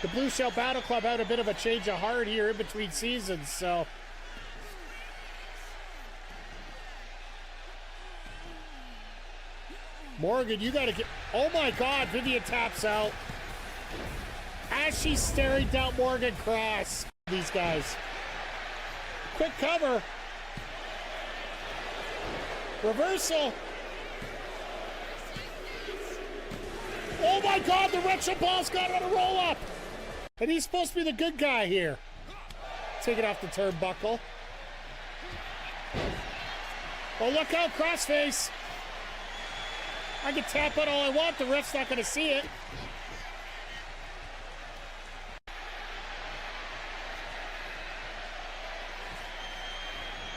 The Blue Shell Battle Club had a bit of a change of heart here in between seasons, so... Morgan, you gotta get... Oh my God, Vivian taps out. As she's staring down Morgan Cross. These guys. Quick cover. Reversal. Oh my God, the retro ball's got on a roll up. And he's supposed to be the good guy here. Take it off the turnbuckle. Oh, look out, crossface. I can tap it all I want. The ref's not going to see it.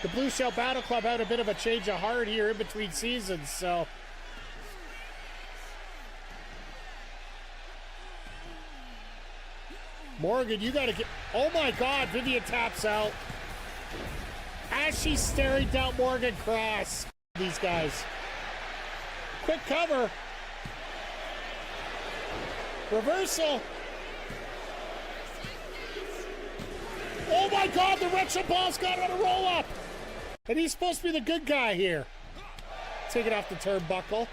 The Blue Shell Battle Club had a bit of a change of heart here in between seasons, so... Morgan, you gotta get... Oh my God, Vivian taps out. As she's staring down Morgan Cross. These guys. Quick cover. Reversal. Oh my God, the retro ball's got on a roll up. And he's supposed to be the good guy here. Take it off the turnbuckle.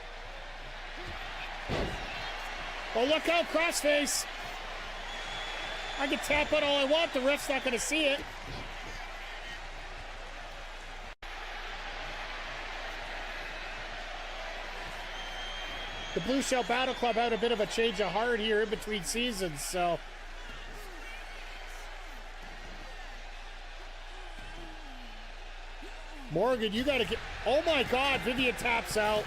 Oh, look out, crossface. I can tap it all I want. The ref's not going to see it. The Blue Shell Battle Club had a bit of a change of heart here in between seasons, so... Morgan, you gotta get... Oh my God, Vivian taps out.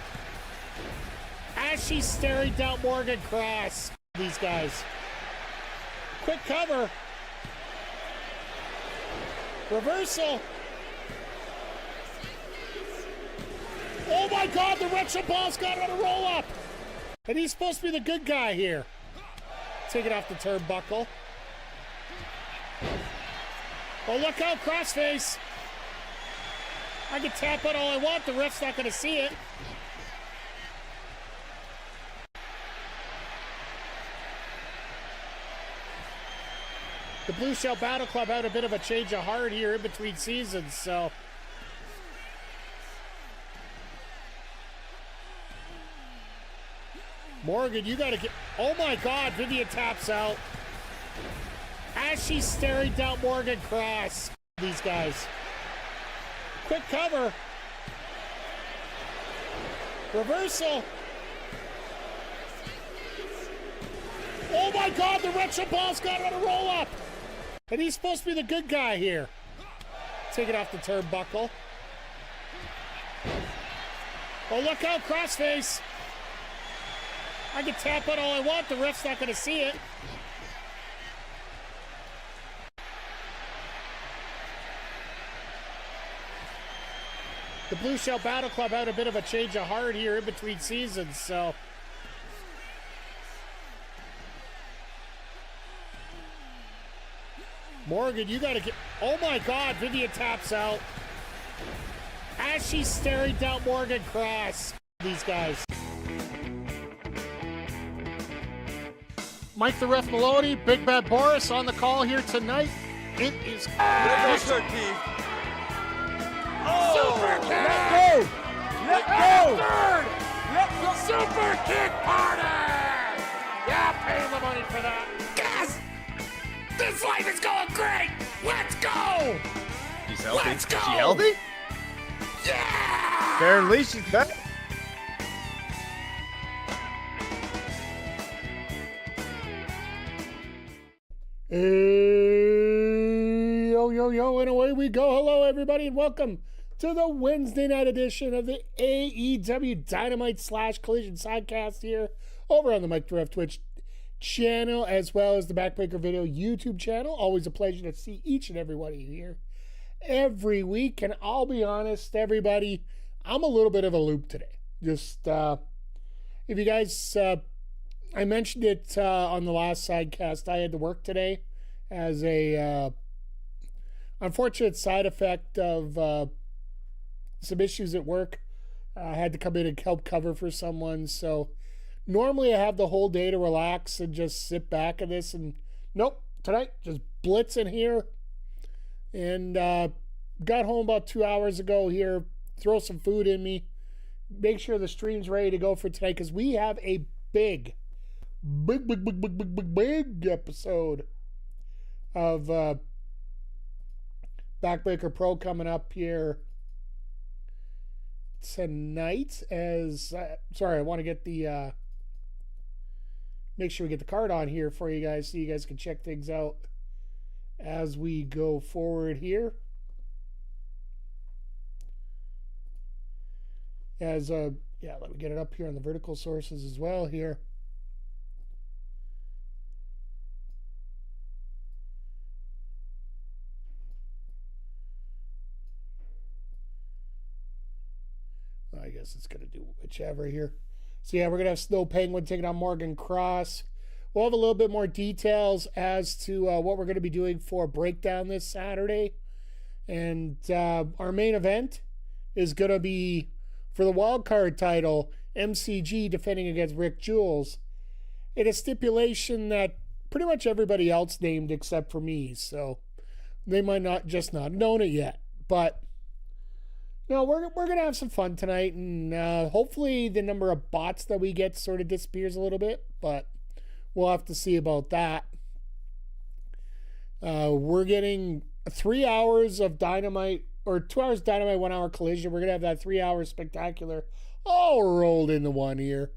As she's staring down Morgan Cross. These guys. Quick cover. Reversal. Oh my God, the retro ball's got on a roll up. And he's supposed to be the good guy here. Take it off the turnbuckle. Oh, look out, crossface. I can tap it all I want. The ref's not going to see it. The Blue Shell Battle Club had a bit of a change of heart here in between seasons, so... Morgan, you gotta get... Oh my God, Vivian taps out. As she's staring down Morgan Cross. These guys. Quick cover. Reversal. Oh my God, the retro ball's got on a roll up. And he's supposed to be the good guy here. Take it off the turnbuckle. Oh, look out, crossface. I can tap it all I want. The ref's not going to see it. The Blue Shell Battle Club had a bit of a change of heart here in between seasons, so... Morgan, you gotta get... Oh my God, Vivian taps out. As she's staring down Morgan Cross. These guys. Mike the Ref Maloney, Big Bad Boris on the call here tonight. It is... Oh, super kick! Let go! Let go! Third! Let go! Super kick party! Yeah, pay the money for that. Yes! This life is going great! Let's go! She's healthy. Let's go! Is she healthy? Yeah! Apparently she's back. Hey, yo, and away we go. Hello, everybody, and welcome to the Wednesday night edition of the AEW Dynamite / Collision Sidecast here over on the Mike the Ref Twitch channel, as well as the Backbreaker Video YouTube channel. Always a pleasure to see each and every one of you here every week, and I'll be honest, everybody, I'm a little bit of a loop today. Just, if you guys... I mentioned it on the last sidecast. I had to work today as a unfortunate side effect of some issues at work. I had to come in and help cover for someone. So normally I have the whole day to relax and just sit back at this and Nope, tonight just blitzing here. And got home about 2 hours ago here. Throw some food in me. Make sure the stream's ready to go for tonight because we have a big episode of Backbreaker Pro coming up here tonight. As sorry, I want to get the make sure we get the card on here for you guys so you guys can check things out as we go forward here. As yeah, let me get it up here on the vertical sources as well here. I guess it's going to do whichever here. So yeah, we're going to have Snow Penguin taking on Morgan Cross. We'll have a little bit more details as to what we're going to be doing for Breakdown this Saturday. And our main event is going to be for the wild card title, MCG defending against Rick Jules. In a stipulation that pretty much everybody else named except for me. So they might not have known it yet. But no, we're going to have some fun tonight. And hopefully the number of bots that we get sort of disappears a little bit. But we'll have to see about that. We're getting 3 hours of Dynamite, or 2 hours Dynamite, 1 hour Collision. We're going to have that 3 hour Spectacular all rolled into one here.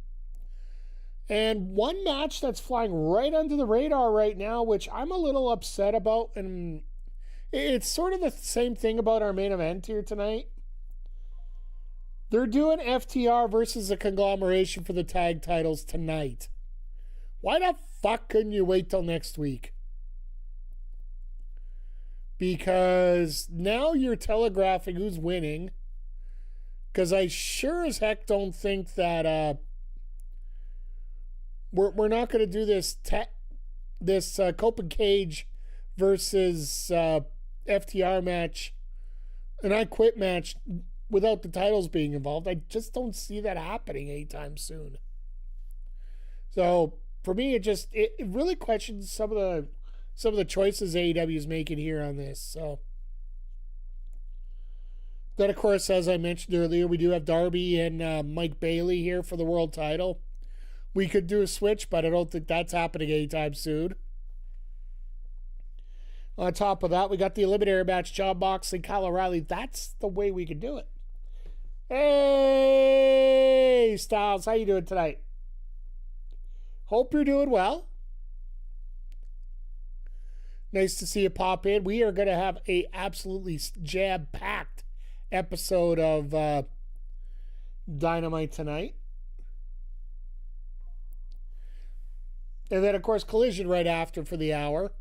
And one match that's flying right under the radar right now, which I'm a little upset about. And it's sort of the same thing about our main event here tonight. They're doing FTR versus a conglomeration for the tag titles tonight. Why the fuck couldn't you wait till next week? Because now you're telegraphing who's winning. Because I sure as heck don't think that we're not going to do this Cope and Cage versus FTR match, an I Quit match without the titles being involved. I just don't see that happening anytime soon. So for me, it really questions some of the choices AEW is making here on this. So then, of course, as I mentioned earlier, we do have Darby and Mike Bailey here for the world title. We could do a switch, but I don't think that's happening anytime soon. On top of that, we got the Eliminator match, Jon Moxley, Kyle O'Reilly. That's the way we could do it. Hey, Styles, how you doing tonight? Hope you're doing well. Nice to see you pop in. We are going to have a absolutely jam-packed episode of Dynamite tonight. And then, of course, Collision right after for the hour,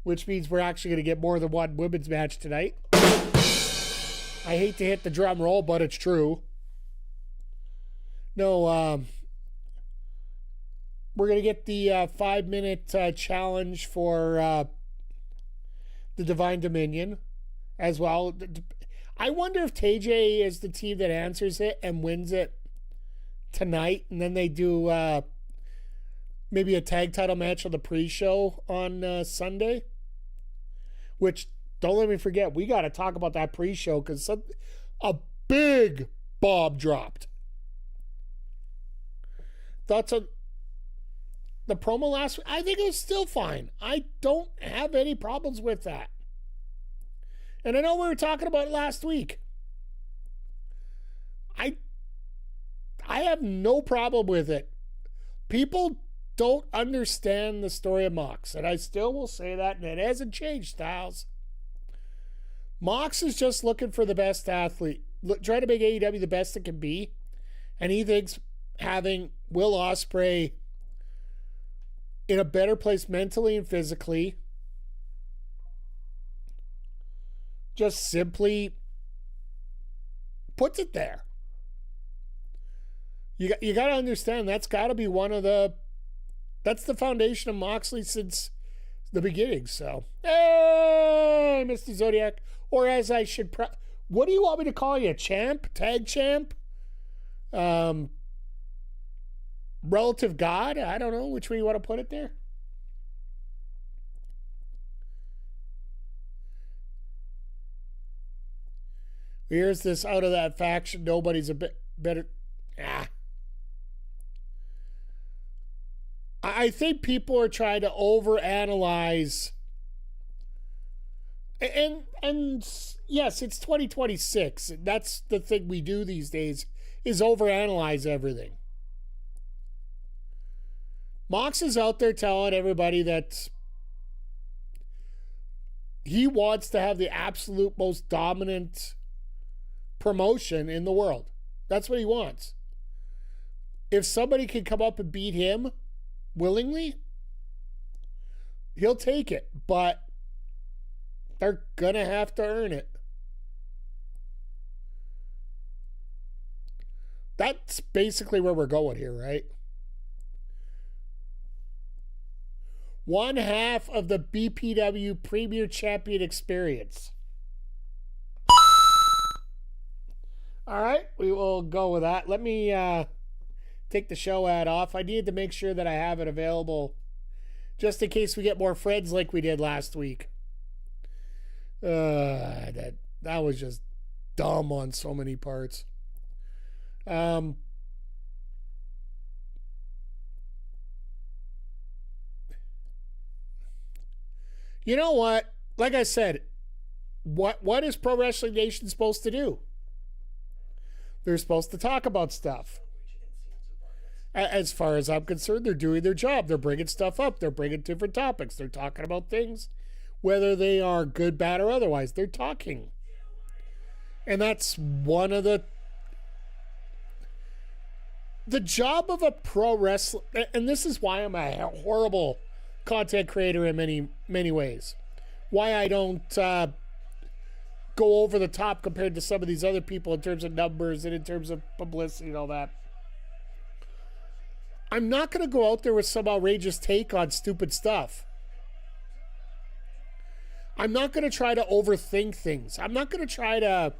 which means we're actually going to get more than one women's match tonight. I hate to hit the drum roll, but it's true. No, we're going to get the 5-minute challenge for the Divine Dominion as well. I wonder if TJ is the team that answers it and wins it tonight, and then they do maybe a tag title match on the pre-show on Sunday. Which, don't let me forget, we got to talk about that pre-show because a big bomb dropped. Thoughts on the promo last week? I think it was still fine. I don't have any problems with that. And I know we were talking about it last week. I have no problem with it. People don't understand the story of Mox, and I still will say that, and it hasn't changed, Styles. Mox is just looking for the best athlete, trying to make AEW the best it can be, and he thinks having Will Ospreay in a better place mentally and physically just simply puts it there. You got to understand that's got to be that's the foundation of Moxley since the beginning. So, hey, Mr. Zodiac, or as I should, what do you want me to call you? Champ? Tag champ? Relative God? I don't know which way you want to put it there. Here's this out of that faction. Nobody's a bit better. I think people are trying to overanalyze. And yes, it's 2026. That's the thing we do these days, is overanalyze everything. Mox is out there telling everybody that he wants to have the absolute most dominant promotion in the world. That's what he wants. If somebody can come up and beat him willingly, he'll take it, but they're going to have to earn it. That's basically where we're going here, right? One half of the BPW Premier Champion experience. All right, we will go with that. Let me take the show ad off. I need to make sure that I have it available just in case we get more friends like we did last week. That was just dumb on so many parts. You know what? Like I said, what is Pro Wrestling Nation supposed to do? They're supposed to talk about stuff. As far as I'm concerned, they're doing their job. They're bringing stuff up. They're bringing different topics. They're talking about things, whether they are good, bad, or otherwise. They're talking. And that's one of the job of a pro wrestler, and this is why I'm a horrible content creator in many ways. Why I don't go over the top compared to some of these other people in terms of numbers and in terms of publicity and all that. I'm not going to go out there with some outrageous take on stupid stuff. I'm not going to try to overthink things. I'm not going to try to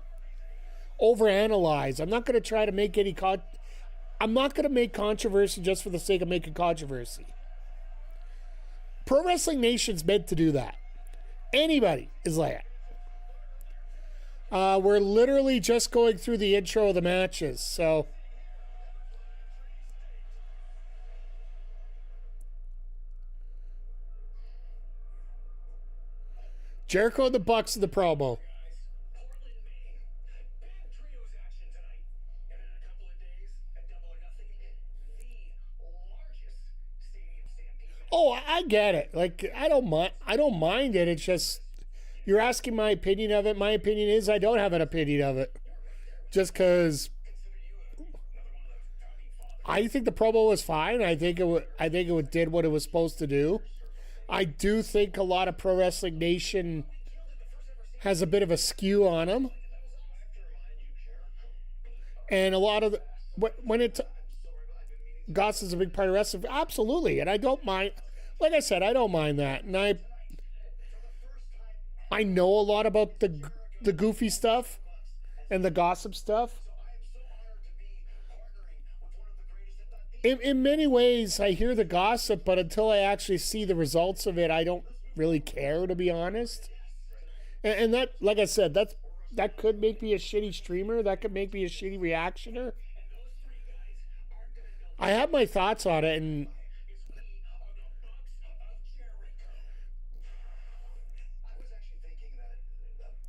overanalyze. I'm not going to try to make I'm not going to make controversy just for the sake of making controversy. Pro Wrestling Nation's meant to do that. Anybody is like that. We're literally just going through the intro of the matches, so Jericho and the Bucks in the promo. Oh, I get it. Like, I don't mind it. It's just, you're asking my opinion of it. My opinion is I don't have an opinion of it. Just because I think the promo was fine. I think it did what it was supposed to do. I do think a lot of Pro Wrestling Nation has a bit of a skew on them. And a lot of when it Goss is a big part of wrestling. Absolutely. And I don't mind. Like I said, I don't mind that. And I know a lot about the goofy stuff and the gossip stuff. In many ways, I hear the gossip, but until I actually see the results of it, I don't really care, to be honest. And that, like I said, that could make me a shitty streamer. That could make me a shitty reactioner. I have my thoughts on it, and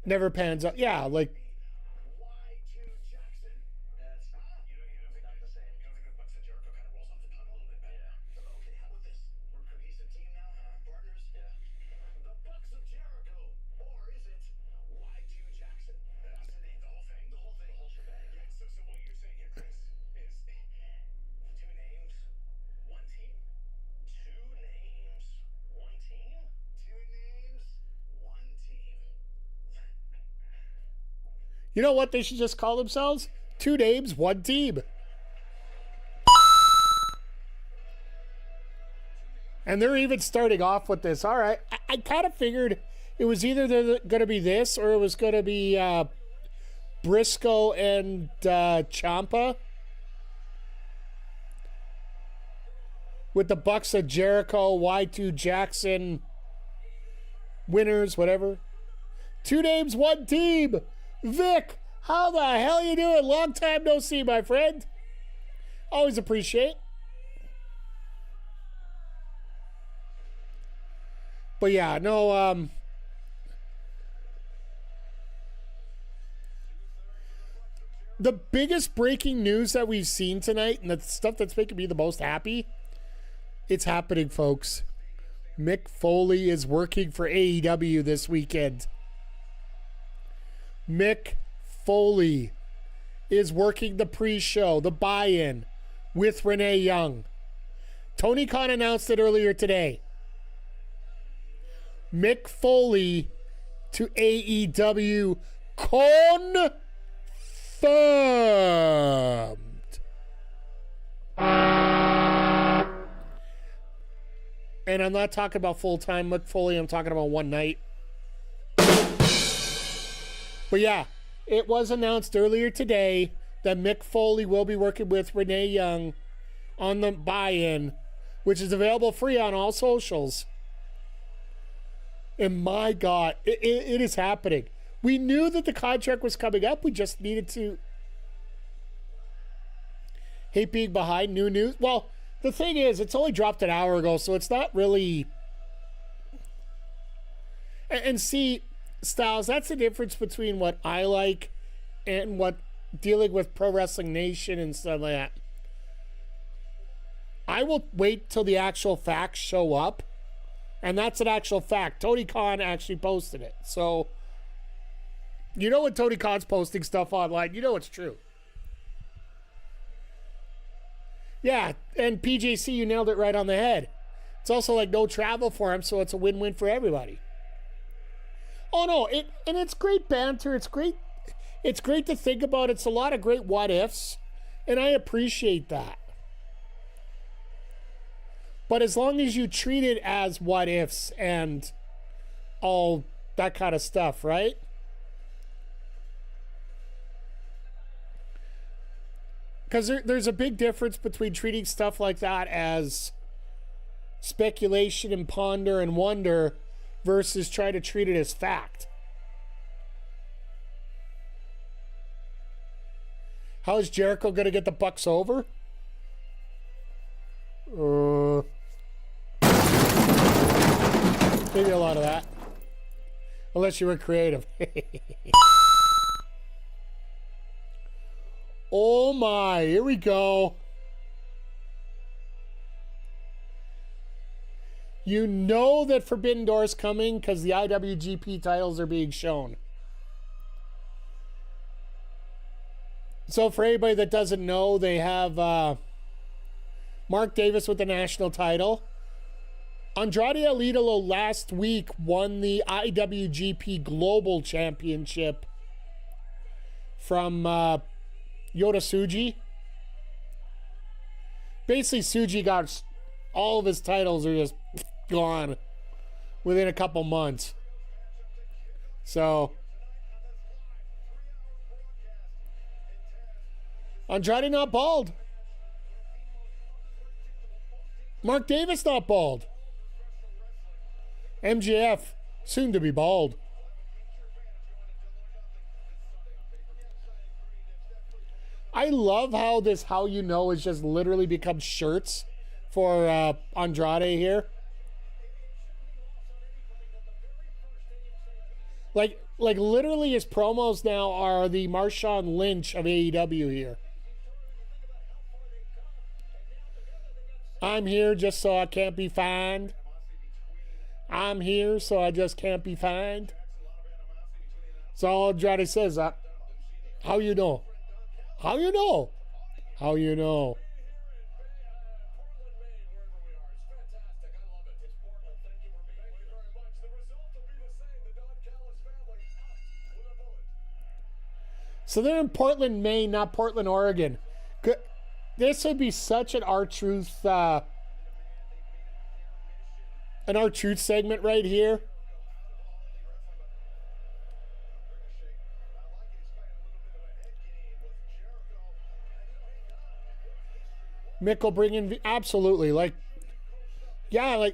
never pans out. Yeah, like, you know what they should just call themselves? 2 names, 1 team. And they're even starting off with this. All right, I kind of figured it was either going to be this or it was going to be Briscoe and Ciampa. With the Bucks of Jericho, Y2 Jackson, winners, whatever. 2 names, 1 team. Vic, How the hell you doing? Long time no see, my friend. Always appreciate. But yeah, no, the biggest breaking news that we've seen tonight, and the stuff that's making me the most happy, it's happening, folks. Mick Foley is working for AEW this weekend. Mick Foley is working the pre-show, the buy-in, with Renee Young. Tony Khan announced it earlier today. Mick Foley to AEW confirmed. And I'm not talking about full-time Mick Foley. I'm talking about one night. But yeah, it was announced earlier today that Mick Foley will be working with Renee Young on the buy-in, which is available free on all socials. And my God, it is happening. We knew that the contract was coming up. We just needed to hate being behind new news. Well, the thing is, it's only dropped an hour ago, so it's not really... And see, Styles, that's the difference between what I like and what dealing with Pro Wrestling Nation and stuff like that. I will wait till the actual facts show up, and that's an actual fact. Tony Khan actually posted it. So, you know when Tony Khan's posting stuff online, you know it's true. Yeah, and PJC, you nailed it right on the head. It's also like no travel for him, so it's a win-win for everybody. Oh no, and it's great banter. It's great to think about. It's a lot of great what ifs, and I appreciate that. But as long as you treat it as what ifs and all that kind of stuff, right? Because there's a big difference between treating stuff like that as speculation and ponder and wonder versus trying to treat it as fact. How is Jericho going to get the Bucks over? Maybe a lot of that. Unless you were creative. Oh my, here we go. You know that Forbidden Door's coming because the IWGP titles are being shown. So for anybody that doesn't know, they have Mark Davis with the national title. Andrade El Idolo last week won the IWGP Global Championship from Yota Tsuji. Basically, Tsuji got all of his titles are just gone within a couple months. So Andrade not bald. Mark Davis not bald. MJF soon to be bald. I love how this How You Know has just literally become shirts for Andrade here. Like literally his promos now are the Marshawn Lynch of AEW here. I'm here just so I can't be fined. I'm here so I just can't be fined. So all Andrade says, how you know? How you know? How you know? So they're in Portland, Maine, not Portland, Oregon. This would be such an R-Truth, an R-Truth segment right here. Mick will bring in, absolutely,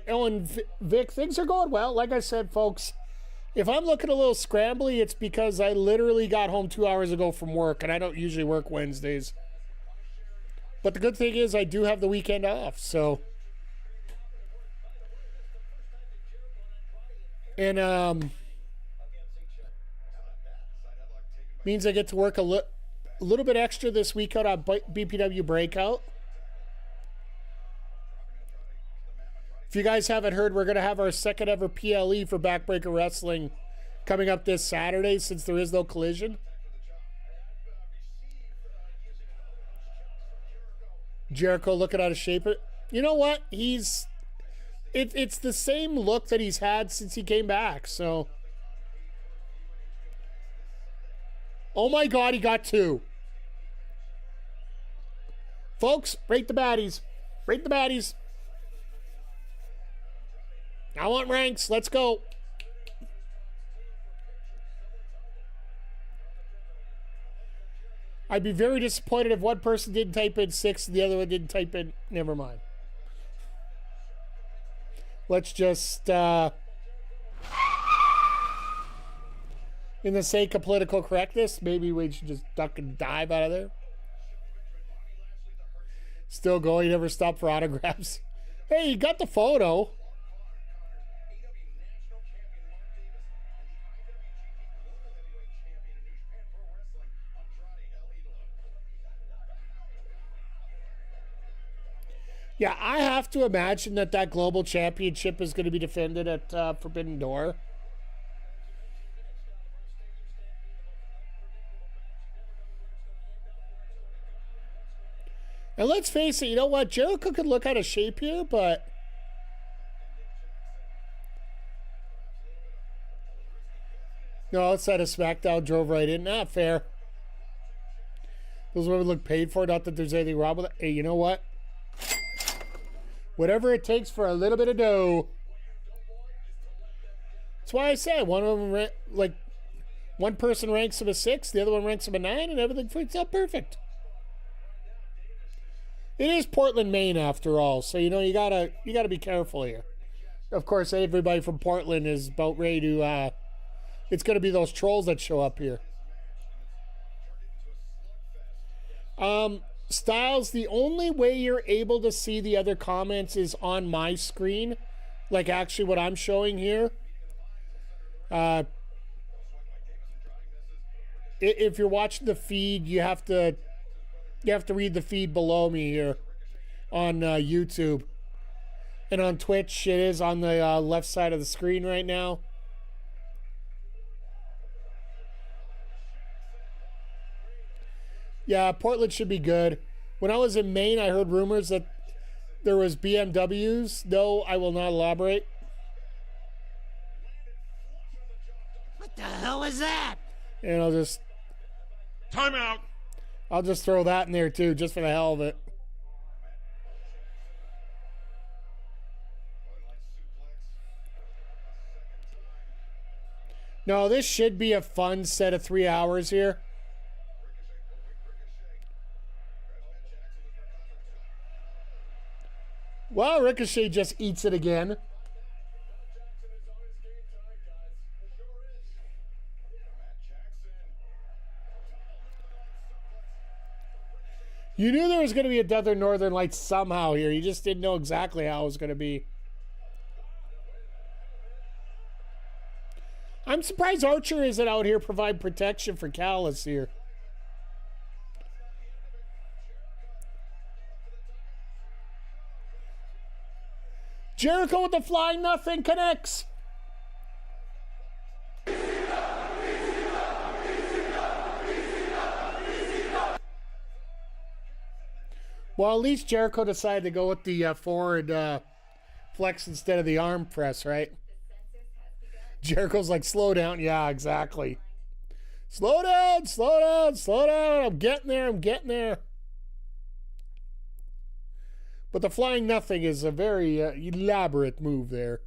and Vic, things are going well. Like I said, folks, If I'm looking a little scrambly, it's because I literally got home 2 hours ago from work, and I don't usually work Wednesdays. But the good thing is I do have the weekend off, so. And means I get to work a little bit extra this week out on BPW Breakout. If you guys haven't heard, we're going to have our second ever PLE for Backbreaker Wrestling coming up this Saturday since there is no collision. Jericho looking out of shape. You know what? It's the same look that he's had since he came back. So, oh my God, he got 2. Folks, rate the baddies. Rate the baddies. I want ranks. Let's go. I'd be very disappointed if one person didn't type in 6 and the other one didn't type in. Never mind. Let's just, in the sake of political correctness, maybe we should just duck and dive out of there. Still going, never stop for autographs. Hey, you got the photo. Yeah, I have to imagine that global championship is going to be defended at Forbidden Door. And let's face it, you know what? Jericho could look out of shape here, but no, outside of SmackDown, drove right in. Not fair. Those women look paid for. Not that there's anything wrong with it. Hey, you know what? Whatever it takes for a little bit of dough. That's why I said one of them, like, one person ranks him a 6, the other one ranks him a 9, and everything freaks out perfect. It is Portland, Maine, after all, so you know you gotta be careful here. Of course, everybody from Portland is about ready to. It's gonna be those trolls that show up here. Styles, the only way you're able to see the other comments is on my screen, like actually what I'm showing here. If you're watching the feed, you have to read the feed below me here on YouTube. And on Twitch, it is on the left side of the screen right now. Yeah, Portland should be good. When I was in Maine, I heard rumors that there was BMWs. No, I will not elaborate. What the hell is that? And I'll just... Time out. I'll just throw that in there too, just for the hell of it. No, this should be a fun set of 3 hours here. Well, Ricochet just eats it again. You knew there was going to be a Death or Northern Lights somehow here. You just didn't know exactly how it was going to be. I'm surprised Archer isn't out here providing protection for Callis here. Jericho with the flying nothing connects. Well, at least Jericho decided to go with the forward flex instead of the arm press, right? Jericho's like, slow down. Yeah, exactly. Slow down, slow down, slow down. I'm getting there, I'm getting there. But the flying nothing is a very elaborate move there.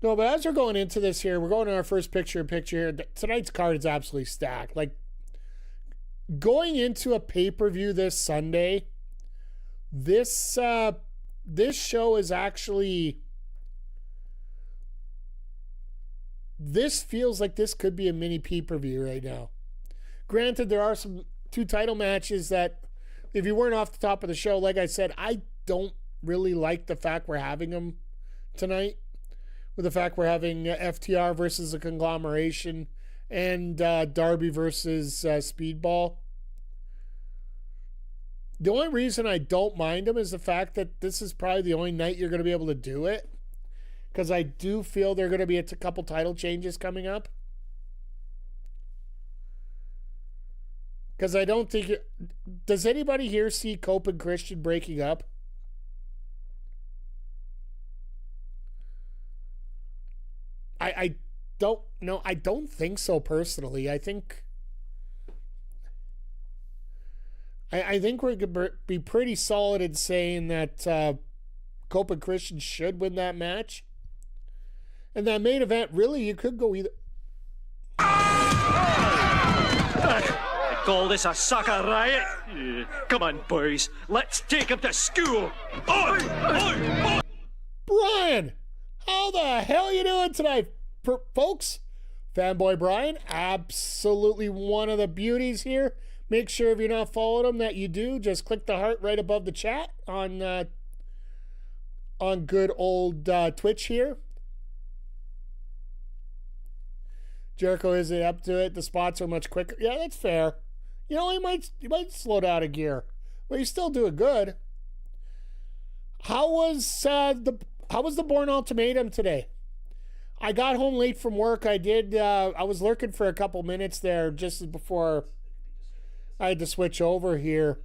No, but as we're going into this here, we're going to our first picture-in-picture here. Tonight's card is absolutely stacked. Like, going into a pay-per-view this Sunday, this show is actually this feels like this could be a mini pay-per-view right now. Granted, there are some 2 title matches that, if you weren't off the top of the show, like I said, I don't really like the fact we're having them tonight. With the fact we're having FTR versus a conglomeration and Darby versus Speedball. The only reason I don't mind them is the fact that this is probably the only night you're going to be able to do it. Because I do feel there are going to be a couple title changes coming up. Because I don't think... Does anybody here see Cope and Christian breaking up? I don't know. I don't think so personally. I think we could be pretty solid in saying that Cope and Christian should win that match. And that main event, really, you could go either... Call this a sucker riot? Come on, boys. Let's take him to school. Oi! Brian, how the hell you doing tonight, folks? Fanboy Brian, absolutely one of the beauties here. Make sure if you're not following him that you do. Just click the heart right above the chat on good old Twitch here. Jericho isn't up to it. The spots are much quicker. Yeah, that's fair. You know, he might slow down a gear, but he's still doing good. How was the Bourne Ultimatum today? I got home late from work. I was lurking for a couple minutes there just before I had to switch over here.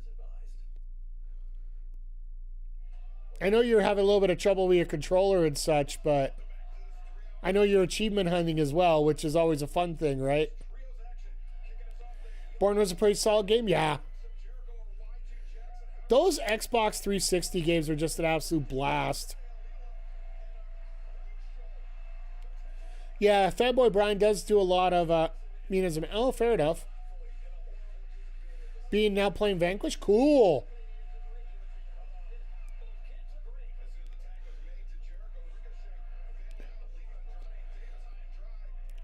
I know you're having a little bit of trouble with your controller and such, but I know you're achievement hunting as well, which is always a fun thing, right? Bourne was a pretty solid game, yeah. Those Xbox 360 games were just an absolute blast. Yeah, Fanboy Brian does do a lot of meanism. Oh, fair enough. Being now playing Vanquish, cool.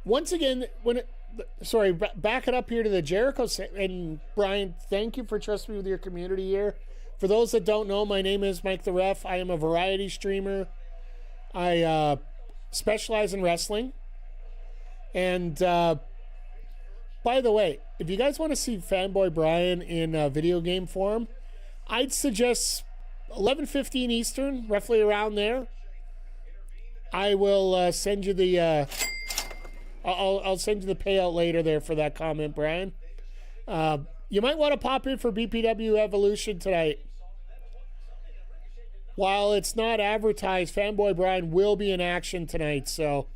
Once again, back it up here to the Jericho. And Brian, thank you for trusting me with your community here. For those that don't know, my name is Mike the Ref. I am a variety streamer. I specialize in wrestling. And by the way, if you guys want to see Fanboy Brian in video game form, I'd suggest 11:15 Eastern, roughly around there. I will send you the... I'll send you the payout later there for that comment, Brian. You might want to pop in for BPW Evolution tonight. While it's not advertised, Fanboy Brian will be in action tonight, so...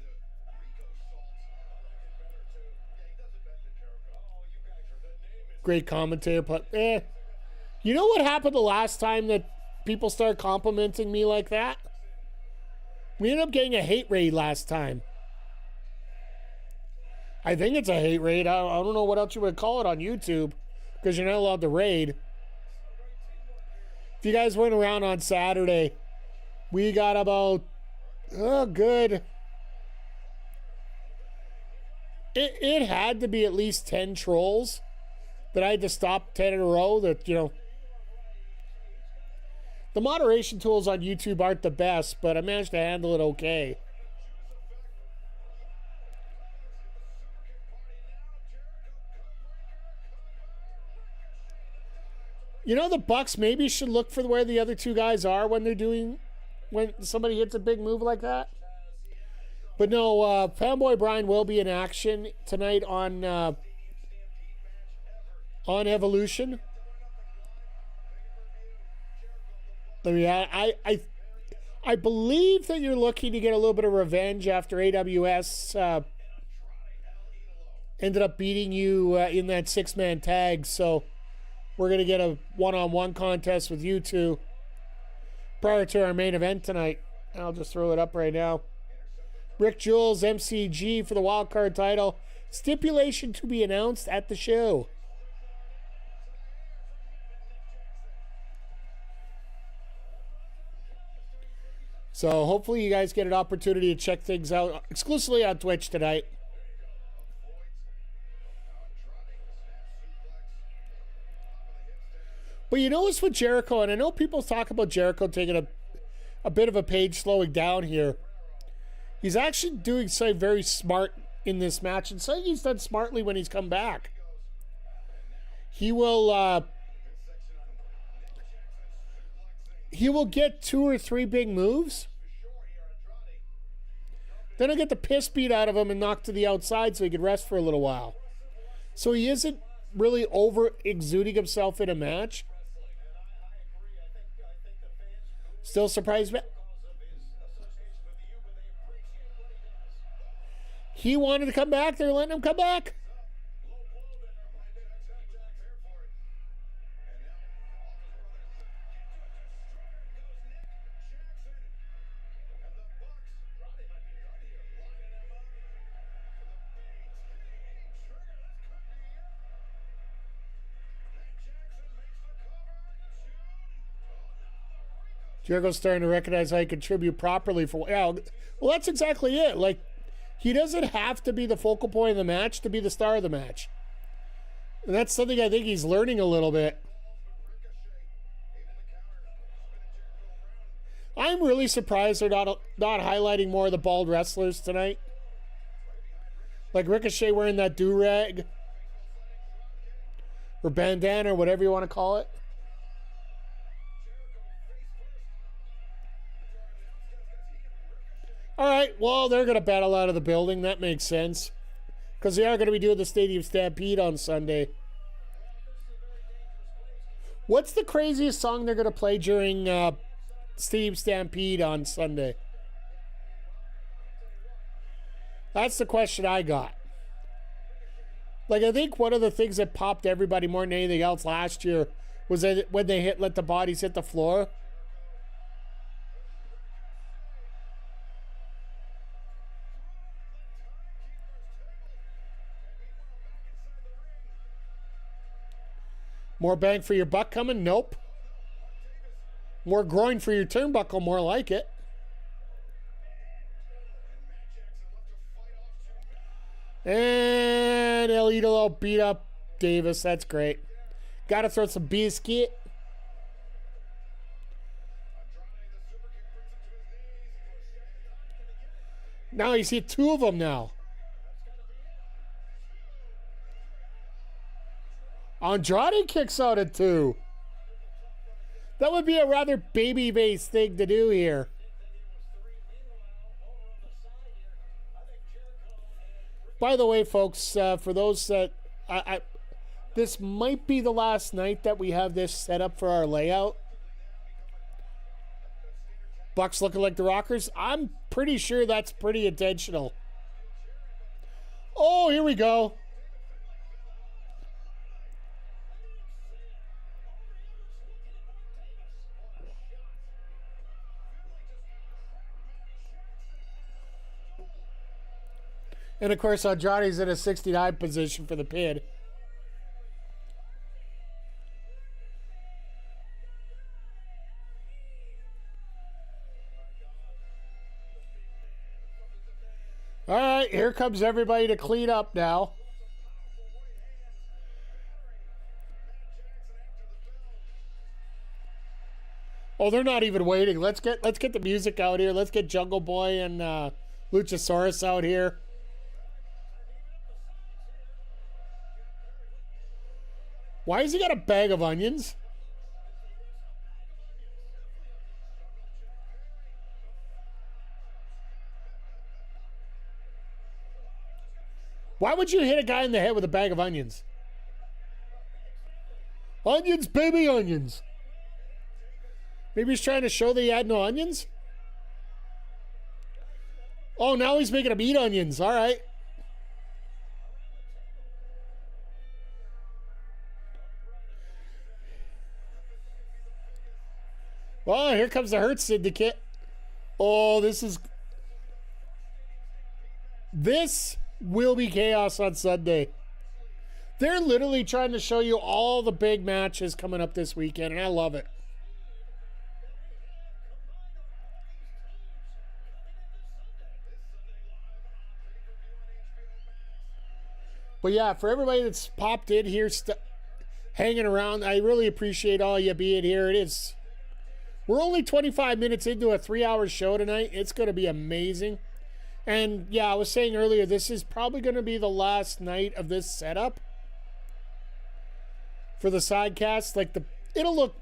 Great commentator, but you know what happened the last time that people started complimenting me like that? We ended up getting a hate raid last time. I think it's a hate raid. I don't know what else you would call it on YouTube, because you're not allowed to raid. If you guys went around on Saturday, we got about good. It had to be at least 10 trolls that I had to stop 10 in a row. That, you know, the moderation tools on YouTube aren't the best, but I managed to handle it okay. You know, the Bucks maybe should look for where the other two guys are when somebody hits a big move like that. But no, Fanboy Brian will be in action tonight on Evolution. I believe that you're looking to get a little bit of revenge after AWS ended up beating you in that 6-man tag. So we're going to get a one-on-one contest with you two prior to our main event tonight. I'll just throw it up right now. Rick Jules, MCG for the wildcard title. Stipulation to be announced at the show. So hopefully you guys get an opportunity to check things out exclusively on Twitch tonight. But you notice with Jericho, and I know people talk about Jericho taking a bit of a page slowing down here. He's actually doing something very smart in this match, and something he's done smartly when he's come back. He will get 2 or 3 big moves. Then he'll get the piss beat out of him and knocked to the outside so he can rest for a little while. So he isn't really over exuding himself in a match. Still surprised me. He wanted to come back. They're letting him come back. Jericho's starting to recognize how he contribute properly for. Yeah, well, that's exactly it. Like, he doesn't have to be the focal point of the match to be the star of the match. And that's something I think he's learning a little bit. I'm really surprised they're not highlighting more of the bald wrestlers tonight. Like Ricochet wearing that do-rag. Or bandana, or whatever you want to call it. All right, well, they're going to battle out of the building. That makes sense. Because they are going to be doing the Stadium Stampede on Sunday. What's the craziest song they're going to play during Stadium Stampede on Sunday? That's the question I got. Like, I think one of the things that popped everybody more than anything else last year was that when they let the bodies hit the floor. More bang for your buck coming? Nope. More groin for your turnbuckle? More like it. And El Idolo beat up Davis. That's great. Got to throw some biscuit. Now you see 2 of them now. Andrade kicks out at 2. That would be a rather baby-based thing to do here. By the way, folks, for those that... this might be the last night that we have this set up for our layout. Bucks looking like the Rockers. I'm pretty sure that's pretty intentional. Oh, here we go. And, of course, Andrade's in a 69 position for the pin. All right, here comes everybody to clean up now. Oh, they're not even waiting. Let's get the music out here. Let's get Jungle Boy and Luchasaurus out here. Why has he got a bag of onions? Why would you hit a guy in the head with a bag of onions? Onions, baby, onions. Maybe he's trying to show that he had no onions? Oh, now he's making him eat onions. All right. Well, here comes the Hurt Syndicate. Oh, this will be chaos on Sunday. They're literally trying to show you all the big matches coming up this weekend, and I love it. But yeah, for everybody that's popped in here, hanging around, I really appreciate all you being here. It is. We're only 25 minutes into a 3-hour show tonight. It's going to be amazing. And yeah, I was saying earlier, this is probably going to be the last night of this setup for the Sidecast. Like it'll look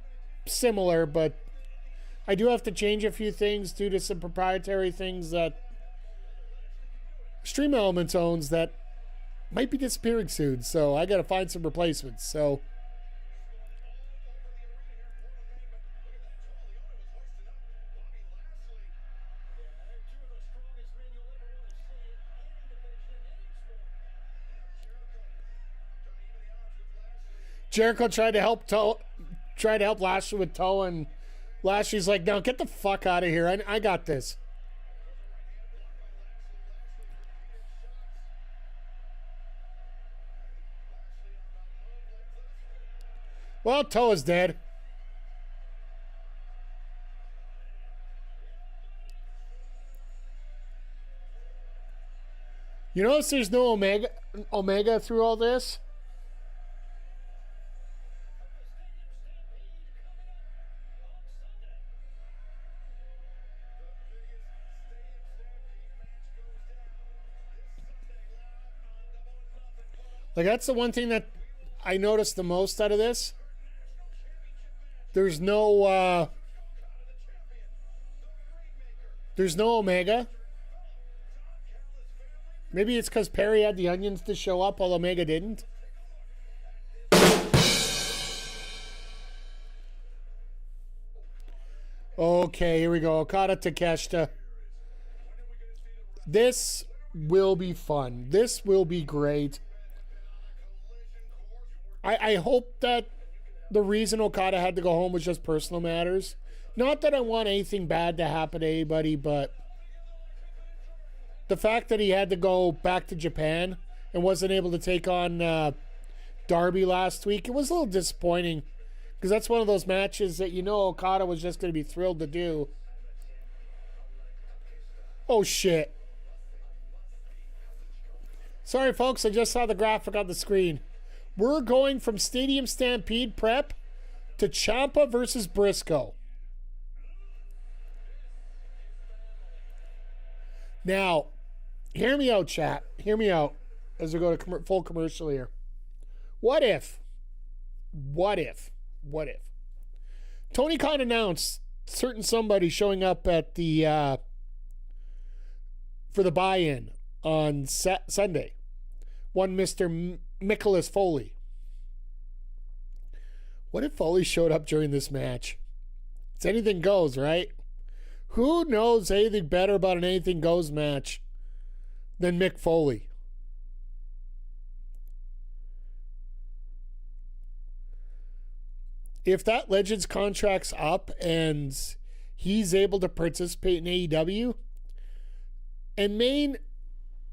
similar, but I do have to change a few things due to some proprietary things that Stream Elements owns that might be disappearing soon. So I got to find some replacements. So Jericho tried to help Lashley with Toe, and Lashley's like, "No, get the fuck out of here. I got this." Well, Toe is dead. You notice there's no Omega through all this? Like, that's the one thing that I noticed the most out of this. There's no Omega. Maybe it's because Perry had the onions to show up while Omega didn't. Okay, here we go. Okada Takeshita. This will be fun. This will be great. I hope that the reason Okada had to go home was just personal matters. Not that I want anything bad to happen to anybody, but the fact that he had to go back to Japan and wasn't able to take on Darby last week, it was a little disappointing because that's one of those matches that Okada was just going to be thrilled to do. Oh, shit. Sorry, folks. I just saw the graphic on the screen. We're going from Stadium Stampede prep to Ciampa versus Briscoe. Now, hear me out, chat. Hear me out as we go to full commercial here. What if Tony Khan announced certain somebody showing up at the for the buy-in on Sunday? One Mr. Nicholas Foley. What if Foley showed up during this match? It's anything goes, right? Who knows anything better about an anything goes match than Mick Foley? If that Legends contract's up and he's able to participate in AEW, and Maine,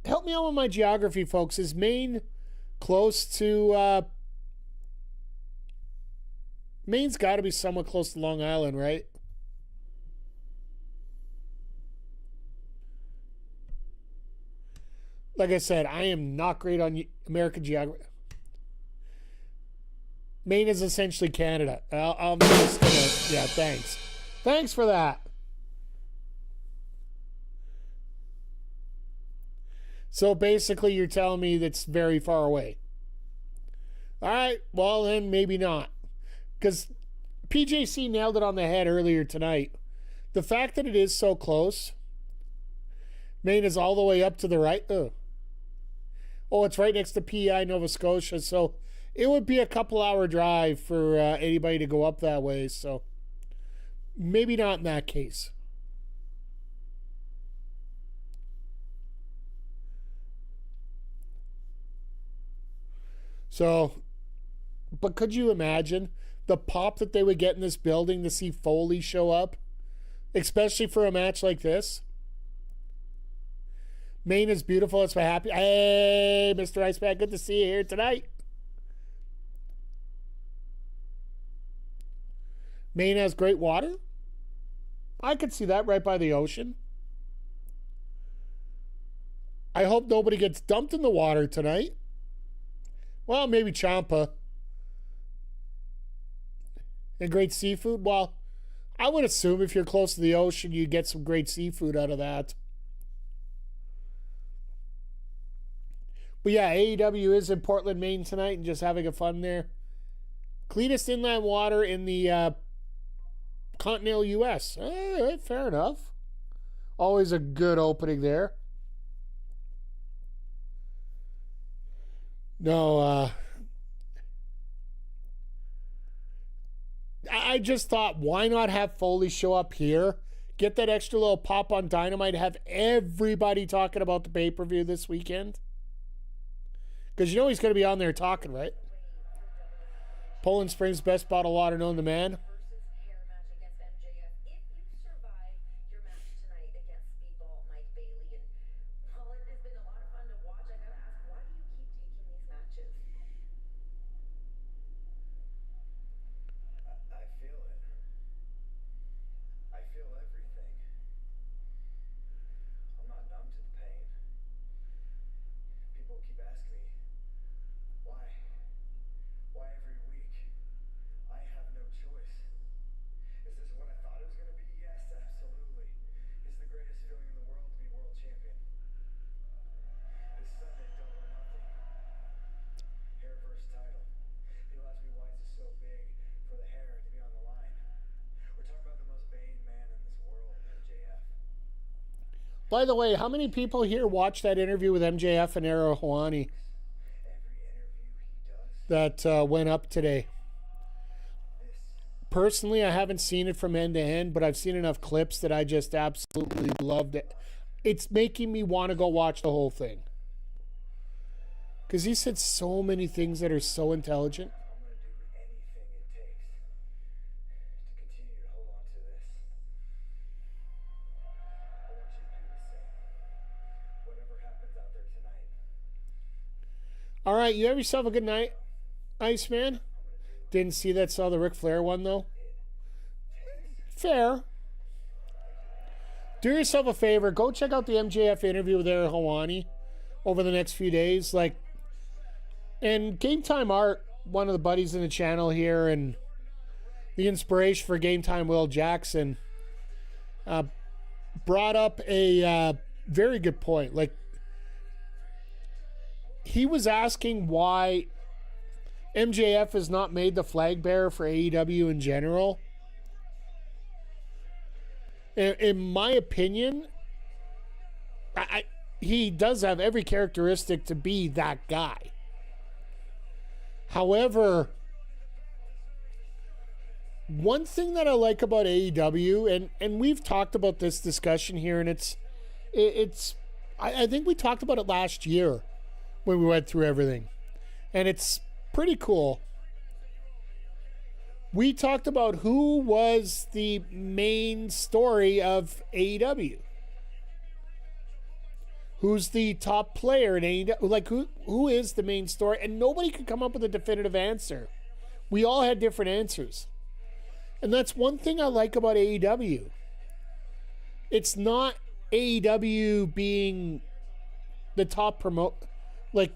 help me out with my geography, folks. Is Maine close to Maine's got to be somewhat close to Long Island, right? Like I said, I am not great on American geography. Maine is essentially Canada. I'm just gonna, yeah, thanks. Thanks for that. So basically, you're telling me that's very far away. All right, well, then maybe not. Because PJC nailed it on the head earlier tonight. The fact that it is so close, Maine is all the way up to the right. Oh, it's right next to PEI, Nova Scotia. So it would be a couple-hour drive for anybody to go up that way. So maybe not in that case. So, but could you imagine the pop that they would get in this building to see Foley show up? Especially for a match like this. Maine is beautiful. It's my happy. Hey, Mr. Iceman, good to see you here tonight. Maine has great water. I could see that right by the ocean. I hope nobody gets dumped in the water tonight. Well, maybe Champa. And great seafood? Well, I would assume if you're close to the ocean, you get some great seafood out of that. But yeah, AEW is in Portland, Maine tonight and just having a fun there. Cleanest inland water in the continental U.S. Fair enough. Always a good opening there. No, I just thought, why not have Foley show up here? Get that extra little pop on Dynamite. Have everybody talking about the pay-per-view this weekend. Because you know he's going to be on there talking, right? Poland Springs, best bottled water known to man. By the way, how many people here watched that interview with MJF and Ariel Helwani that went up today? Personally, I haven't seen it from end to end, but I've seen enough clips that I just absolutely loved it. It's making me want to go watch the whole thing. Because he said so many things that are so intelligent. All right, you have yourself a good night, Iceman. Didn't see that, saw the Ric Flair one, though. Fair. Do yourself a favor. Go check out the MJF interview with Ariel Helwani over the next few days. And Game Time Art, one of the buddies in the channel here, and the inspiration for Game Time Will Jackson, brought up a very good point. He was asking why MJF has not made the flag bearer for AEW in general. In my opinion, he does have every characteristic to be that guy. However, one thing that I like about AEW, and we've talked about this discussion here, and I think we talked about it last year when we went through everything, and it's pretty cool. We talked about who was the main story of AEW. Who's the top player in AEW? Who is the main story? And nobody could come up with a definitive answer. We all had different answers. And that's one thing I like about AEW. It's not AEW being the top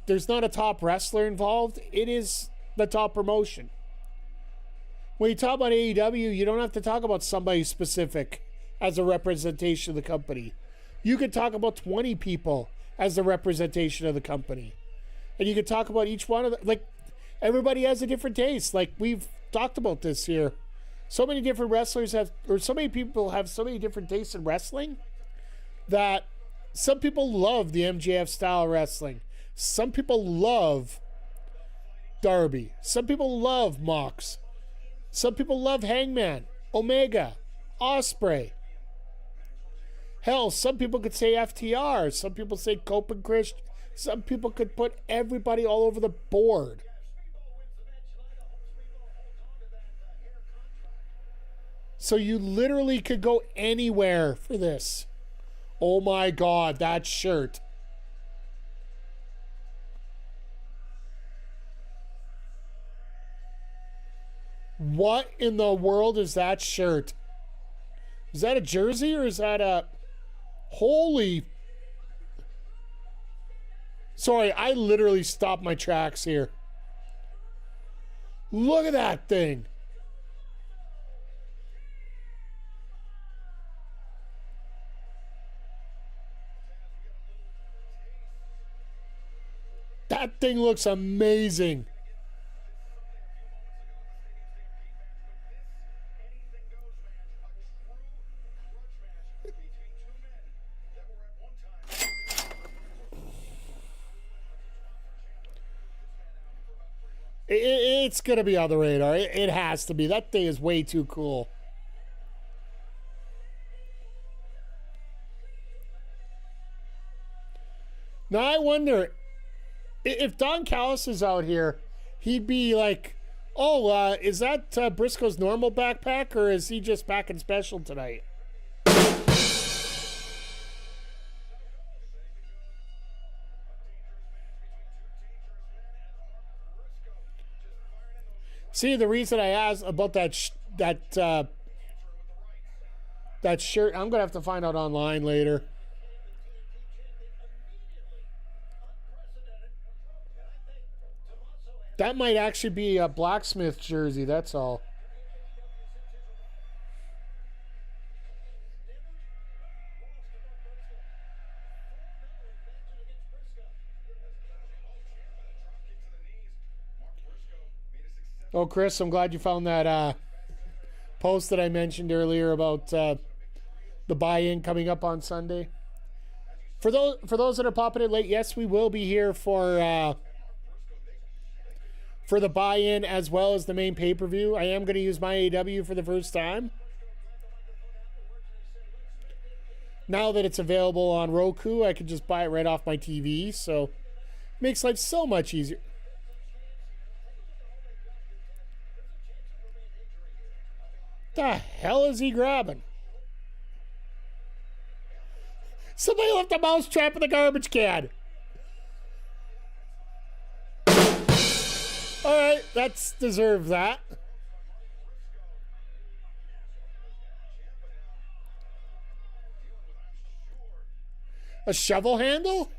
there's not a top wrestler involved. It is the top promotion. When you talk about AEW, you don't have to talk about somebody specific as a representation of the company. You could talk about 20 people as the representation of the company. And you could talk about each one of them. Everybody has a different taste. We've talked about this here. So many different wrestlers so many people have so many different tastes in wrestling that some people love the MJF style of wrestling. Some people love Darby. Some people love Mox. Some people love Hangman, Omega, Ospreay. Hell, some people could say FTR. Some people say Cope and Chris. Some people could put everybody all over the board. So you literally could go anywhere for this. Oh my God, that shirt. What in the world is that shirt? Is that a jersey or is that a... Holy... Sorry, I literally stopped my tracks here. Look at that thing. That thing looks amazing. It's going to be on the radar. It has to be. That thing is way too cool. Now, I wonder, if Don Callis is out here, he'd be like, oh, is that Briscoe's normal backpack, or is he just packing special tonight? See, the reason I asked about that shirt, I'm gonna have to find out online later. That might actually be a blacksmith jersey. That's all. Oh, Chris, I'm glad you found that post that I mentioned earlier about the buy-in coming up on Sunday. For those that are popping in late, yes, we will be here for the buy-in as well as the main pay-per-view. I am going to use my AEW for the first time. Now that it's available on Roku, I can just buy it right off my TV, so it makes life so much easier. The hell is he grabbing? Somebody left a mouse trap in the garbage can. All right, that's deserved that. A shovel handle?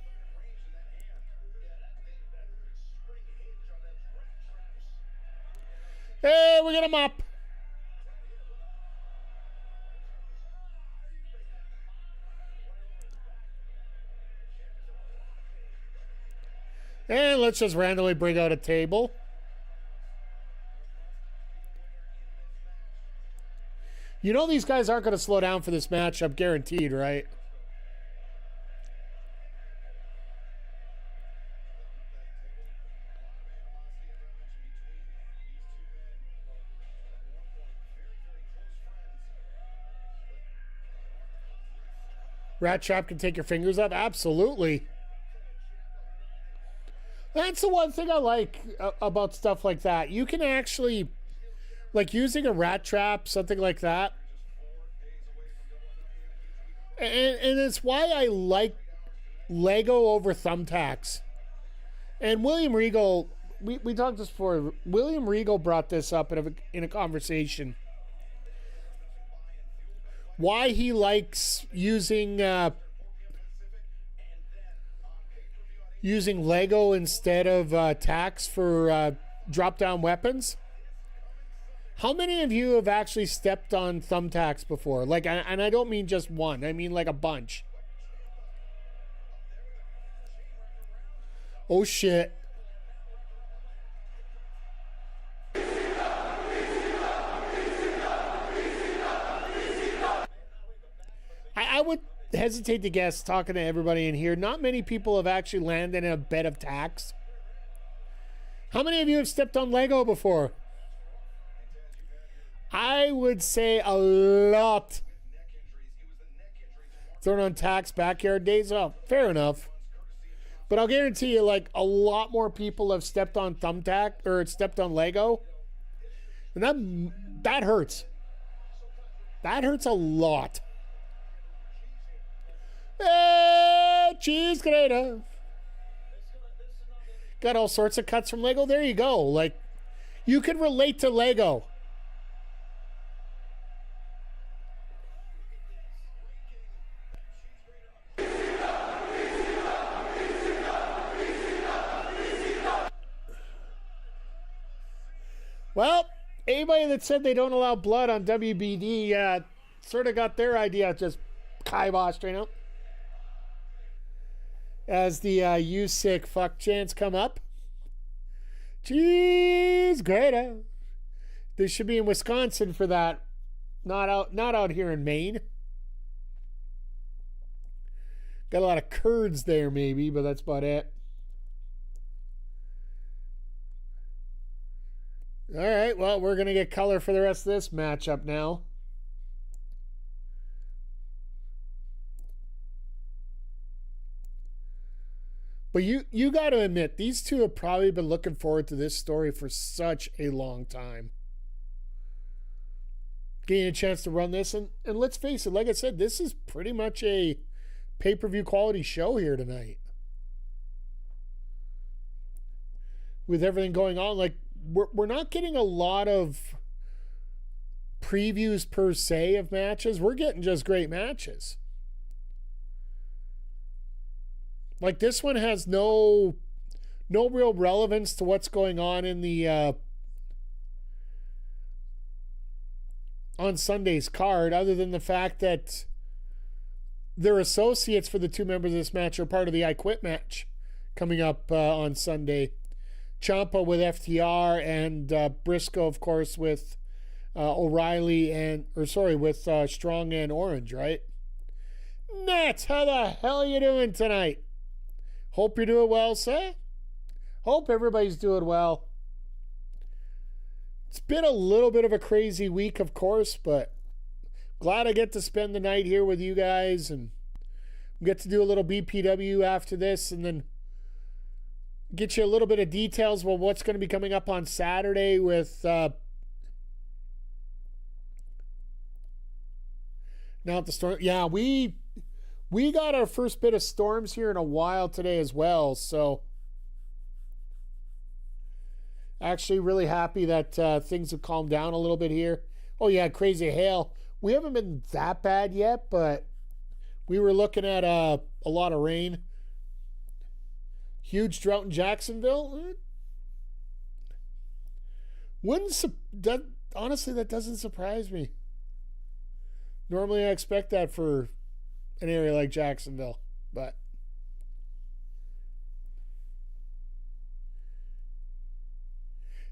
Hey, we got a mop. And let's just randomly bring out a table. You know these guys aren't going to slow down for this matchup, guaranteed, right? Rat Trap can take your fingers up? Absolutely. That's the one thing I like about stuff like that. You can actually, like using a rat trap, something like that. And it's why I like Lego over thumbtacks. And William Regal, we talked this before. William Regal brought this up in a conversation. Why he likes using Lego instead of tacks for drop-down weapons. How many of you have actually stepped on thumbtacks before? Like, and I don't mean just one. I mean like a bunch. Oh, shit. I would hesitate to guess, talking to everybody in here, not many people have actually landed in a bed of tacks. How many of you have stepped on Lego before? I would say a lot. Thrown on tacks, backyard days. Oh, fair enough. But I'll guarantee you, like, a lot more people have stepped on thumbtack or stepped on Lego. And that hurts. That hurts a lot. Hey, cheese grater. Got all sorts of cuts from Lego. There you go. Like, you can relate to Lego. anybody that said they don't allow blood on WBD sort of got their idea just kiboshed right now. As the you sick fuck chants come up. Jeez, great. They should be in Wisconsin for that. Not out here in Maine. Got a lot of Kurds there maybe, but that's about it. All right, well, we're going to get color for the rest of this matchup now. But you got to admit, these two have probably been looking forward to this story for such a long time. Getting a chance to run this, and let's face it, like I said, this is pretty much a pay-per-view quality show here tonight. With everything going on, like, we're not getting a lot of previews per se of matches. We're getting just great matches. Like, this one has no real relevance to what's going on in the on Sunday's card, other than the fact that their associates for the two members of this match are part of the I Quit match coming up on Sunday. Ciampa with FTR and Briscoe, of course, with O'Reilly with Strong and Orange, right? Nat, how the hell are you doing tonight? Hope you're doing well, sir. Hope everybody's doing well. It's been a little bit of a crazy week, of course, but glad I get to spend the night here with you guys and get to do a little BPW after this and then get you a little bit of details about what's going to be coming up on Saturday with now at the storm. Yeah, we got our first bit of storms here in a while today as well, so actually really happy that things have calmed down a little bit here. Oh yeah, crazy hail. We haven't been that bad yet, but we were looking at a lot of rain. Huge drought in Jacksonville. Honestly, that doesn't surprise me. Normally I expect that for an area like Jacksonville, but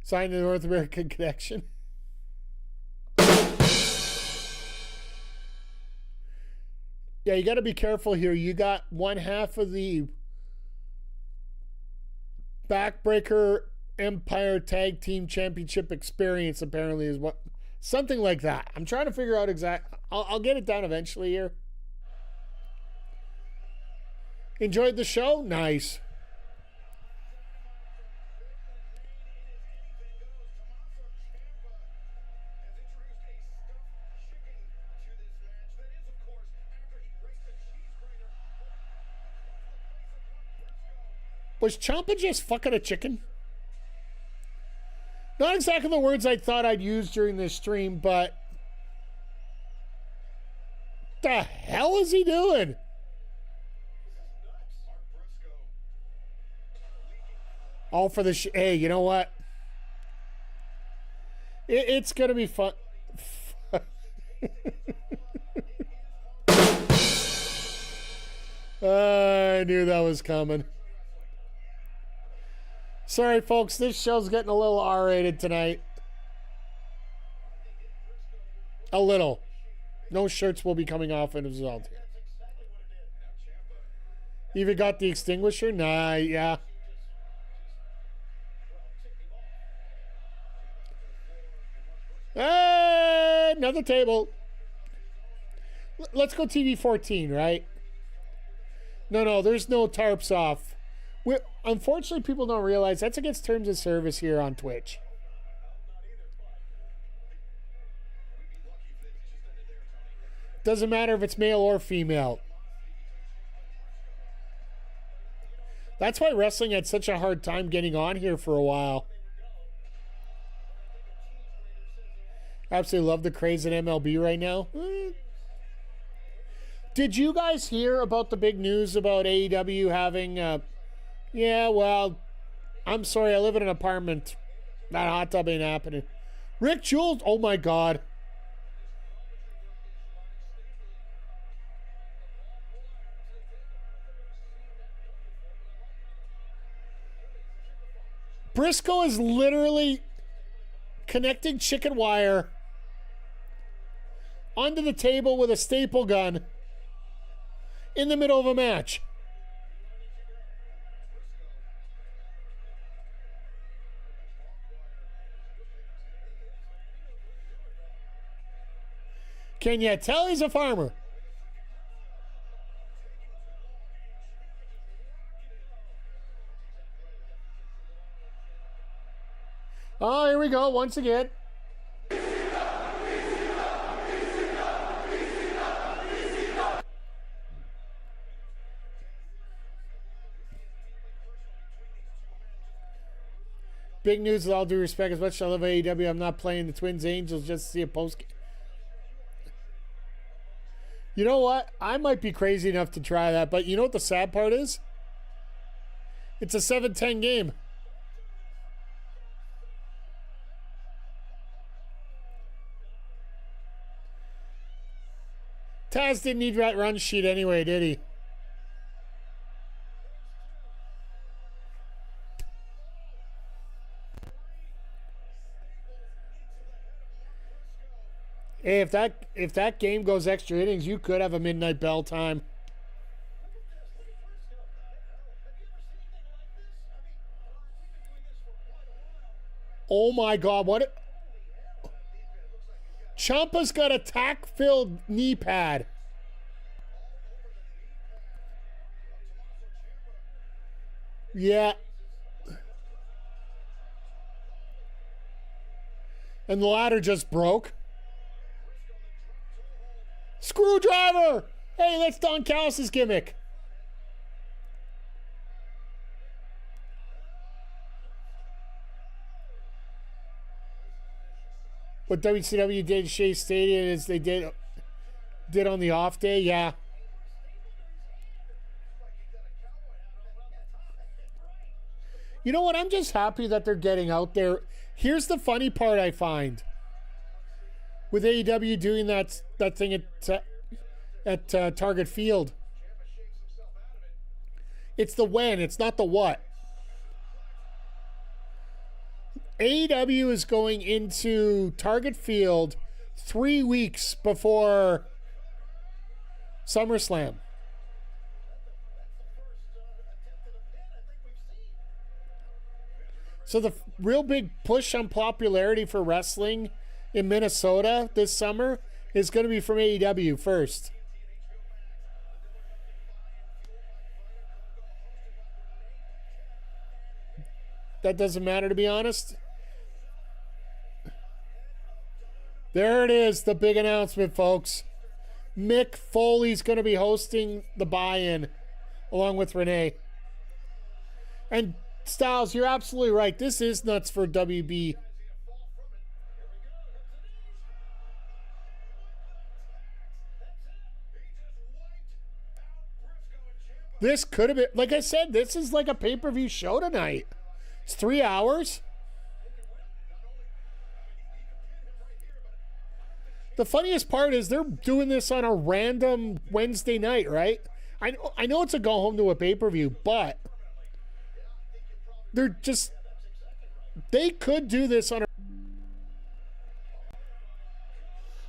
sign the North American connection. Yeah, you got to be careful here. You got one half of the Backbreaker Empire Tag Team Championship experience, apparently, is what something like that. I'm trying to figure out exact. I'll get it down eventually here. Enjoyed the show? Nice. Was Ciampa just fucking a chicken? Not exactly the words I thought I'd use during this stream, but the hell is he doing? All for the hey, you know what? It's gonna be fun. I knew that was coming. Sorry, folks. This show's getting a little R-rated tonight. A little. No shirts will be coming off in a result here. Even got the extinguisher? Nah, yeah. Another table. Let's go TV 14, right? No, there's no tarps off. Unfortunately, people don't realize that's against terms of service here on Twitch. Doesn't matter if it's male or female. That's why wrestling had such a hard time getting on here for a while. Absolutely love the craze at MLB right now. Did you guys hear about the big news about AEW having... yeah, well, I'm sorry, I live in an apartment. That hot tub ain't happening. Rick Jules. Oh, my God. Briscoe is literally connecting chicken wire onto the table with a staple gun in the middle of a match. Can you tell he's a farmer? Oh, here we go once again. Big news with all due respect. As much as I love AEW, I'm not playing the Twins Angels just to see a post. You know what? I might be crazy enough to try that, but you know what the sad part is? It's a 7-10 game. Taz didn't need that run sheet anyway, did he? Hey, if that game goes extra innings, you could have a midnight bell time. Oh my God, what? Ciampa's got a tack-filled knee pad. Yeah. And the ladder just broke. Screwdriver! Hey, that's Don Callis' gimmick. What WCW did at Shea Stadium is they did on the off day, yeah. You know what? I'm just happy that they're getting out there. Here's the funny part I find with AEW doing that thing at Target Field. It's the when, it's not the what. AEW is going into Target Field 3 weeks before SummerSlam. So the real big push on popularity for wrestling in Minnesota this summer is going to be from AEW first. That doesn't matter, to be honest. There it is, the big announcement, folks. Mick Foley's going to be hosting the buy-in along with Renee. And Styles, you're absolutely right. This is nuts for WB. This could have been, like I said, this is like a pay-per-view show tonight. It's 3 hours. The funniest part is they're doing this on a random Wednesday night, right? I know it's a go home to a pay-per-view, but they could do this on a...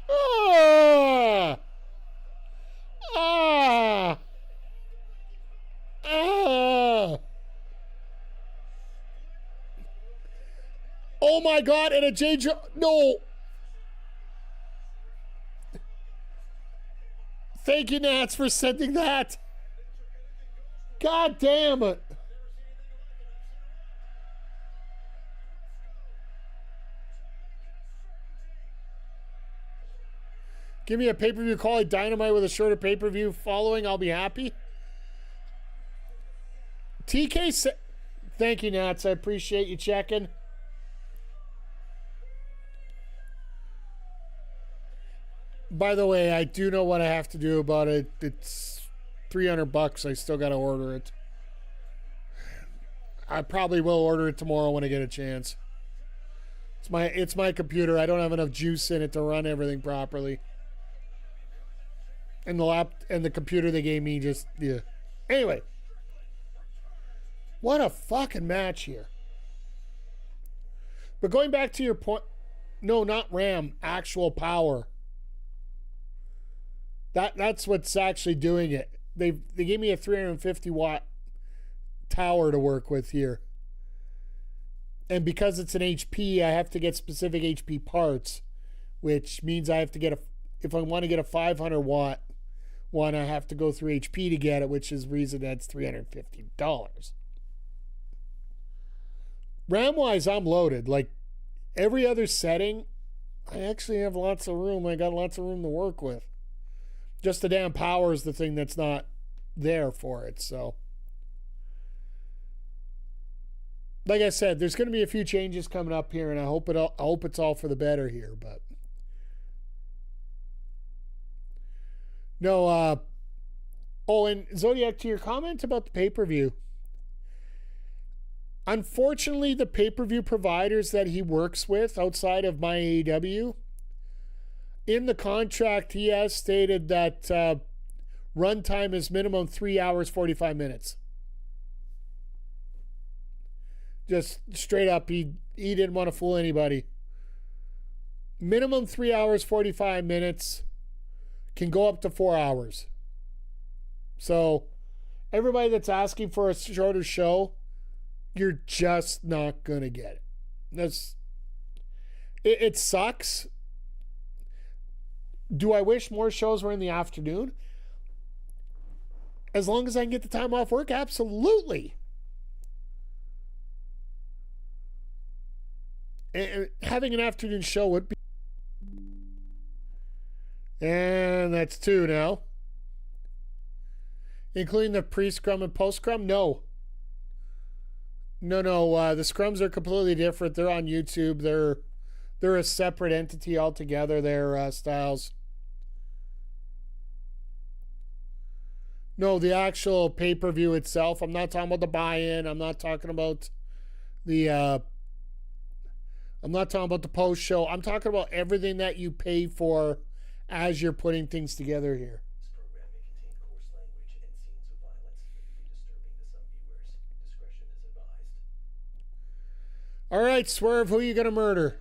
Ah! Ah! Ah! Oh my God, and a J.J. No! Thank you, Nats, for sending that. God damn it. Give me a pay-per-view call at Dynamite with a shorter pay-per-view following. I'll be happy. TK, thank you, Nats. I appreciate you checking. By the way, I do know what I have to do about it. It's $300. I still got to order it. I probably will order it tomorrow when I get a chance. It's my computer. I don't have enough juice in it to run everything properly. And the computer they gave me just, yeah. Anyway. What a fucking match here. But going back to your point, no, not RAM, actual power. That's what's actually doing it. They gave me a 350 watt tower to work with here. And because it's an HP, I have to get specific HP parts, which means I have to get if I want to get a 500 watt one, I have to go through HP to get it, which is the reason that's $350. RAM-wise, I'm loaded. Like every other setting, I actually have lots of room. I got lots of room to work with. Just the damn power is the thing that's not there for it. So, like I said, there's going to be a few changes coming up here, and I hope it's all for the better here. But no. Oh, and Zodiac, to your comment about the pay-per-view. Unfortunately, the pay-per-view providers that he works with outside of my AEW, in the contract, he has stated that runtime is minimum 3 hours, 45 minutes. Just straight up, he didn't want to fool anybody. Minimum 3 hours, 45 minutes, can go up to 4 hours. So, everybody that's asking for a shorter show, you're just not going to get it. It sucks. Do I wish more shows were in the afternoon? As long as I can get the time off work, absolutely. And having an afternoon show would be. And that's 2 now. Including the pre-scrum and post-scrum? No. No. The scrums are completely different. They're on YouTube. They're a separate entity altogether. Their styles. No, the actual pay-per-view itself. I'm not talking about the buy-in. I'm not talking about the. I'm not talking about the post-show. I'm talking about everything that you pay for as you're putting things together here. All right, Swerve, who are you going to murder?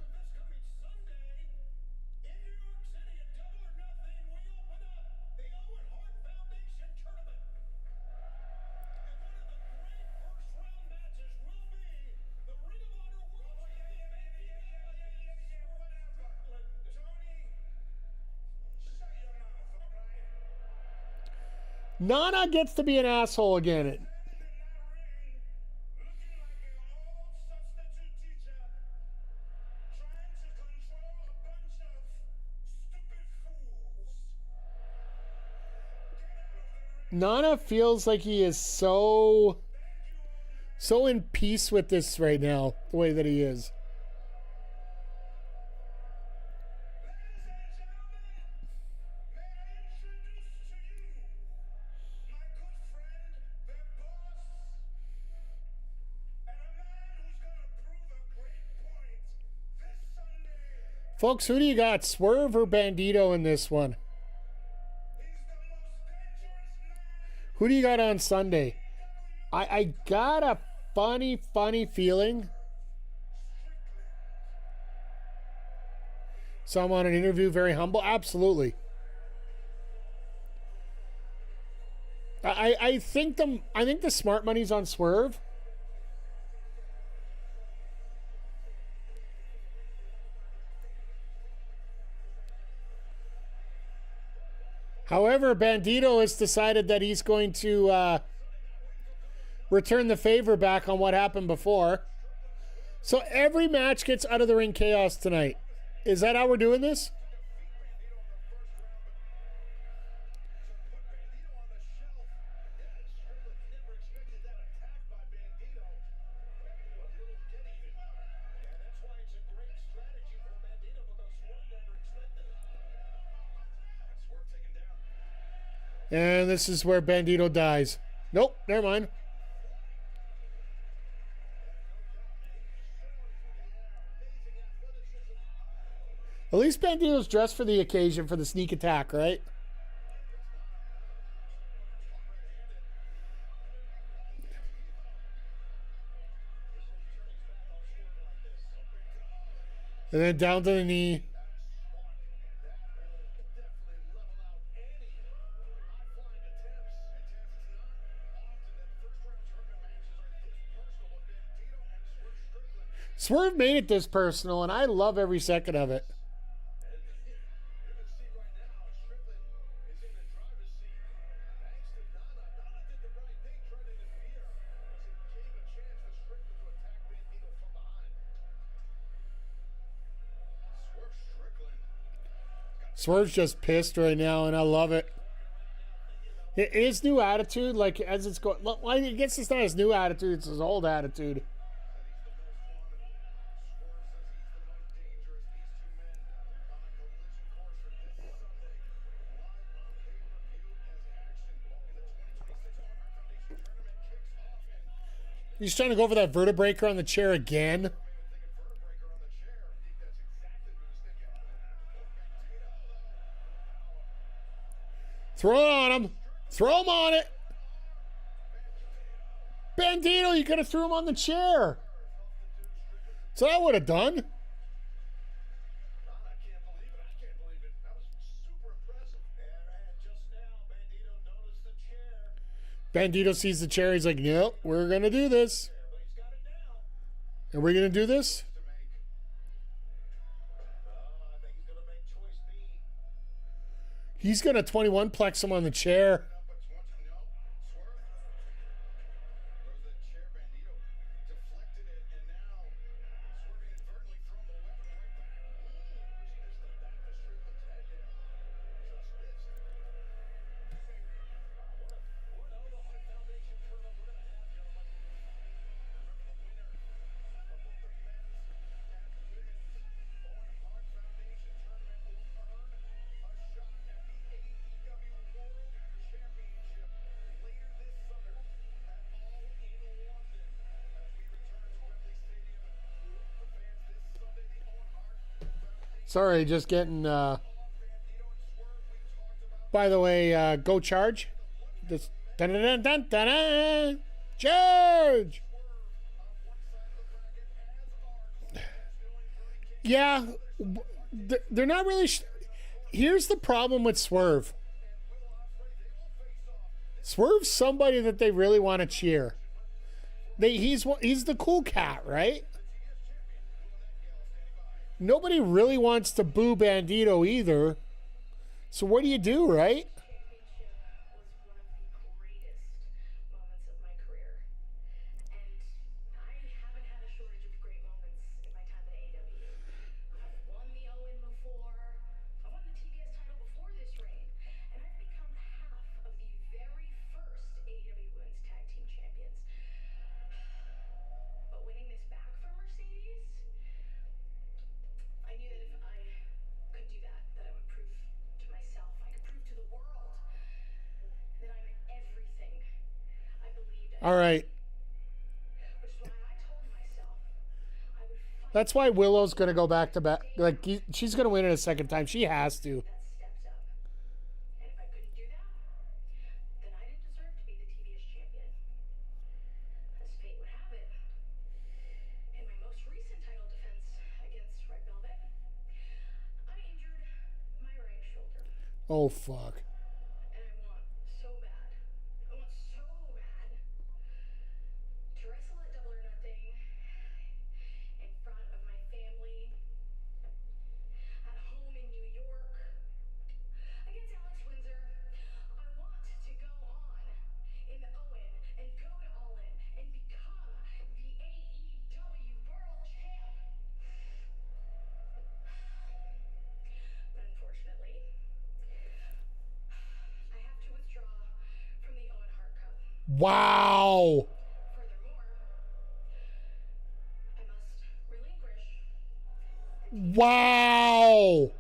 Nana gets to be an asshole again. Nana feels like he is so in peace with this right now, the way that he is. Folks, who do you got, Swerve or Bandito in this one? Who do you got on Sunday? I got a funny feeling. Someone on an interview, very humble. Absolutely. I think the smart money's on Swerve. However, Bandito has decided that he's going to return the favor back on what happened before. So every match gets out of the ring chaos tonight. Is that how we're doing this? And this is where Bandito dies. Nope, never mind. least Bandito's dressed for the occasion for the sneak attack, right? And then down to the knee. Swerve made it this personal, and I love every second of it. Swerve's just pissed right now, and I love it. His new attitude, like, as it's going... I guess it's not his new attitude, it's his old attitude. He's trying to go for that vertebraker on the chair again. Throw it on him. Throw him on it. Bandito, you could have threw him on the chair. So I would have done. Bandito sees the chair. He's like, nope, we're going to do this. And we're going to do this? He's going to 21 plex him on the chair. Sorry, just getting... By the way, go charge. This... Dun, dun, dun, dun, dun, dun. Charge! Yeah, they're not really... Here's the problem with Swerve. Swerve's somebody that they really want to cheer. He's the cool cat, right? Nobody really wants to boo Bandito either. So what do you do, right? All right. That's why Willow's going to go back to back. Like, she's going to win it a second time. She has to. Oh, fuck. Wow. Wow.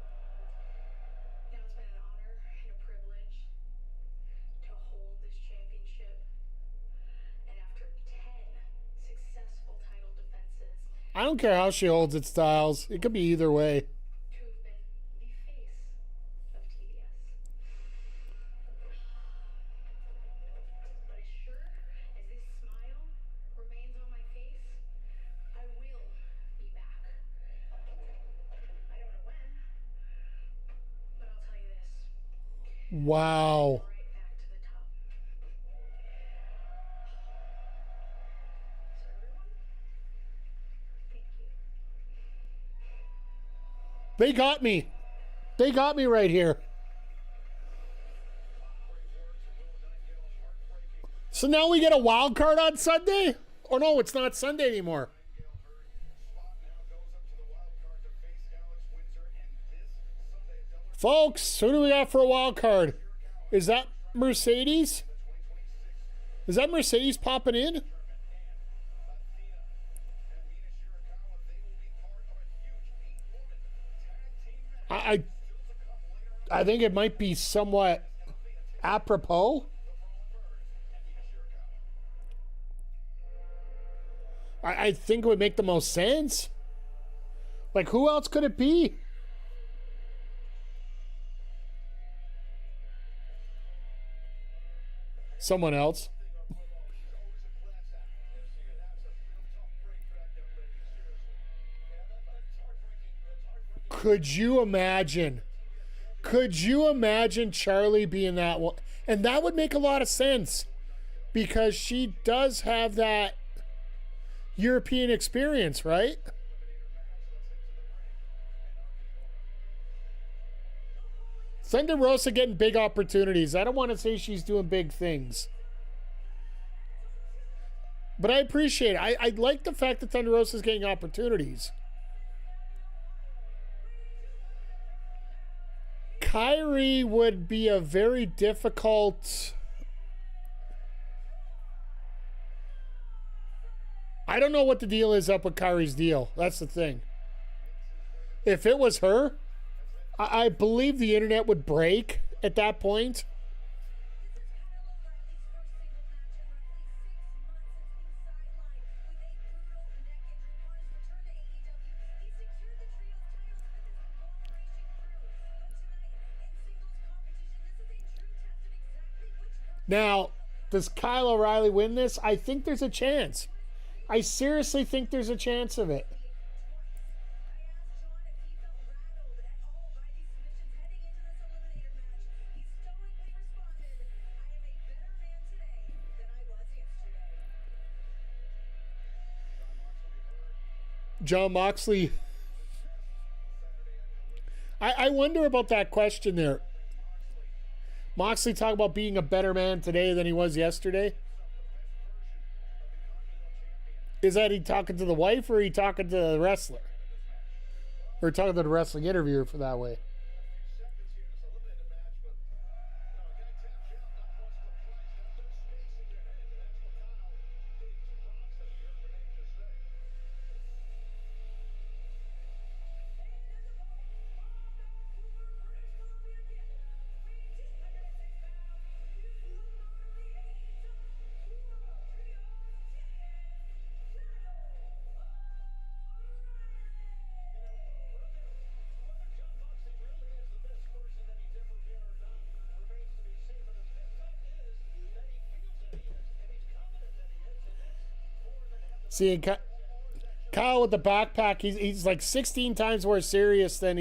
I don't care how she holds it, Styles. It could be either way. Wow. They got me. They got me right here. So now we get a wild card on Sunday? Or no, it's not Sunday anymore. Folks, who do we got for a wild card? Is that Mercedes? Is that Mercedes popping in? I think it might be somewhat apropos. I think it would make the most sense. Like, who else could it be? Someone else. Could you imagine? Could you imagine Charlie being that one? And that would make a lot of sense because she does have that European experience, right? Thunder Rosa getting big opportunities. I don't want to say she's doing big things. But I appreciate it. I like the fact that Thunder Rosa's getting opportunities. Kyrie would be a very difficult... I don't know what the deal is up with Kyrie's deal. That's the thing. If it was her, I believe the internet would break at that point. Now, does Kyle O'Reilly win this? I think there's a chance. I seriously think there's a chance of it. John Moxley. I wonder about that question there. Moxley talking about being a better man today than he was yesterday. Is that he talking to the wife or he talking to the wrestler? Or talking to the wrestling interviewer for that way? See, Kyle with the backpack, he's like 16 times more serious than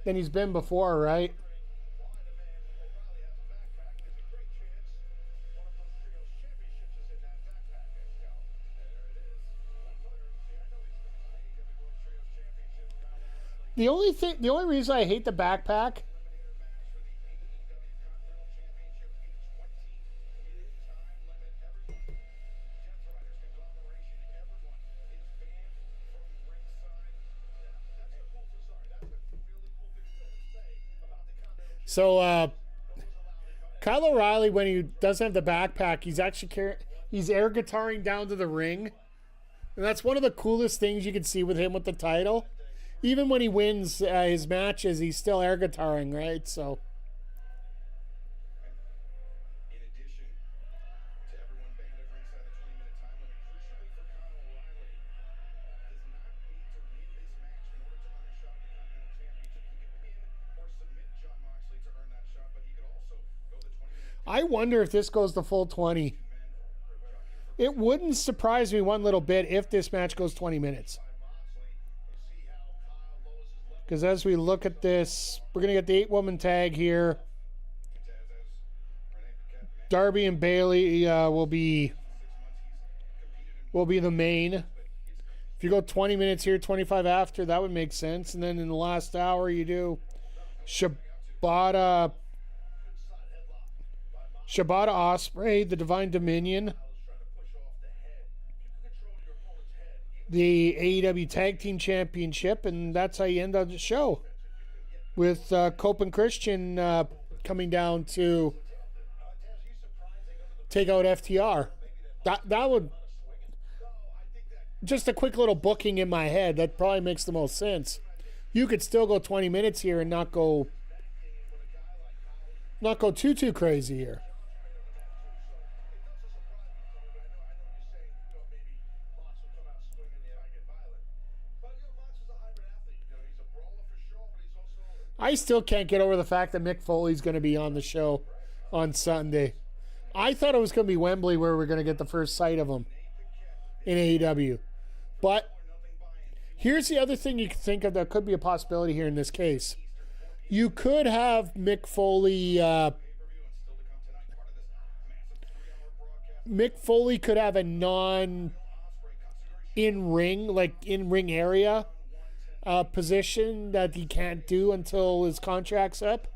he's been before, right? The only reason I hate the backpack So, Kyle O'Reilly, when he doesn't have the backpack, he's actually he's air guitaring down to the ring, and that's one of the coolest things you can see with him with the title. Even when he wins his matches, he's still air guitaring, right? So. I wonder if this goes the full 20. It wouldn't surprise me one little bit if this match goes 20 minutes. Because as we look at this, we're going to get the 8-woman tag here. Darby and Bailey will be the main. If you go 20 minutes here, 25 after, that would make sense. And then in the last hour, you do Shibata Ospreay, the Divine Dominion, the AEW Tag Team Championship, and that's how you end up the show. With Cope and Christian coming down to take out FTR. That would... Just a quick little booking in my head. That probably makes the most sense. You could still go 20 minutes here and not go too crazy here. I still can't get over the fact that Mick Foley's going to be on the show on Sunday. I thought it was going to be Wembley where we're going to get the first sight of him in AEW. But here's the other thing you can think of that could be a possibility here in this case. You could have Mick Foley... Mick Foley could have a in-ring area position that he can't do until his contract's up.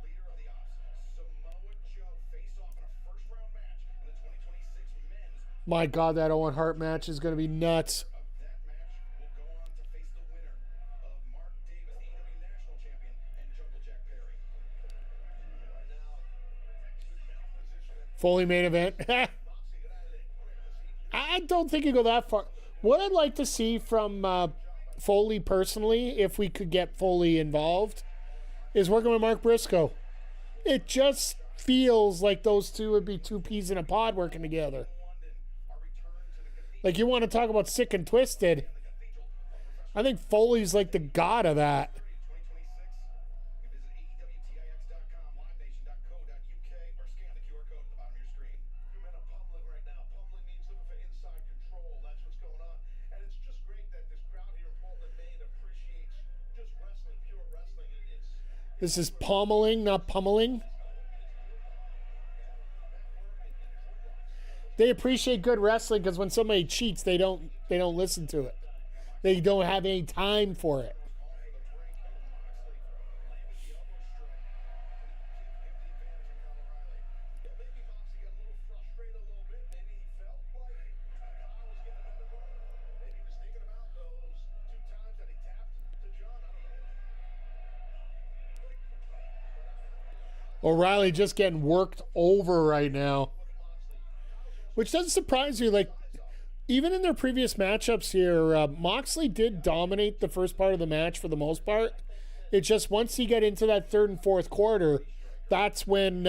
My God, that Owen Hart match is going to be nuts. Foley main event. I don't think you go that far. What I'd like to see from Foley personally, if we could get Foley involved, is working with Mark Briscoe. It just feels like those two would be two peas in a pod working together. Like, you want to talk about sick and twisted. I think Foley's like the god of that. This is pommeling, not pummeling. They appreciate good wrestling because when somebody cheats, they don't listen to it. They don't have any time for it. O'Reilly just getting worked over right now. Which doesn't surprise you. Like, even in their previous matchups here, Moxley did dominate the first part of the match for the most part. It's just once he got into that third and fourth quarter, that's when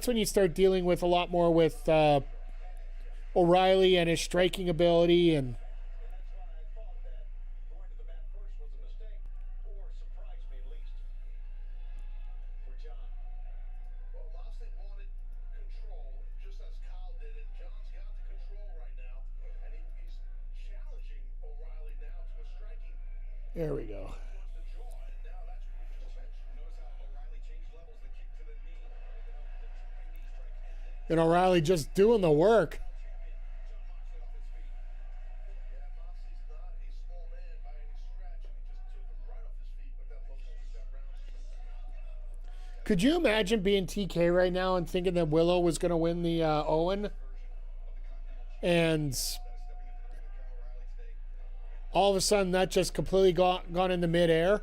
you start dealing with a lot more with O'Reilly and his striking ability and... There we go. And O'Reilly just doing the work. Could you imagine being TK right now and thinking that Willow was going to win the Owen? And... all of a sudden, that just completely gone into midair.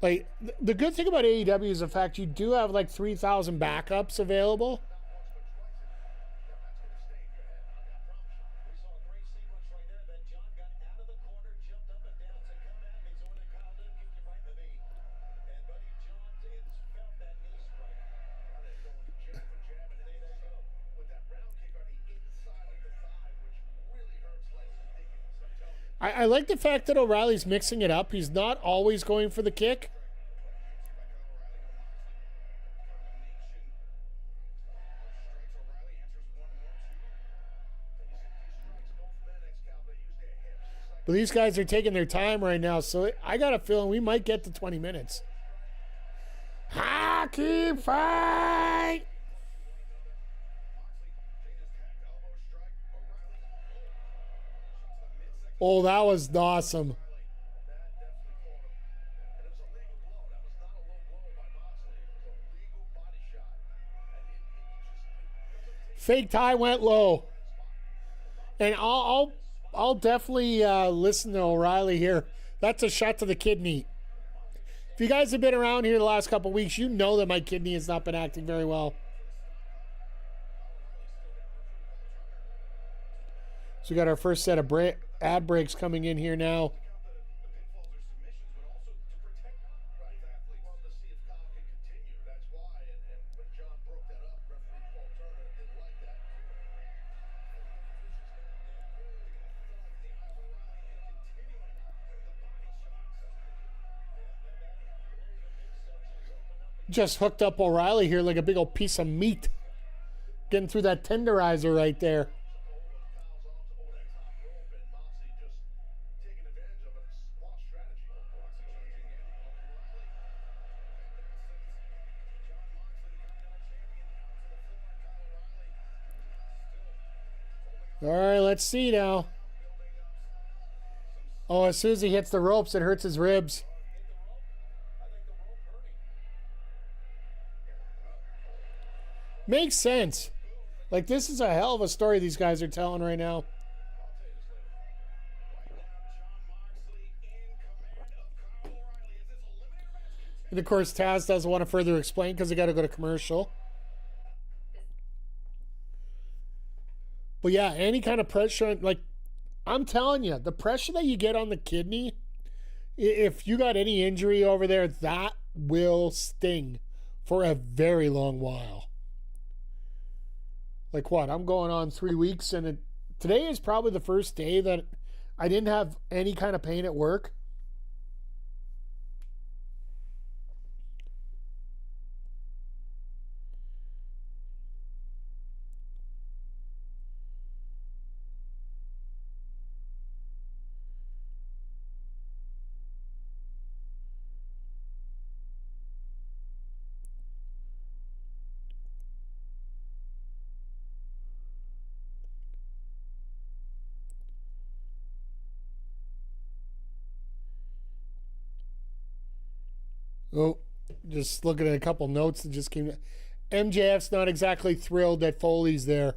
Like, the good thing about AEW is the fact you do have like 3,000 backups available. I like the fact that O'Reilly's mixing it up. He's not always going for the kick. But these guys are taking their time right now, so I got a feeling we might get to 20 minutes. Hockey fight! Oh, that was awesome. Fake tie went low. And I'll definitely listen to O'Reilly here. That's a shot to the kidney. If you guys have been around here the last couple of weeks, you know that my kidney has not been acting very well. So we got our first set of ad breaks coming in here now. Just hooked up O'Reilly here like a big old piece of meat. Getting through that tenderizer right there. All right, let's see now. Oh, as soon as he hits the ropes, it hurts his ribs. Makes sense. Like, this is a hell of a story these guys are telling right now. And of course, Taz doesn't want to further explain because they got to go to commercial. But yeah, any kind of pressure, like, I'm telling you, the pressure that you get on the kidney, if you got any injury over there, that will sting for a very long while. Like what? I'm going on 3 weeks, and today is probably the first day that I didn't have any kind of pain at work. Oh, just looking at a couple notes that just came. MJF's not exactly thrilled that Foley's there.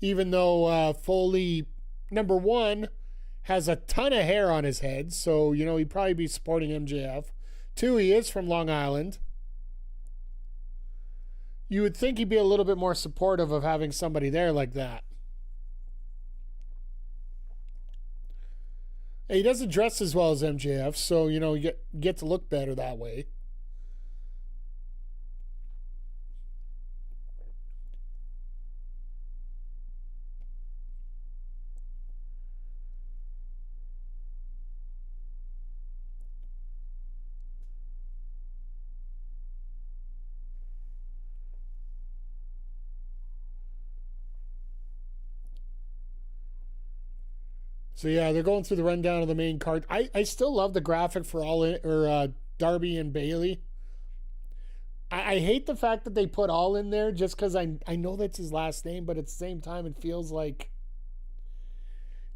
Even though Foley, number one, has a ton of hair on his head, so, you know, he'd probably be supporting MJF. Two, he is from Long Island. You would think he'd be a little bit more supportive of having somebody there like that. He doesn't dress as well as MJF, so, you know, you get to look better that way. So yeah, they're going through the rundown of the main card. I still love the graphic for Darby and Bailey. I hate the fact that they put All in there just because I know that's his last name, but at the same time it feels like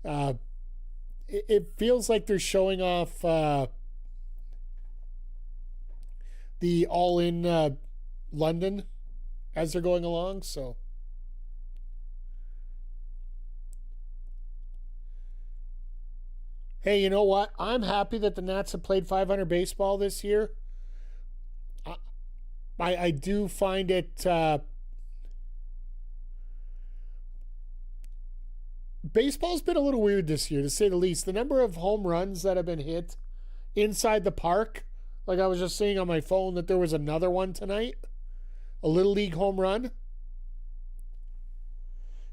it feels like they're showing off the All in London as they're going along. So. Hey, you know what? I'm happy that the Nats have played 500 baseball this year. I do find it... baseball's been a little weird this year, to say the least. The number of home runs that have been hit inside the park, like I was just seeing on my phone that there was another one tonight. A Little League home run.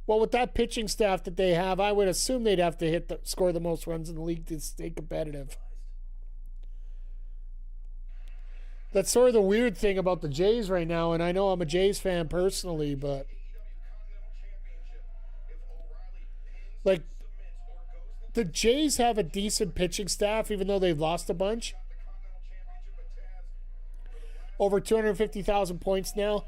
Well, with that pitching staff that they have, I would assume they'd have to score the most runs in the league to stay competitive. That's sort of the weird thing about the Jays right now, and I know I'm a Jays fan personally, but Like, the Jays have a decent pitching staff, even though they've lost a bunch. Over 250,000 points now.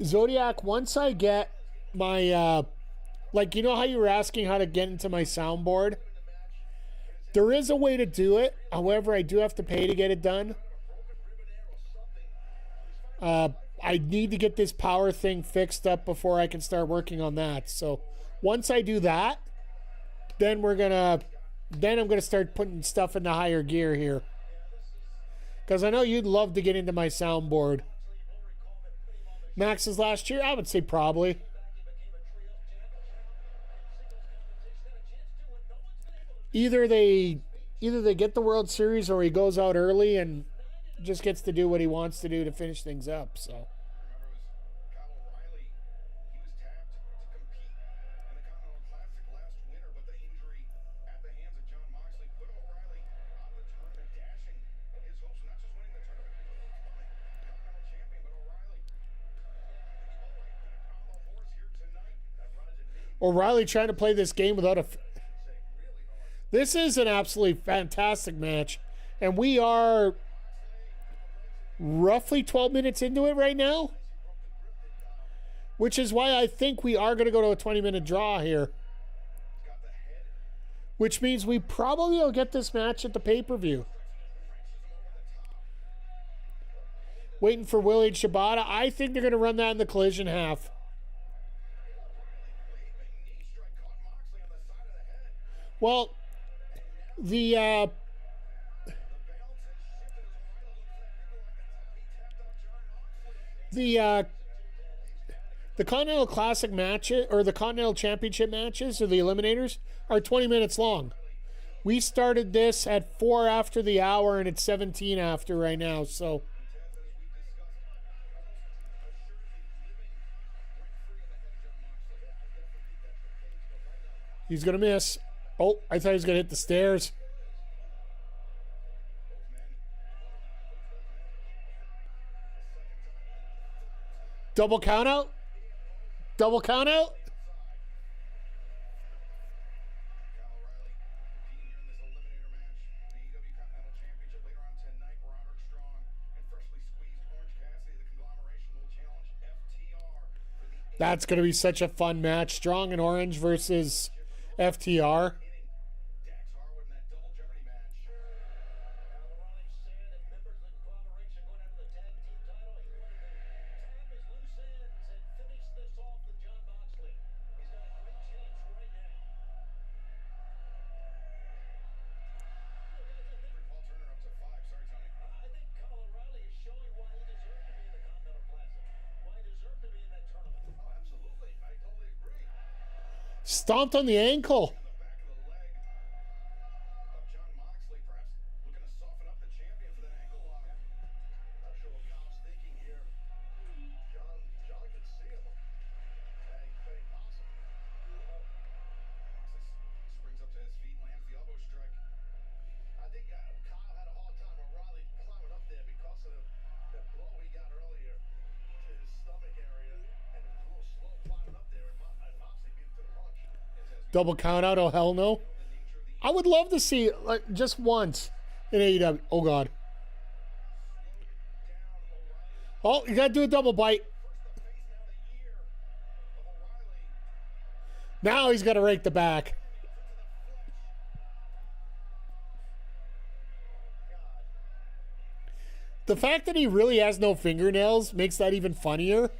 Zodiac, once I get my, like, you know how you were asking how to get into my soundboard? There is a way to do it. However, I do have to pay to get it done. I need to get this power thing fixed up before I can start working on that. So once I do that, then I'm gonna start putting stuff into higher gear here. Because I know you'd love to get into my soundboard. Max's last year, I would say probably. Either they get the World Series or he goes out early and just gets to do what he wants to do to finish things up. So. O'Reilly trying to play this game without a... This is an absolutely fantastic match. And we are roughly 12 minutes into it right now. Which is why I think we are going to go to a 20-minute draw here. Which means we probably will get this match at the pay-per-view. Waiting for Willie and Shibata. I think they're going to run that in the collision half. Well, the Continental Classic matches, or the Continental Championship matches, or the Eliminators, are 20 minutes long. We started this at 4 after the hour, and it's 17 after right now, so... He's going to miss. Oh, I thought he was going to hit the stairs. Double count out? Double count out? That's going to be such a fun match. Strong and Orange versus FTR. Stomped on the ankle. Double count out, oh hell no. I would love to see like just once in AEW. Oh god. Oh, you gotta do a double bite. Now he's gotta rake the back. The fact that he really has no fingernails makes that even funnier.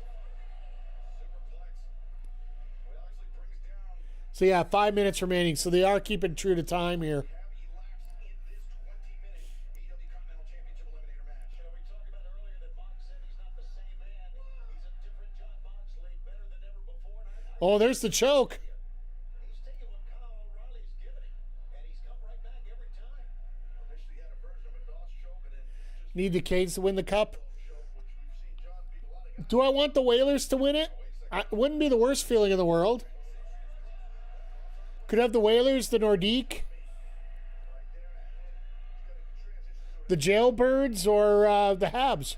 So yeah, 5 minutes remaining. So they are keeping true to time here. Oh, there's the choke. Need the Canes to win the cup. Do I want the Whalers to win it? It wouldn't be the worst feeling in the world. Could have the Whalers, the Nordique, the Jailbirds, or the Habs.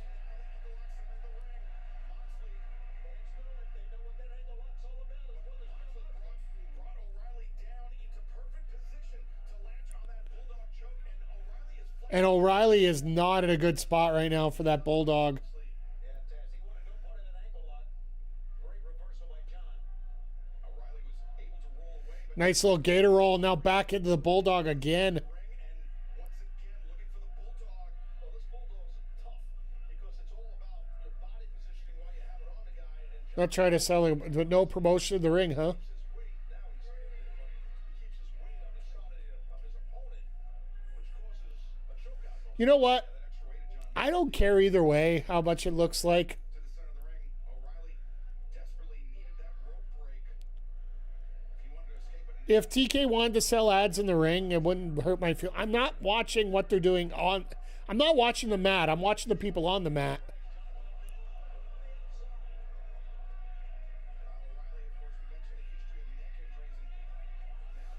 And O'Reilly is not in a good spot right now for that Bulldog. Nice little gator roll. Now back into the Bulldog again. Not trying to sell him, but no promotion in the ring, huh? You know what? I don't care either way how much it looks like. If TK wanted to sell ads in the ring, it wouldn't hurt my feel. I'm not watching what they're doing on... I'm not watching the mat. I'm watching the people on the mat.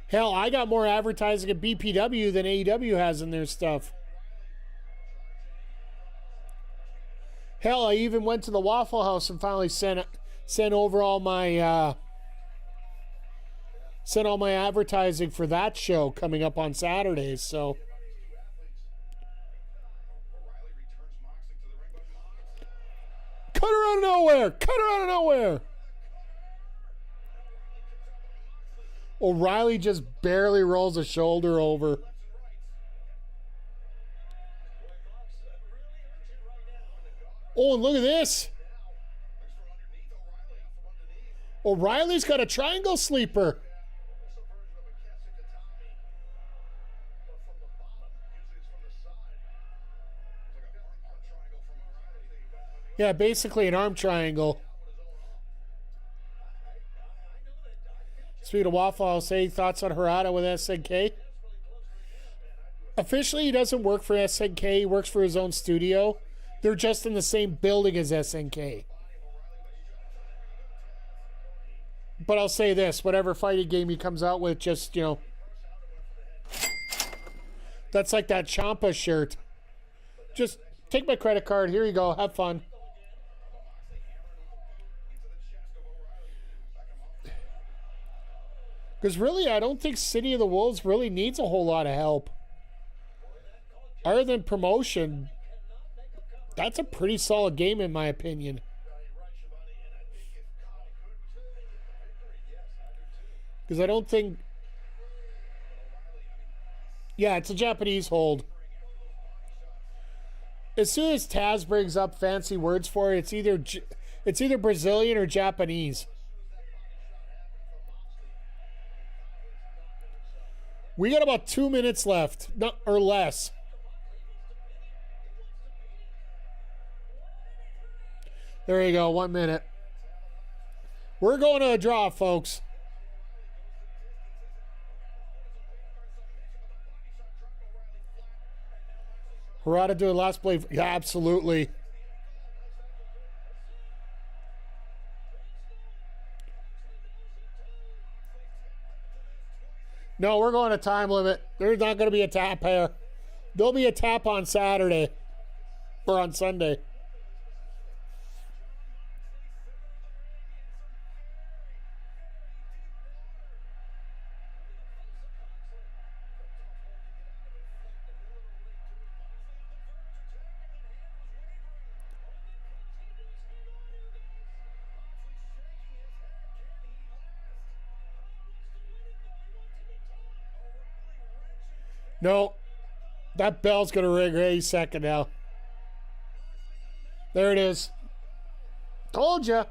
Hell, I got more advertising at BPW than AEW has in their stuff. Hell, I even went to the Waffle House and finally sent over all my advertising for that show coming up on Saturdays. So, cut her out of nowhere! Cut her out of nowhere! O'Reilly just barely rolls a shoulder over. Oh, and look at this. O'Reilly's got a triangle sleeper. Yeah, basically an arm triangle. Speaking of Waffle House, any thoughts on Harada with SNK? Officially, he doesn't work for SNK. He works for his own studio. They're just in the same building as SNK. But I'll say this, whatever fighting game he comes out with, just, you know, that's like that Ciampa shirt. Just take my credit card. Here you go. Have fun. Because really, I don't think City of the Wolves really needs a whole lot of help. Other than promotion, that's a pretty solid game in my opinion. Because I don't think... Yeah, it's a Japanese hold. As soon as Taz brings up fancy words for it, it's either Brazilian or Japanese. We got about 2 minutes left, or less. There you go, 1 minute. We're going to a draw, folks. Harada doing last play. Yeah, absolutely. No, we're going to time limit. There's not going to be a tap here. There'll be a tap on Saturday. Or on Sunday. No, that bell's going to ring any second now. There it is. Told ya.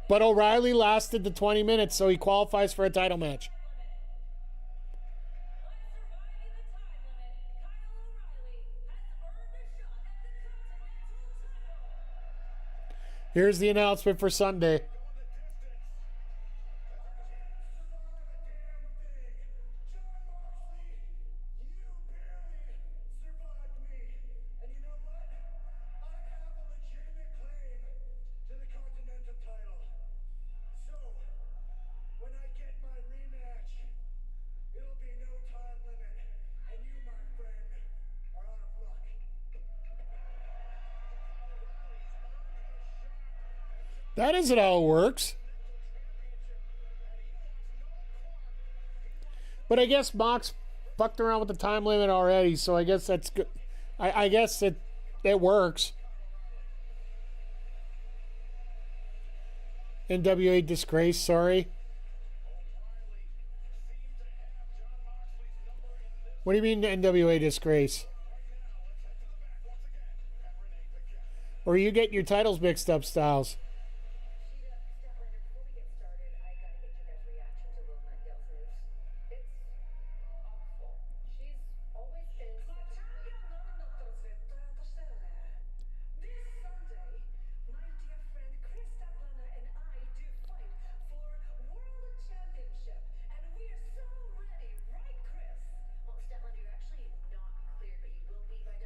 But O'Reilly lasted the 20 minutes, so he qualifies for a title match. Here's the announcement for Sunday. That isn't how it works. But I guess Mox fucked around with the time limit already, so I guess that's good. I guess it works. NWA disgrace, sorry. What do you mean NWA disgrace? Or you get your titles mixed up, Styles?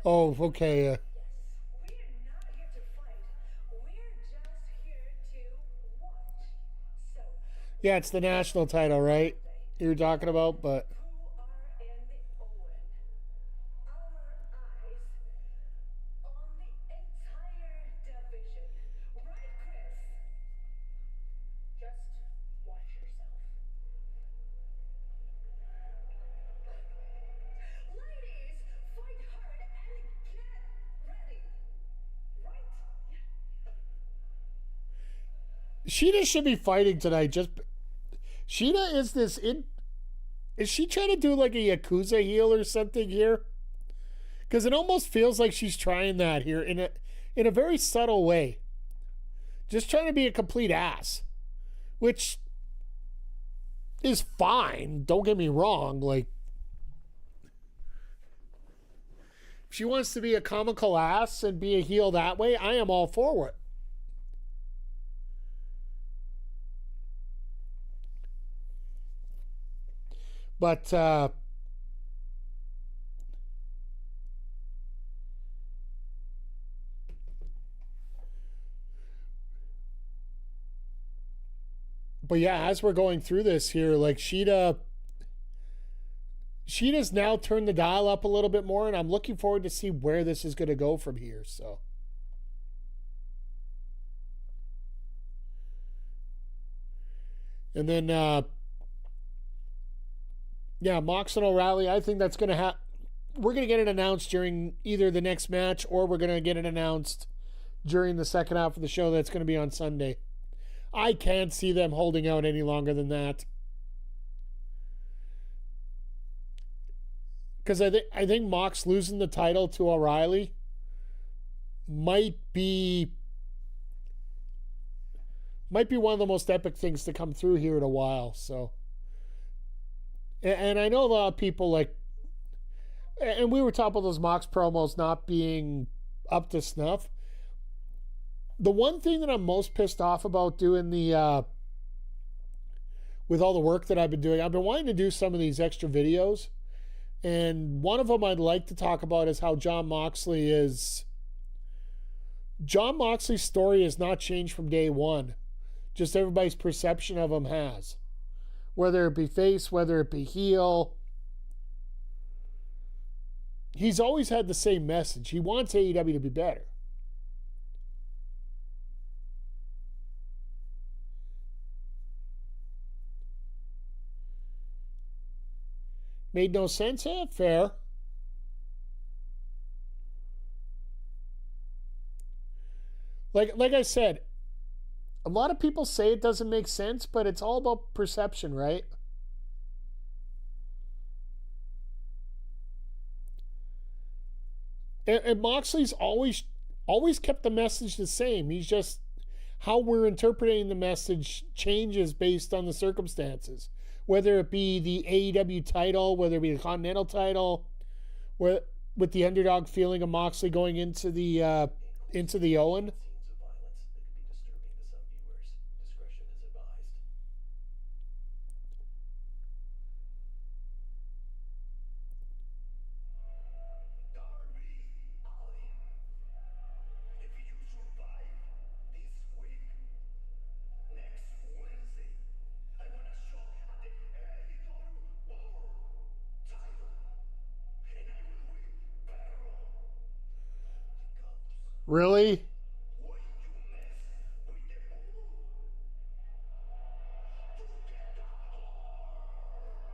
Oh, okay. Yeah, it's the national title, right? You're talking about, but Sheeta should be fighting tonight. Just Sheeta is this in. Is she trying to do like a Yakuza heel or something here? Because it almost feels like she's trying that here in a very subtle way. Just trying to be a complete ass, which is fine. Don't get me wrong. Like, if she wants to be a comical ass and be a heel that way, I am all for it. But yeah, as we're going through this here, like Sheeta's now turned the dial up a little bit more, and I'm looking forward to see where this is going to go from here. So, and then yeah, Mox and O'Reilly. I think that's going to we're going to get it announced during either the next match, or we're going to get it announced during the second half of the show that's going to be on Sunday. I can't see them holding out any longer than that. Because I think Mox losing the title to O'Reilly might be one of the most epic things to come through here in a while. So, and I know a lot of people like, and we were talking about those Mox promos not being up to snuff. The one thing that I'm most pissed off about doing with all the work that I've been doing, I've been wanting to do some of these extra videos. And one of them I'd like to talk about is how Jon Moxley's story has not changed from day one. Just everybody's perception of him has. Whether it be face, whether it be heel. He's always had the same message. He wants AEW to be better. Made no sense? Yeah, fair. Like I said, a lot of people say it doesn't make sense, but it's all about perception, right? And Moxley's always kept the message the same. He's just, how we're interpreting the message changes based on the circumstances. Whether it be the AEW title, whether it be the Continental title, with the underdog feeling of Moxley going into the Owen. Really?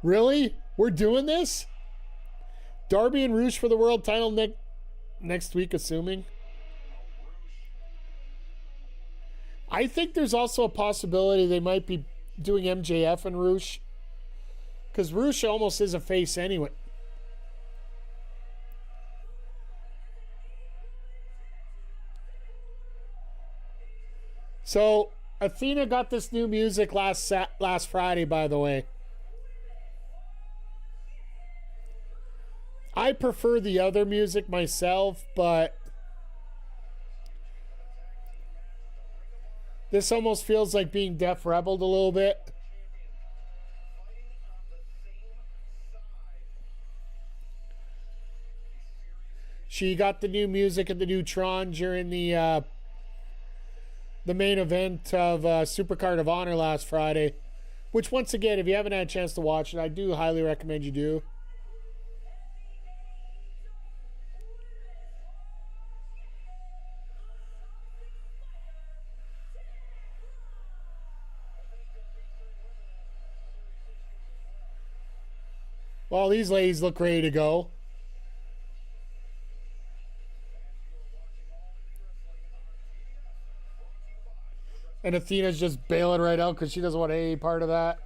Really? We're doing this? Darby and Roosh for the world title next week, assuming. I think there's also a possibility they might be doing MJF and Roosh. Because Roosh almost is a face anyway. So, Athena got this new music last Friday, by the way. I prefer the other music myself, but this almost feels like being Def Rebelled a little bit. She got the new music and the new Tron during the main event of Supercard of Honor last Friday, which, once again, if you haven't had a chance to watch it, I do highly recommend you do. Well, these ladies look ready to go. And Athena's just bailing right out because she doesn't want any part of that.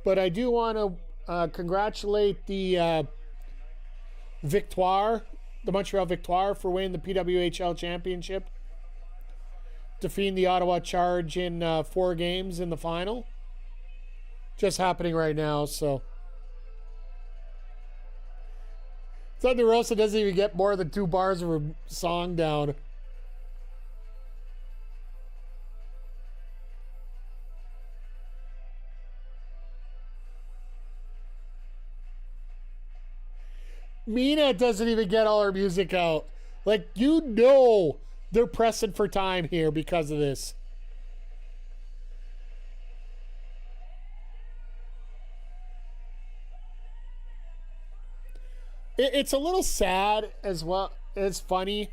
But I do want to congratulate the Victoire, the Montreal Victoire, for winning the PWHL Championship. Defeating the Ottawa Charge in 4 games in the final. Just happening right now, so. Thunder Rosa doesn't even get more than 2 bars of her song down. Mina doesn't even get all her music out. Like, you know they're pressing for time here because of this. It's a little sad as well. It's funny.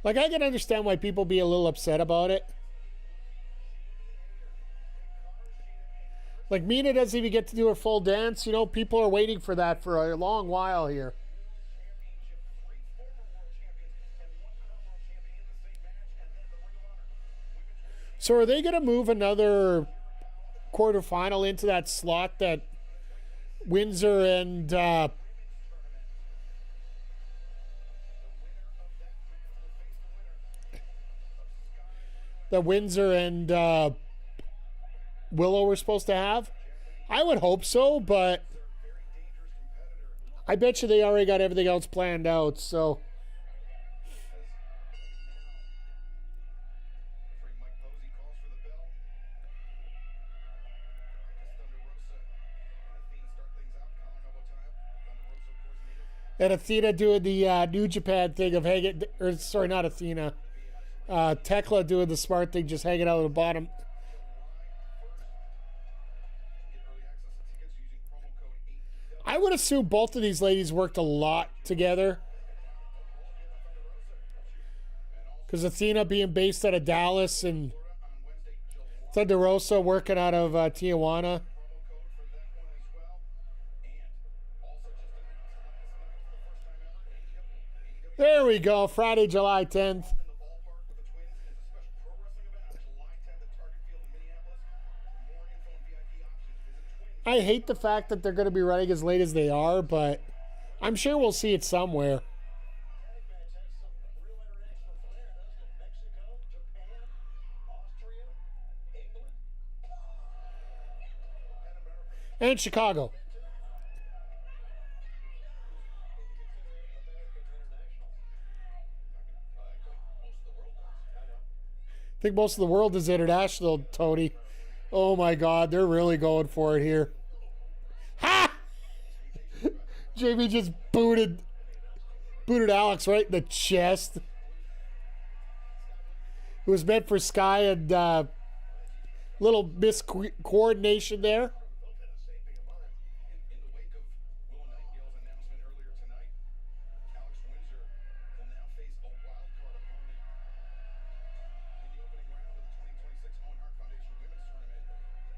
Like, I can understand why people be a little upset about it. Like, Mina doesn't even get to do her full dance. You know, people are waiting for that for a long while here. So are they going to move another quarterfinal into that slot that Windsor and Willow were supposed to have? I would hope so, but I bet you they already got everything else planned out, so. And Athena doing the New Japan thing of hanging, or sorry, not Athena. Tekla doing the smart thing, just hanging out at the bottom. I would assume both of these ladies worked a lot together. Because Athena being based out of Dallas and Thunder Rosa working out of Tijuana. There we go. Friday, July 10th. I hate the fact that they're going to be running as late as they are, but I'm sure we'll see it somewhere. And Chicago. I think most of the world is international, Tony. Oh my God, they're really going for it here. Ha! Jamie just booted Alex right in the chest. It was meant for Sky and little miscoordination there.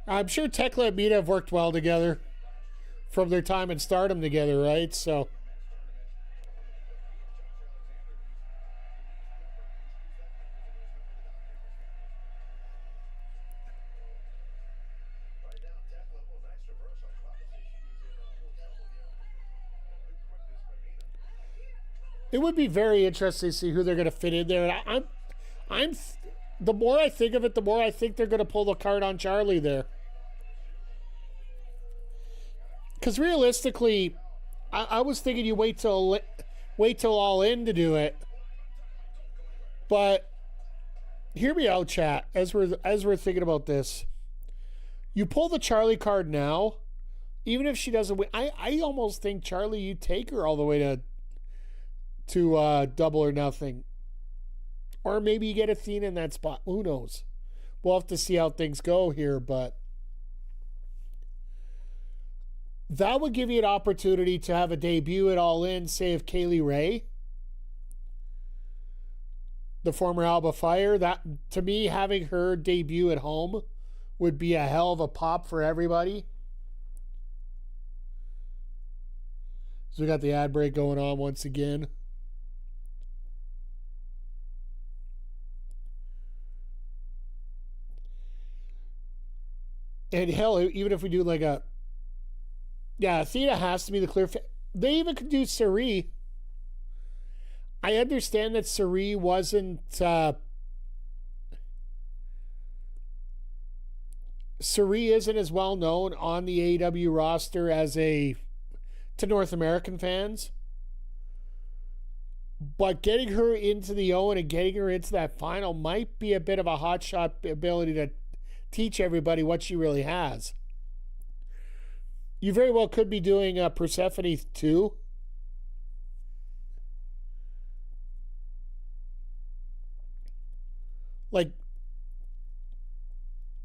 I'm sure Tekla and Mina have worked well together from their time in Stardom together, right? So it would be very interesting to see who they're going to fit in there. And the more I think of it, the more I think they're going to pull the card on Charlie there. Because realistically, I was thinking you wait till All In to do it. But hear me out, chat. As we're thinking about this, you pull the Charlie card now, even if she doesn't win. I almost think Charlie, you take her all the way to Double or Nothing, or maybe you get Athena in that spot. Who knows? We'll have to see how things go here, but that would give you an opportunity to have a debut at All In, say, of Kaylee Ray, the former Alba Fire. That, to me, having her debut at home would be a hell of a pop for everybody. So we got the ad break going on once again. And hell, even if we do like a... Yeah, Athena has to be the clear... They even could do Sari. I understand that Sari wasn't... Sari isn't as well known on the AEW roster as to North American fans. But getting her into the Owen and getting her into that final might be a bit of a hotshot ability to teach everybody what she really has. You very well could be doing Persephone too. Like,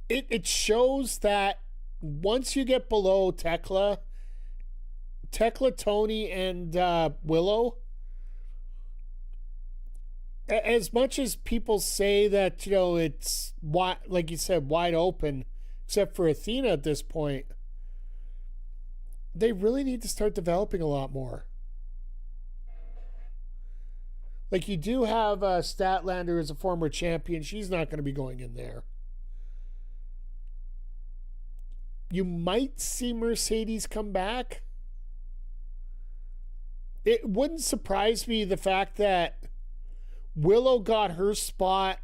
it shows that once you get below Tekla, Tony, and Willow, as much as people say that, you know, it's like you said, wide open, except for Athena at this point, they really need to start developing a lot more. Like, you do have Statlander as a former champion. She's not going to be going in there. You might see Mercedes come back. It wouldn't surprise me the fact that Willow got her spot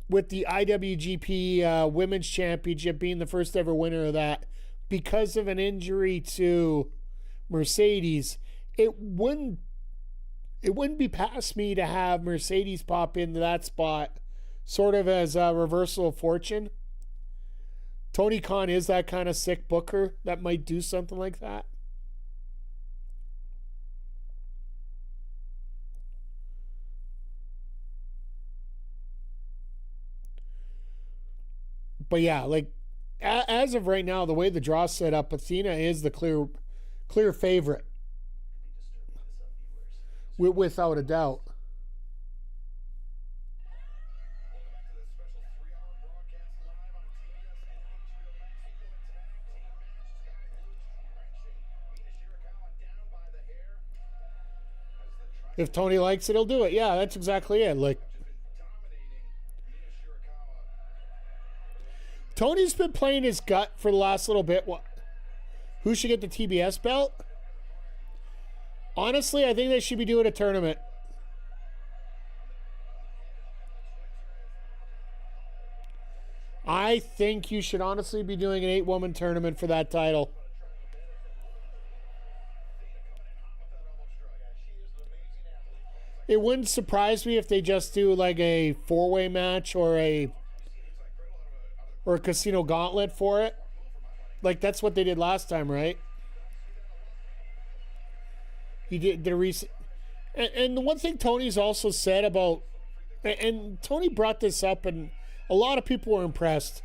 with the IWGP Women's Championship, being the first ever winner of that, because of an injury to Mercedes. It wouldn't be past me to have Mercedes pop into that spot, sort of as a reversal of fortune. Tony Khan is that kind of sick booker that might do something like that. But yeah, like, as of right now, the way the draw's set up, Athena is the clear favorite, without a doubt. If Tony likes it, he'll do it. Yeah, that's exactly it. Like, Tony's been playing his gut for the last little bit. Who should get the TBS belt? Honestly, I think they should be doing a tournament. I think you should honestly be doing an 8-woman tournament for that title. It wouldn't surprise me if they just do like a 4-way match or a casino gauntlet for it. Like, that's what they did last time, right? He did the recent, and the one thing Tony's also said about, and Tony brought this up, and a lot of people were impressed.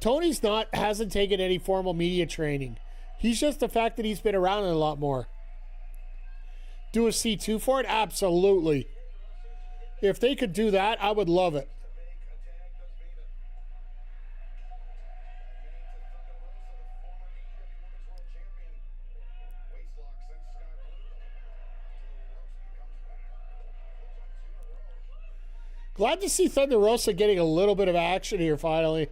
Tony's hasn't taken any formal media training. He's just the fact that he's been around it a lot more. Do a C2 for it? Absolutely. If they could do that, I would love it. Glad to see Thunder Rosa getting a little bit of action here finally.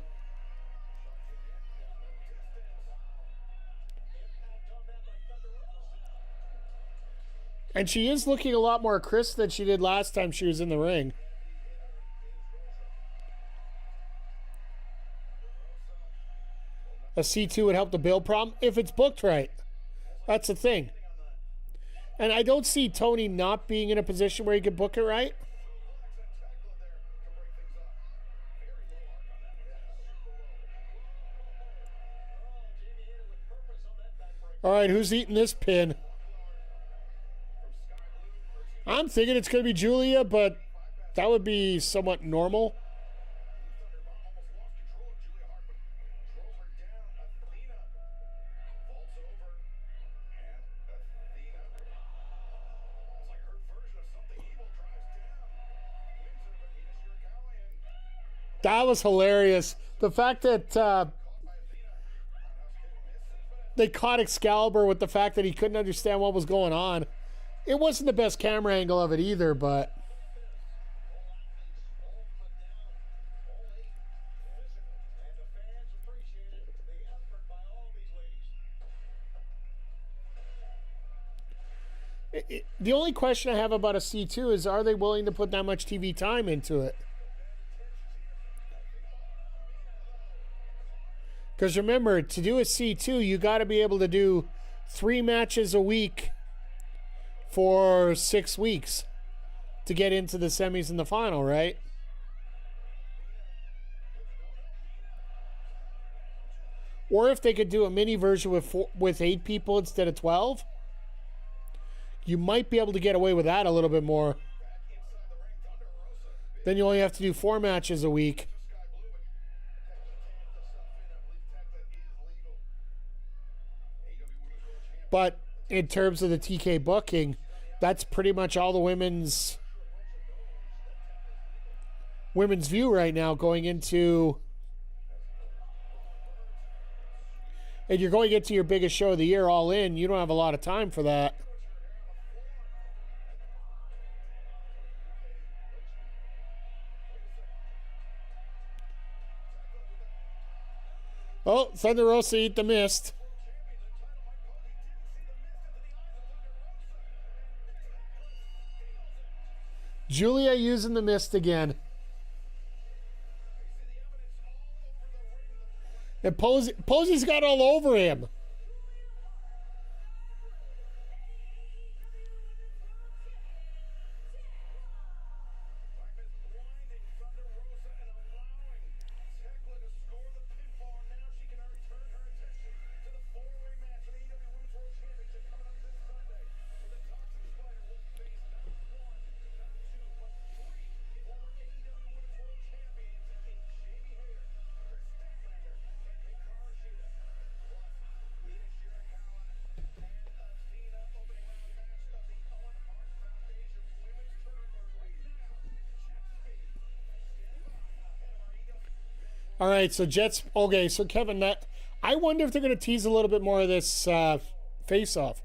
And she is looking a lot more crisp than she did last time she was in the ring. A C2 would help the build problem if it's booked right. That's the thing. And I don't see Tony not being in a position where he could book it right. All right, who's eating this pin? I'm thinking it's going to be Julia, but that would be somewhat normal. That was hilarious. The fact that they caught Excalibur with the fact that he couldn't understand what was going on. It wasn't the best camera angle of it either, but... the only question I have about a C2 is, are they willing to put that much TV time into it? Because remember, to do a C2, you got to be able to do 3 matches a week for 6 weeks to get into the semis and the final, right? Or if they could do a mini version with 8 people instead of 12, you might be able to get away with that a little bit more. Then you only have to do 4 matches a week. But in terms of the TK booking, that's pretty much all the women's view right now going into... And you're going into your biggest show of the year all in. You don't have a lot of time for that. Oh, Thunder Rosa eat the mist. Julia using the mist again. And Posey's got all over him. All right, so Jets. Okay, so Kevin, I wonder if they're going to tease a little bit more of this face-off.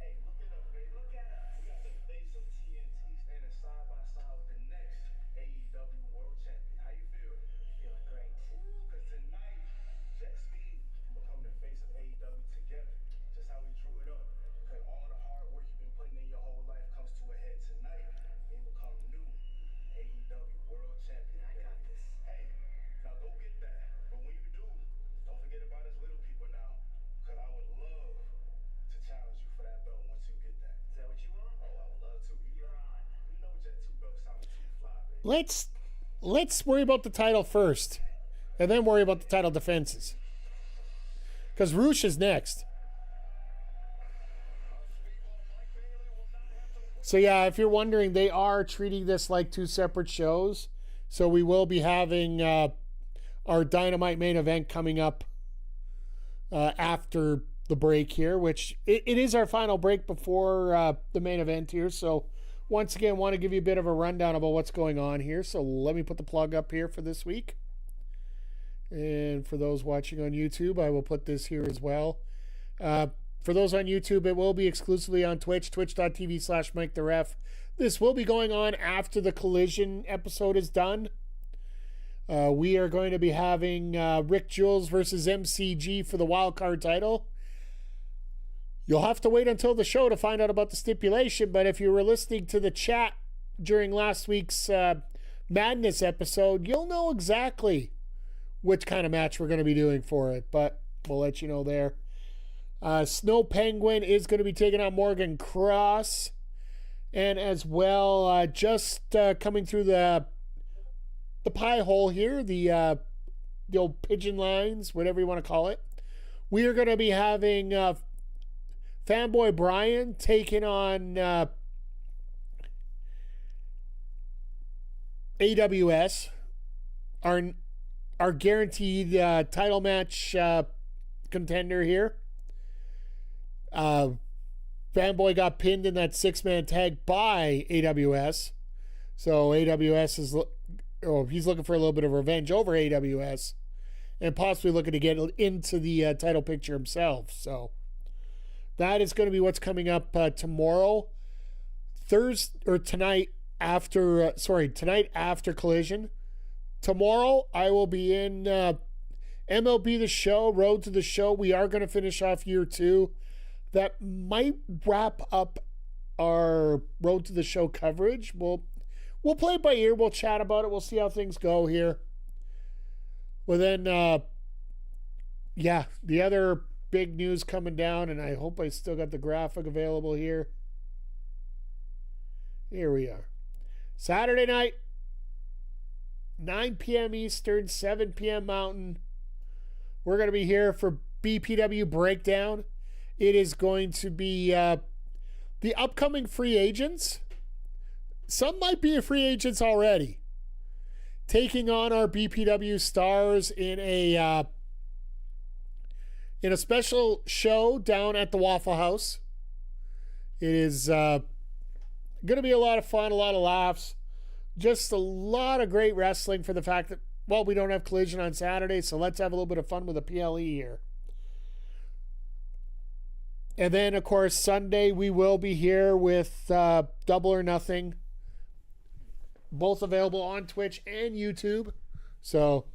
Let's worry about the title first, and then worry about the title defenses. Because Roosh is next. So yeah, if you're wondering, they are treating this like 2 separate shows. So we will be having our Dynamite main event coming up after the break here, which it is our final break before the main event here. So once again, want to give you a bit of a rundown about what's going on here. So let me put the plug up here for this week. And for those watching on YouTube, I will put this here as well. For those on YouTube, it will be exclusively on Twitch, twitch.tv/MikeTheRef. This will be going on after the Collision episode is done. We are going to be having Rick Jules versus MCG for the wild card title. You'll have to wait until the show to find out about the stipulation, but if you were listening to the chat during last week's Madness episode, you'll know exactly which kind of match we're going to be doing for it, but we'll let you know there. Snow Penguin is going to be taking on Morgan Cross, and as well, just coming through the pie hole here, the old pigeon lines, whatever you want to call it. We are going to be having Fanboy Brian taking on AWS, our guaranteed title match contender here. Fanboy got pinned in that 6-man tag by AWS, so AWS is he's looking for a little bit of revenge over AWS, and possibly looking to get into the title picture himself. So that is going to be what's coming up tomorrow, tonight after Collision. Tomorrow I will be in MLB The Show, Road to the Show. We are going to finish off year 2. That might wrap up our Road to the Show coverage. We'll play it by ear. We'll chat about it. We'll see how things go here. Well, then, the other big news coming down, and I hope I still got the graphic available here. Here we are. Saturday night, 9 p.m. Eastern, 7 p.m. Mountain. We're going to be here for BPW Breakdown. It is going to be the upcoming free agents. Some might be free agents already, taking on our BPW stars in a special show down at the Waffle House. It is going to be a lot of fun, a lot of laughs, just a lot of great wrestling for the fact that, well, we don't have Collision on Saturday, so let's have a little bit of fun with a PLE here. And then, of course, Sunday we will be here with Double or Nothing, both available on Twitch and YouTube. So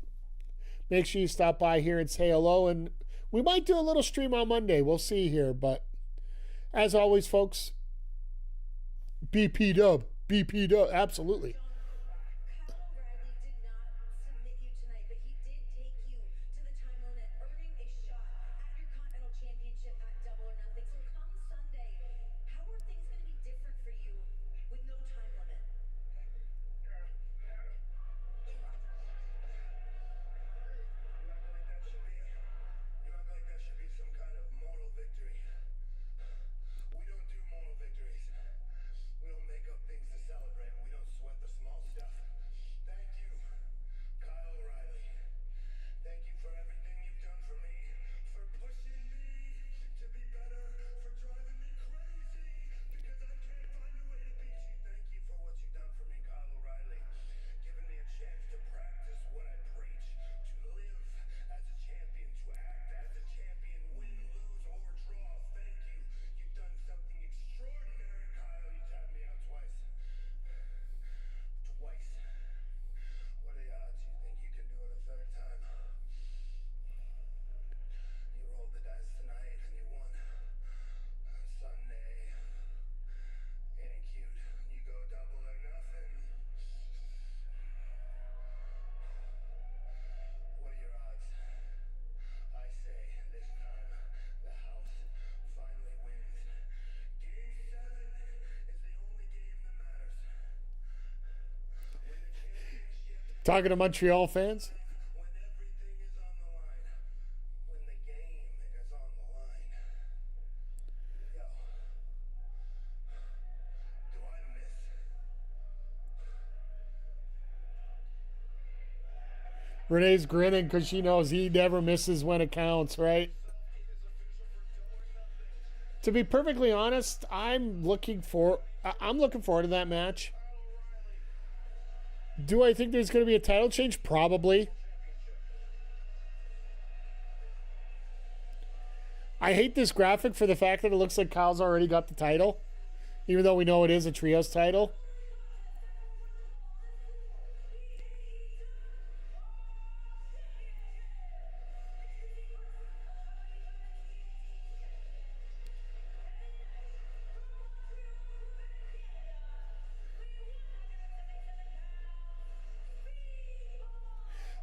make sure you stop by here and say hello. And we might do a little stream on Monday. We'll see here. But as always, folks, BP Dub, absolutely. Talking to Montreal fans? Renee's grinning because she knows he never misses when it counts, right? To be perfectly honest, I'm looking forward to that match. Do I think there's going to be a title change? Probably. I hate this graphic for the fact that it looks like Kyle's already got the title, even though we know it is a trios title.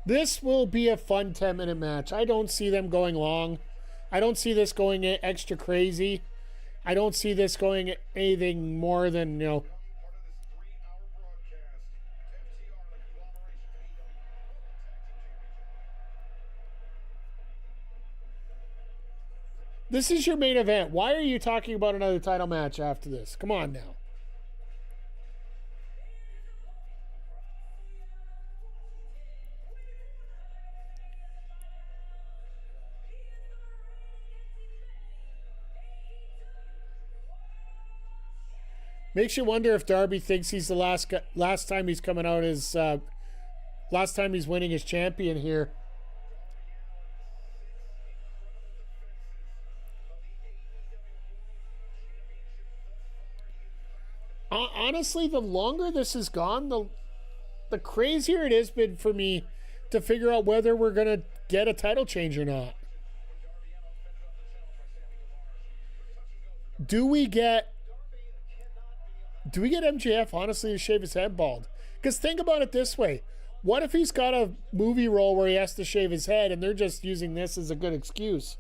This will be a fun 10-minute match. I don't see them going long. I don't see this going extra crazy. I don't see this going anything more than, you know. This is your main event. Why are you talking about another title match after this? Come on now. Makes you wonder if Darby thinks he's the last time he's coming out as last time he's winning as champion here. Honestly, the longer this has gone, the crazier it has been for me to figure out whether we're gonna get a title change or not. Do we get MJF, honestly, to shave his head bald? Because think about it this way. What if he's got a movie role where he has to shave his head and they're just using this as a good excuse?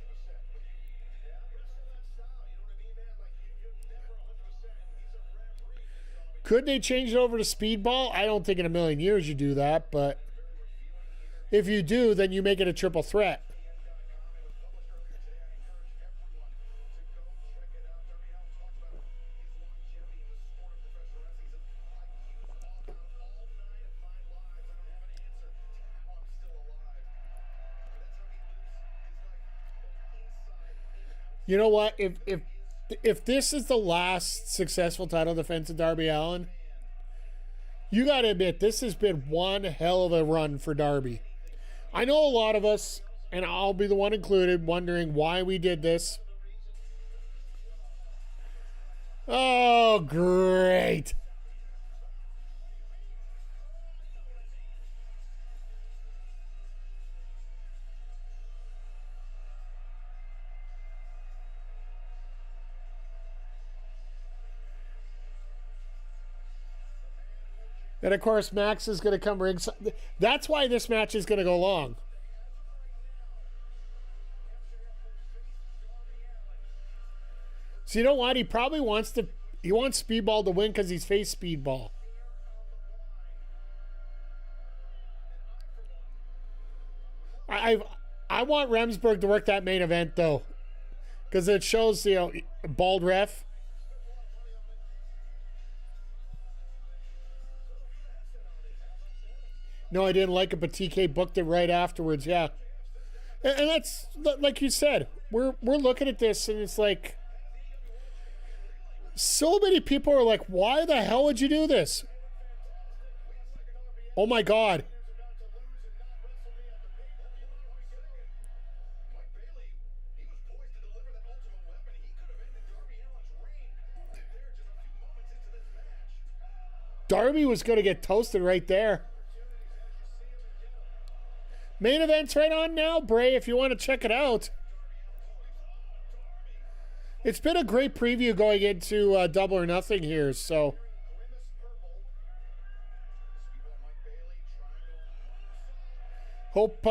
Could they change it over to Speedball? I don't think in a million years you do that, but if you do, then you make it a triple threat. You know what? If this is the last successful title defense of Darby Allin, you got to admit this has been one hell of a run for Darby. I know a lot of us, and I'll be the one included, wondering why we did this. Oh, great. And of course, Max is going to come ringside. That's why this match is going to go long. So you know what? He probably wants Speedball to win because he's faced Speedball. I want Remsburg to work that main event though, because it shows, you know, bald ref. No, I didn't like it, but TK booked it right afterwards. Yeah, and that's like you said. We're looking at this, and it's like so many people are like, "Why the hell would you do this?" Oh my God! Darby was going to get toasted right there. Main event's right on now, Bray, if you want to check it out. It's been a great preview going into Double or Nothing here, so. Hope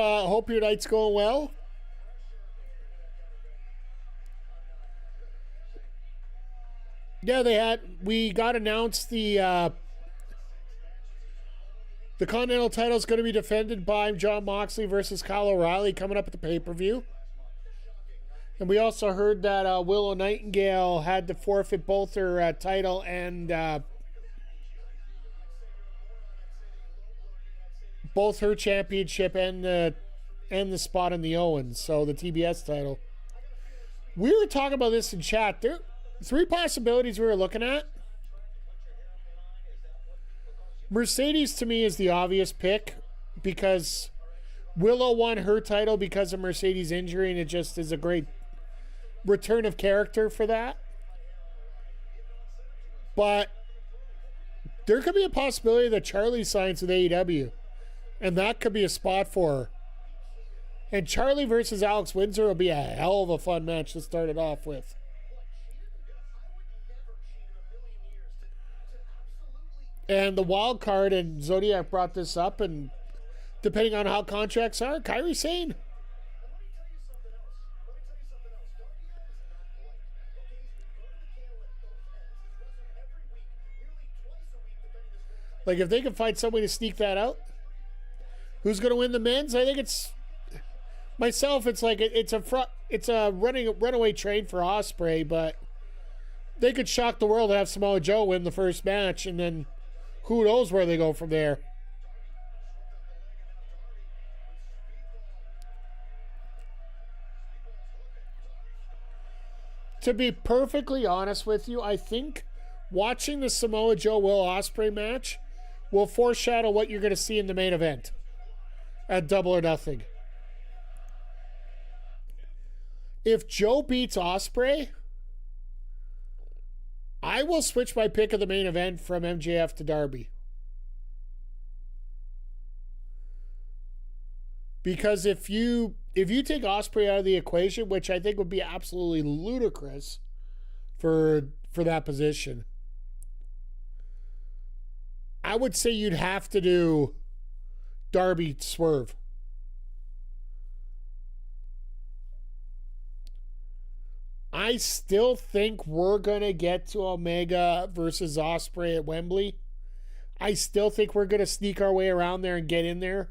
your night's going well. Yeah, we got announced the Continental title is going to be defended by Jon Moxley versus Kyle O'Reilly coming up at the pay-per-view. And we also heard that Willow Nightingale had to forfeit both her title and both her championship and the spot in the Owens, so the TBS title. We were talking about this in chat. There 3 possibilities we were looking at. Mercedes to me is the obvious pick because Willow won her title because of Mercedes' injury, and it just is a great return of character for that. But there could be a possibility that Charlie signs with AEW, and that could be a spot for her. And Charlie versus Alex Windsor will be a hell of a fun match to start it off with. And the wild card, and Zodiac brought this up, and depending on how contracts are, Kairi Sane. Like, if they can find some way to sneak that out, who's going to win the men's? I think it's myself. It's like it's a runaway train for Ospreay, but they could shock the world and have Samoa Joe win the first match, and then who knows where they go from there. To be perfectly honest with you, I think watching the Samoa Joe Will Ospreay match will foreshadow what you're going to see in the main event at Double or Nothing. If Joe beats Ospreay, I will switch my pick of the main event from MJF to Darby. Because if you take Ospreay out of the equation, which I think would be absolutely ludicrous for that position, I would say you'd have to do Darby Swerve. I still think we're going to get to Omega versus Ospreay at Wembley. I still think we're going to sneak our way around there and get in there.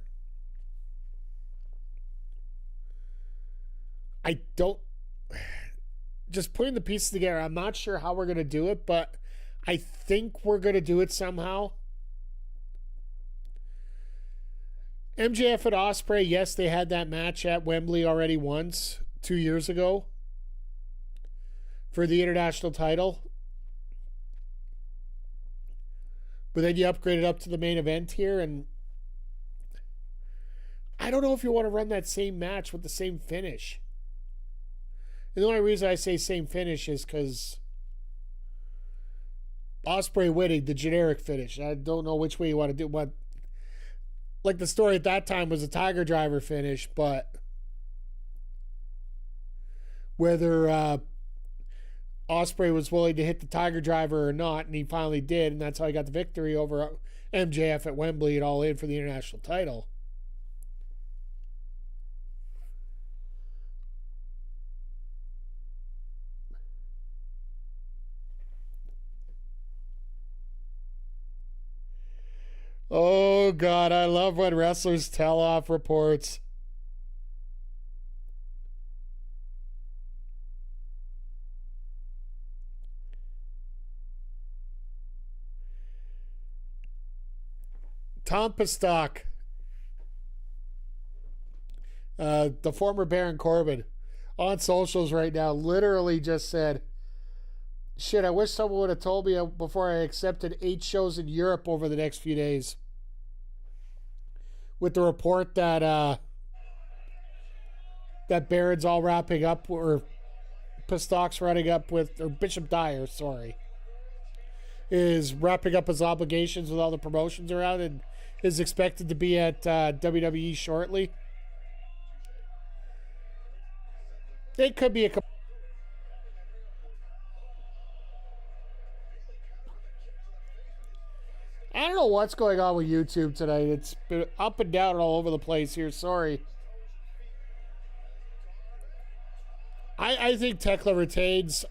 I don't... Just putting the pieces together, I'm not sure how we're going to do it, but I think we're going to do it somehow. MJF and Ospreay, yes, they had that match at Wembley already once, 2 years ago, for the international title. But then you upgrade it up to the main event here, and I don't know if you want to run that same match with the same finish. And the only reason I say same finish is because Ospreay winning, the generic finish. I don't know which way you want to do what. Like the story at that time was a Tiger Driver finish, but whether Ospreay was willing to hit the Tiger Driver or not, and he finally did, and that's how he got the victory over MJF at Wembley and All In for the international title. Oh, God, I love when wrestlers tell off reports. Tom Pistock, the former Baron Corbin, on socials right now, literally just said, shit, I wish someone would have told me before I accepted 8 shows in Europe over the next few days. With the report that that Baron's all wrapping up, or Pistock's running up with, or Bishop Dyer, sorry, is wrapping up his obligations with all the promotions around and is expected to be at WWE shortly. It could be a... I don't know what's going on with YouTube tonight. It's been up and down and all over the place here. Sorry. I think Tekla retains.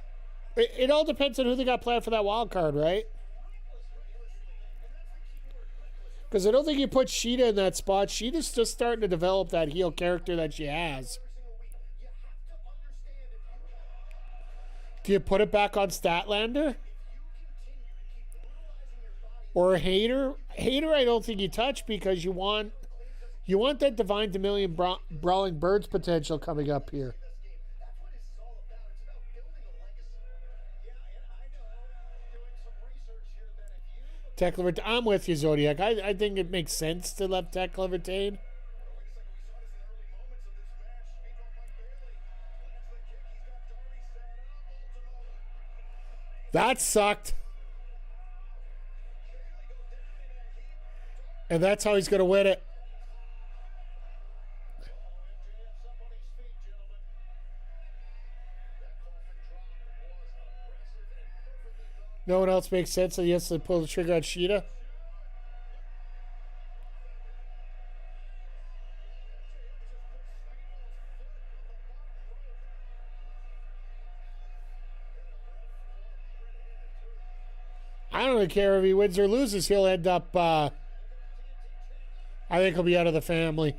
It all depends on who they got planned for that wild card, right? Because I don't think you put Sheeta in that spot. Sheeta's just starting to develop that heel character that she has. Do you put it back on Statlander? Or Hater? Hater I don't think you touch because you want that Divine Dominion Brawling Birds potential coming up here. Tekla, I'm with you, Zodiac. I think it makes sense to let Tekla retain. That sucked. And that's how he's going to win it. No one else makes sense, so he has to pull the trigger on Sheeta. I don't really care if he wins or loses. He'll end up, I think he'll be out of the family.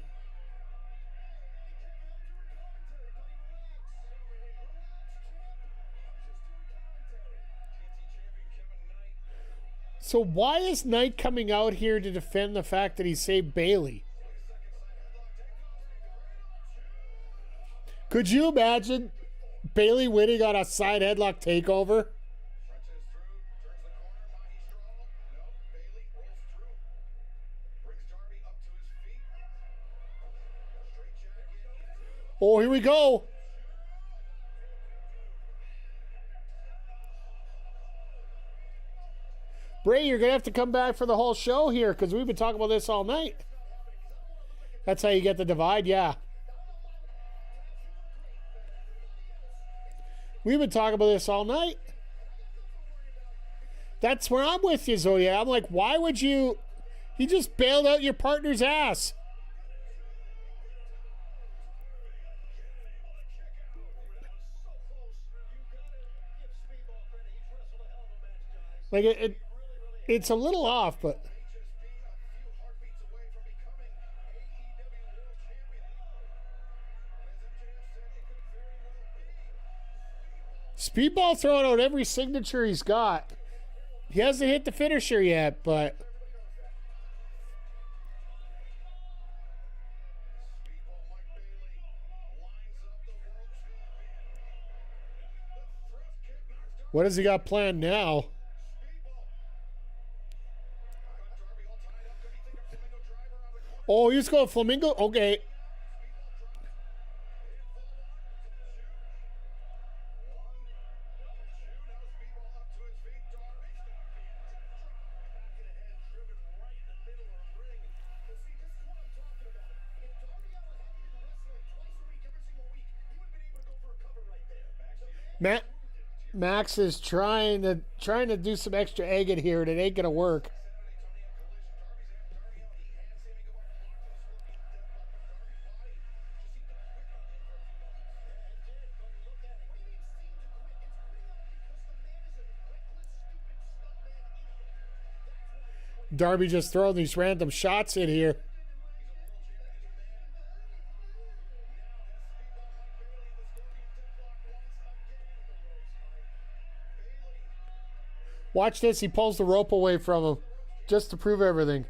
So why is Knight coming out here to defend the fact that he saved Bailey? Could you imagine Bailey winning on a side headlock takeover? Oh, here we go. Bray, you're going to have to come back for the whole show here because we've been talking about this all night. That's how you get the divide, yeah. We've been talking about this all night. That's where I'm with you, Zodiac. I'm like, why would you... He just bailed out your partner's ass. Like, it's a little off, but... Speedball throwing out every signature he's got. He hasn't hit the finisher yet, but... What has he got planned now? Oh, he's going Flamingo? Okay. Max is trying to do some extra egging here, and it ain't gonna work. Darby just throwing these random shots in here. Watch this. He pulls the rope away from him just to prove everything.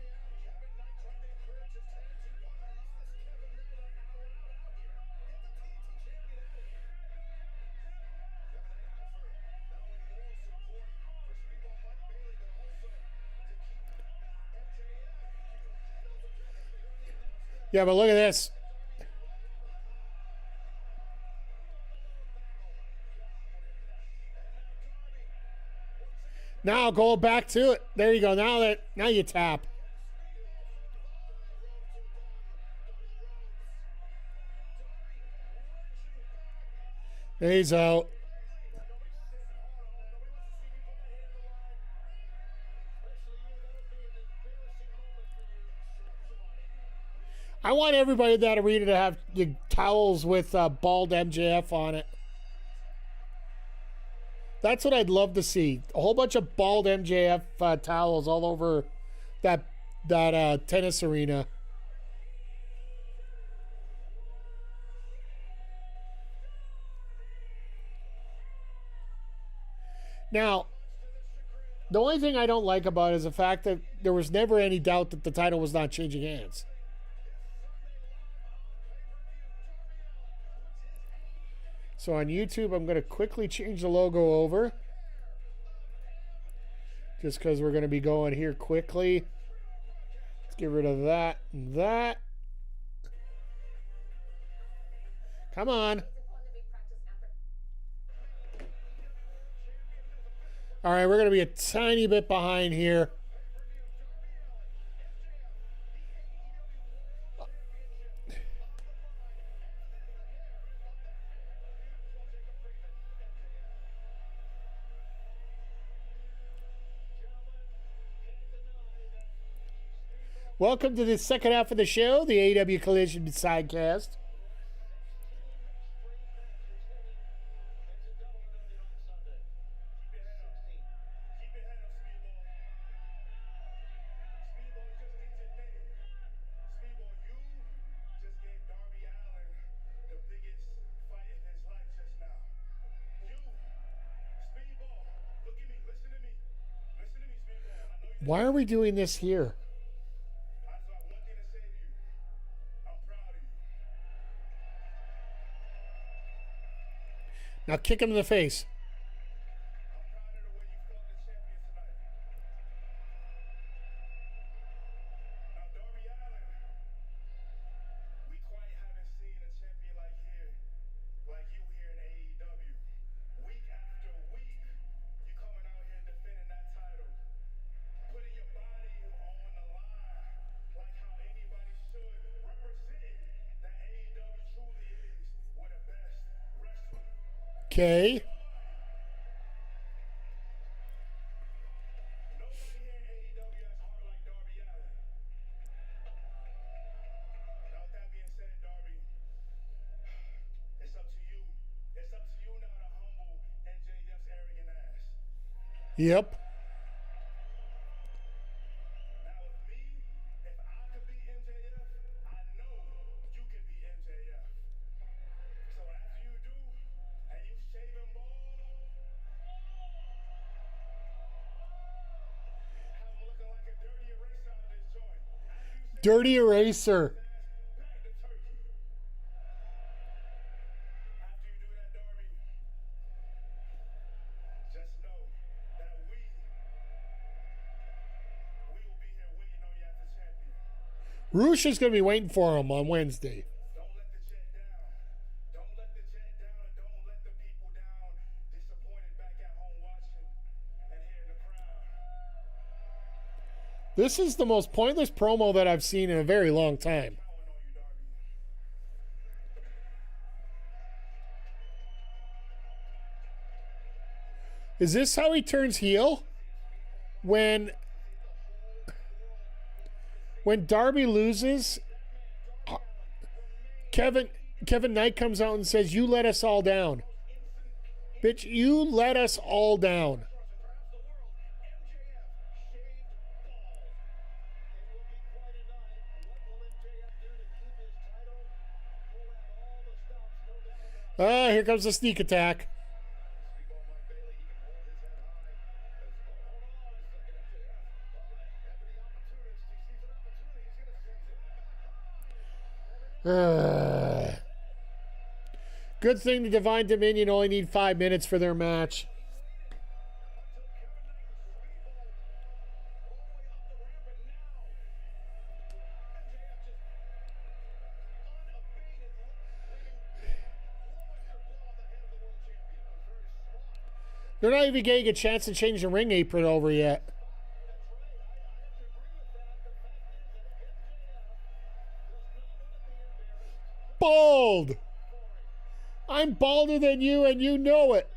Yeah, but look at this. Now go back to it. There you go. Now you tap. And he's out. I want everybody in that arena to have towels with bald MJF on it. That's what I'd love to see. A whole bunch of bald MJF towels all over that tennis arena. Now, the only thing I don't like about it is the fact that there was never any doubt that the title was not changing hands. So on YouTube, I'm going to quickly change the logo over. just because we're going to be going here quickly. Let's get rid of that and that. Come on. All right, we're going to be a tiny bit behind here. Welcome to the second half of the show, the AEW Collision Sidecast. Why are we doing this here? Now kick him in the face. Okay. Yep. Dirty eraser. Roosh is going to be waiting for him on Wednesday. This is the most pointless promo that I've seen in a very long time. Is this how he turns heel? When Darby loses, Kevin Knight comes out and says, "You let us all down. Bitch, you let us all down." Ah, here comes the sneak attack. Good thing the Divine Dominion only need 5 minutes for their match. They're not even getting a chance to change the ring apron over yet. Bald! I'm balder than you and you know it.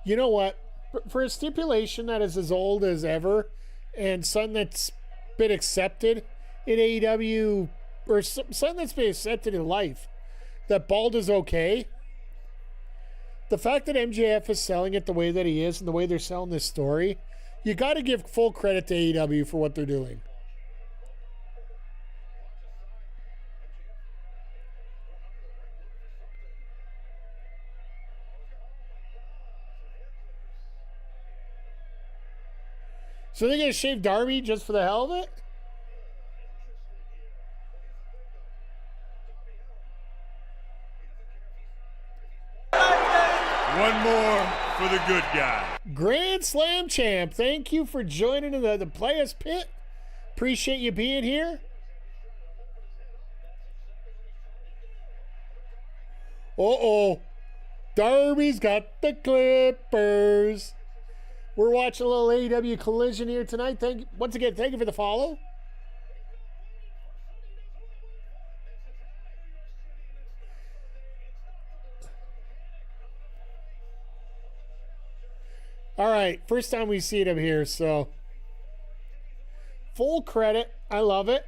You know what? For a stipulation that is as old as ever and something that's been accepted in AEW, or something that's been accepted in life, that bald is okay. The fact that MJF is selling it the way that he is and the way they're selling this story, you got to give full credit to AEW for what they're doing. So they're going to shave Darby just for the hell of it? One more for the good guy. Grand Slam champ, thank you for joining in the Players Pit. Appreciate you being here. Uh-oh. Darby's got the Clippers. We're watching a little AEW Collision here tonight. Once again, thank you for the follow. All right, first time we see them here, so full credit. I love it.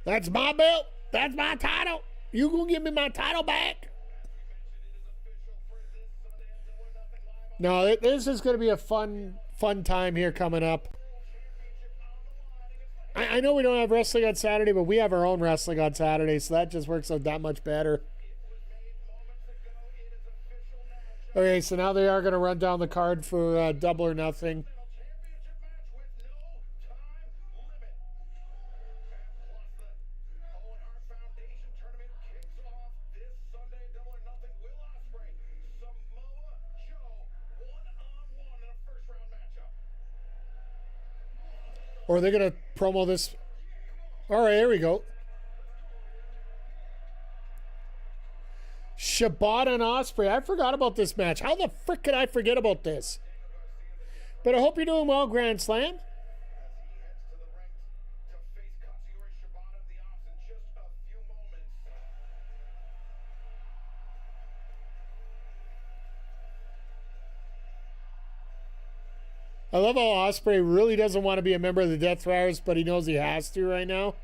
That's my belt. That's my title. You gonna give me my title back? No, this is gonna be a fun time here coming up. I know we don't have wrestling on Saturday, but we have our own wrestling on Saturday, so that just works out that much better. Okay, so now they are going to run down the card for Double or Nothing. Or are they going to promo this? All right, here we go. Shibata and Ospreay. I forgot about this match. How the frick could I forget about this? But I hope you're doing well, Grand Slam. I love how Ospreay really doesn't want to be a member of the Death Riders, but he knows he has to right now.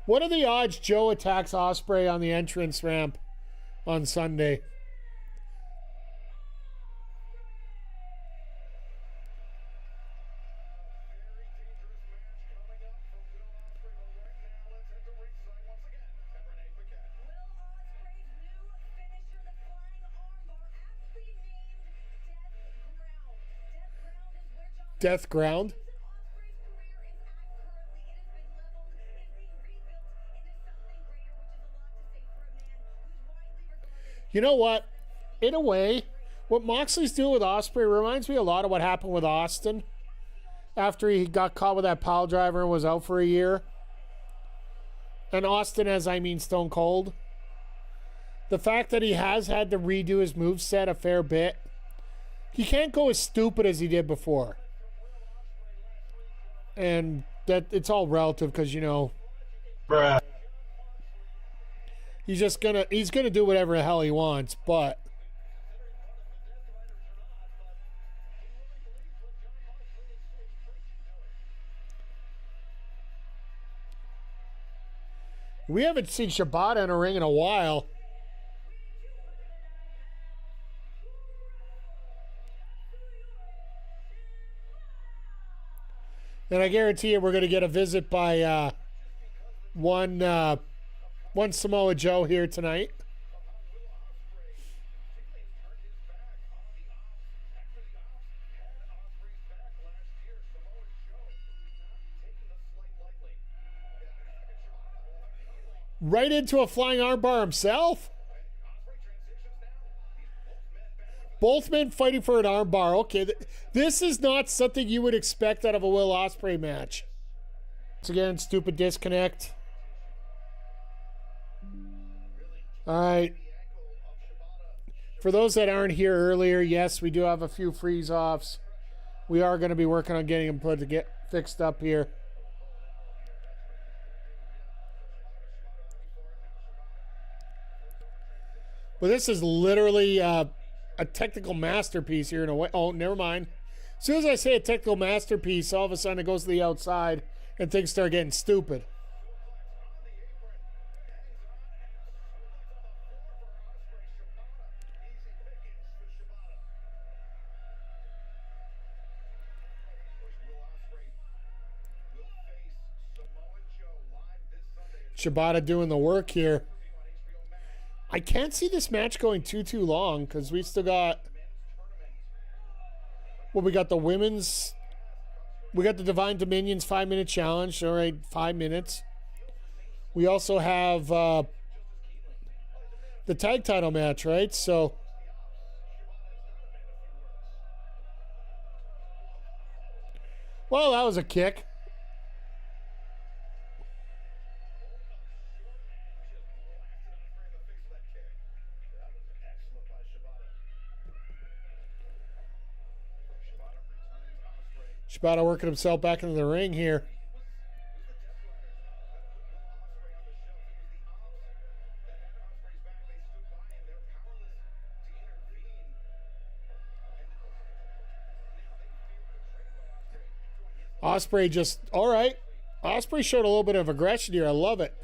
What are the odds Joe attacks Ospreay on the entrance ramp on Sunday? Death Ground. You know what? In a way, what Moxley's doing with Ospreay reminds me a lot of what happened with Austin after he got caught with that pile driver and was out for a year. And Austin, as I mean Stone Cold. The fact that he has had to redo his moveset a fair bit. He can't go as stupid as he did before. And that it's all relative because, you know, Bruh. he's gonna do whatever the hell he wants, but we haven't seen Shibata in a ring in a while. And I guarantee you we're going to get a visit by one Samoa Joe here tonight. Right into a flying armbar himself. Both men fighting for an armbar. Okay, this is not something you would expect out of a Will Ospreay match. Once again, stupid disconnect. All right. For those that aren't here earlier, yes, we do have a few freeze-offs. We are going to be working on getting them fixed up here. But this is literally a technical masterpiece here in a way. Oh, never mind. As soon as I say a technical masterpiece, all of a sudden it goes to the outside and things start getting stupid. Shibata doing the work here. I can't see this match going too long because we still got. Well, we got the women's. We got the Divine Dominion's 5-minute challenge. All right, 5 minutes. We also have the tag title match, right? So. Well, that was a kick. Shibata working himself back into the ring here. Ospreay just, all right. Ospreay showed a little bit of aggression here. I love it.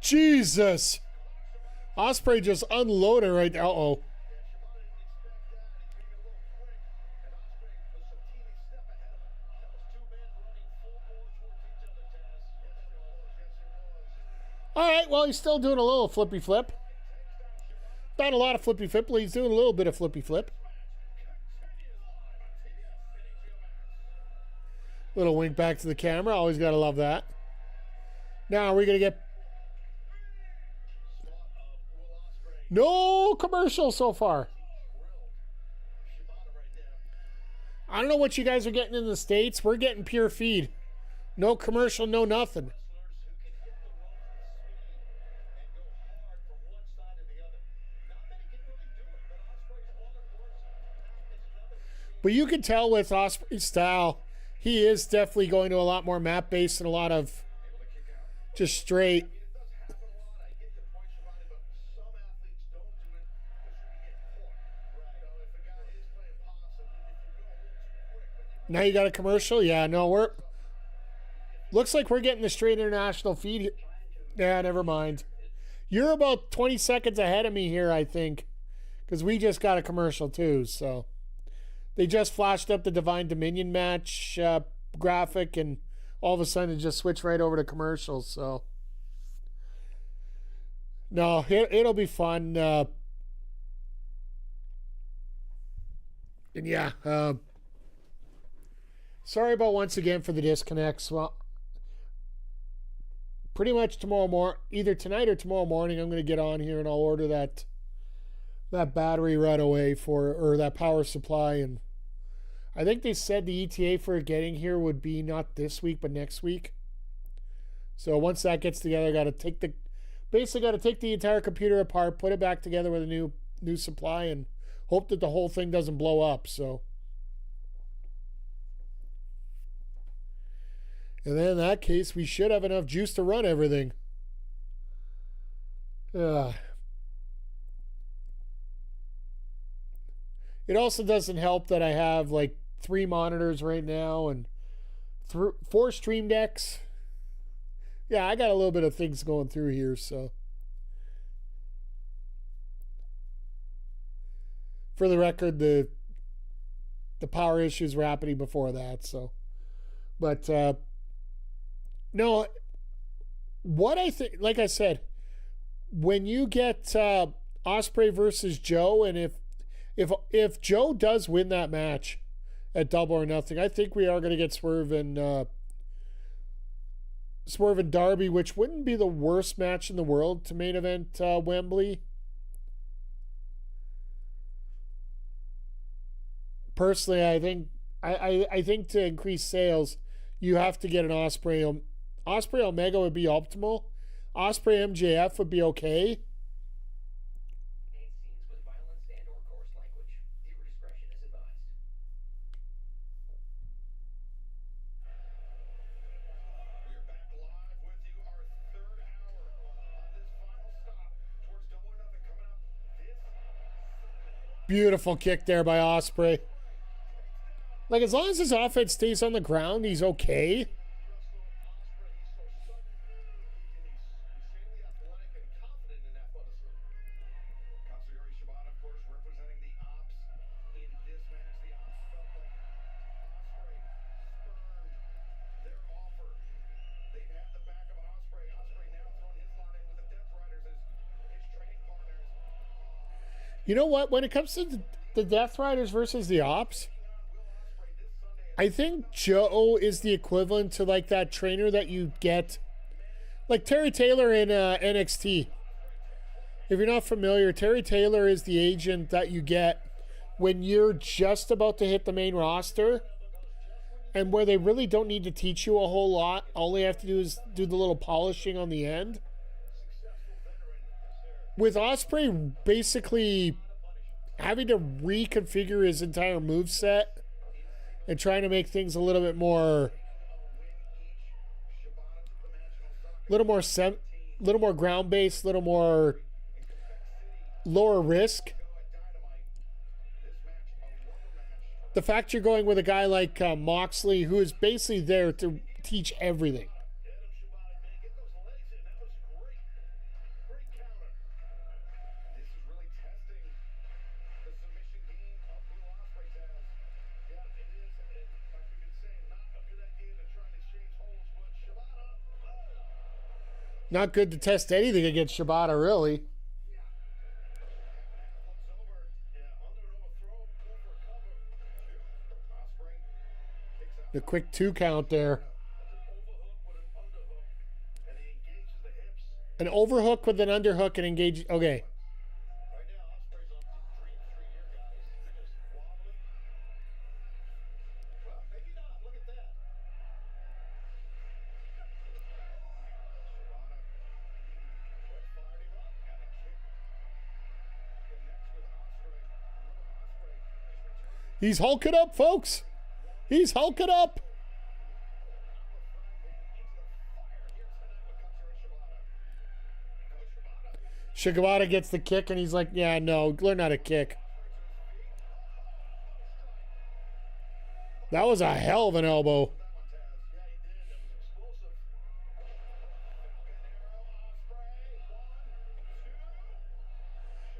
Jesus. Ospreay just unloaded right there. Uh-oh. All right, well, he's still doing a little flippy flip. Not a lot of flippy flip, but he's doing a little bit of flippy flip. Little wink back to the camera. Always got to love that. Now, are we going to get... No commercial so far. I don't know what you guys are getting in the States. We're getting pure feed. No commercial, no nothing. But you can tell with Ospreay's style, he is definitely going to a lot more map-based and a lot of just straight. Now you got a commercial? Yeah, no, we're... Looks like we're getting the straight international feed here. Yeah, never mind. You're about 20 seconds ahead of me here, I think. Because we just got a commercial too, so... They just flashed up the Divine Dominion match graphic, and all of a sudden it just switched right over to commercials. So, no, it'll be fun. And yeah, sorry about once again for the disconnects. Well, pretty much tomorrow morning, either tonight or tomorrow morning, I'm going to get on here and I'll order that battery right away or that power supply. And I think they said the ETA for getting here would be not this week, but next week. So once that gets together, I got to take the entire computer apart, put it back together with a new supply, and hope that the whole thing doesn't blow up. So, and then in that case, we should have enough juice to run everything. It also doesn't help that I have like 3 monitors right now and 4 stream decks. Yeah, I got a little bit of things going through here, so. For the record, the power issues were happening before that, so. But, no, what I think, like I said, when you get Ospreay versus Joe, and if Joe does win that match at Double or Nothing, I think we are going to get Swerve and Darby, which wouldn't be the worst match in the world to main event Wembley. Personally, I think to increase sales, you have to get an Ospreay. Ospreay Omega would be optimal. Ospreay MJF would be okay. Beautiful kick there by Ospreay. Like, as long as his offense stays on the ground, he's okay. You know what? When it comes to the Death Riders versus the Ops, I think Joe is the equivalent to like that trainer that you get, like Terry Taylor in NXT. If you're not familiar, Terry Taylor is the agent that you get when you're just about to hit the main roster and where they really don't need to teach you a whole lot. All they have to do is do the little polishing on the end. With Ospreay basically having to reconfigure his entire moveset and trying to make things a little bit more, little more ground-based, little more lower risk. The fact you're going with a guy like Moxley, who is basically there to teach everything. Not good to test anything against Shibata, really. The quick 2 count there. An overhook with an underhook and engage. Okay. He's hulking up, folks. He's hulking up. Shibata gets the kick, and he's like, yeah, no, learn how to kick. That was a hell of an elbow.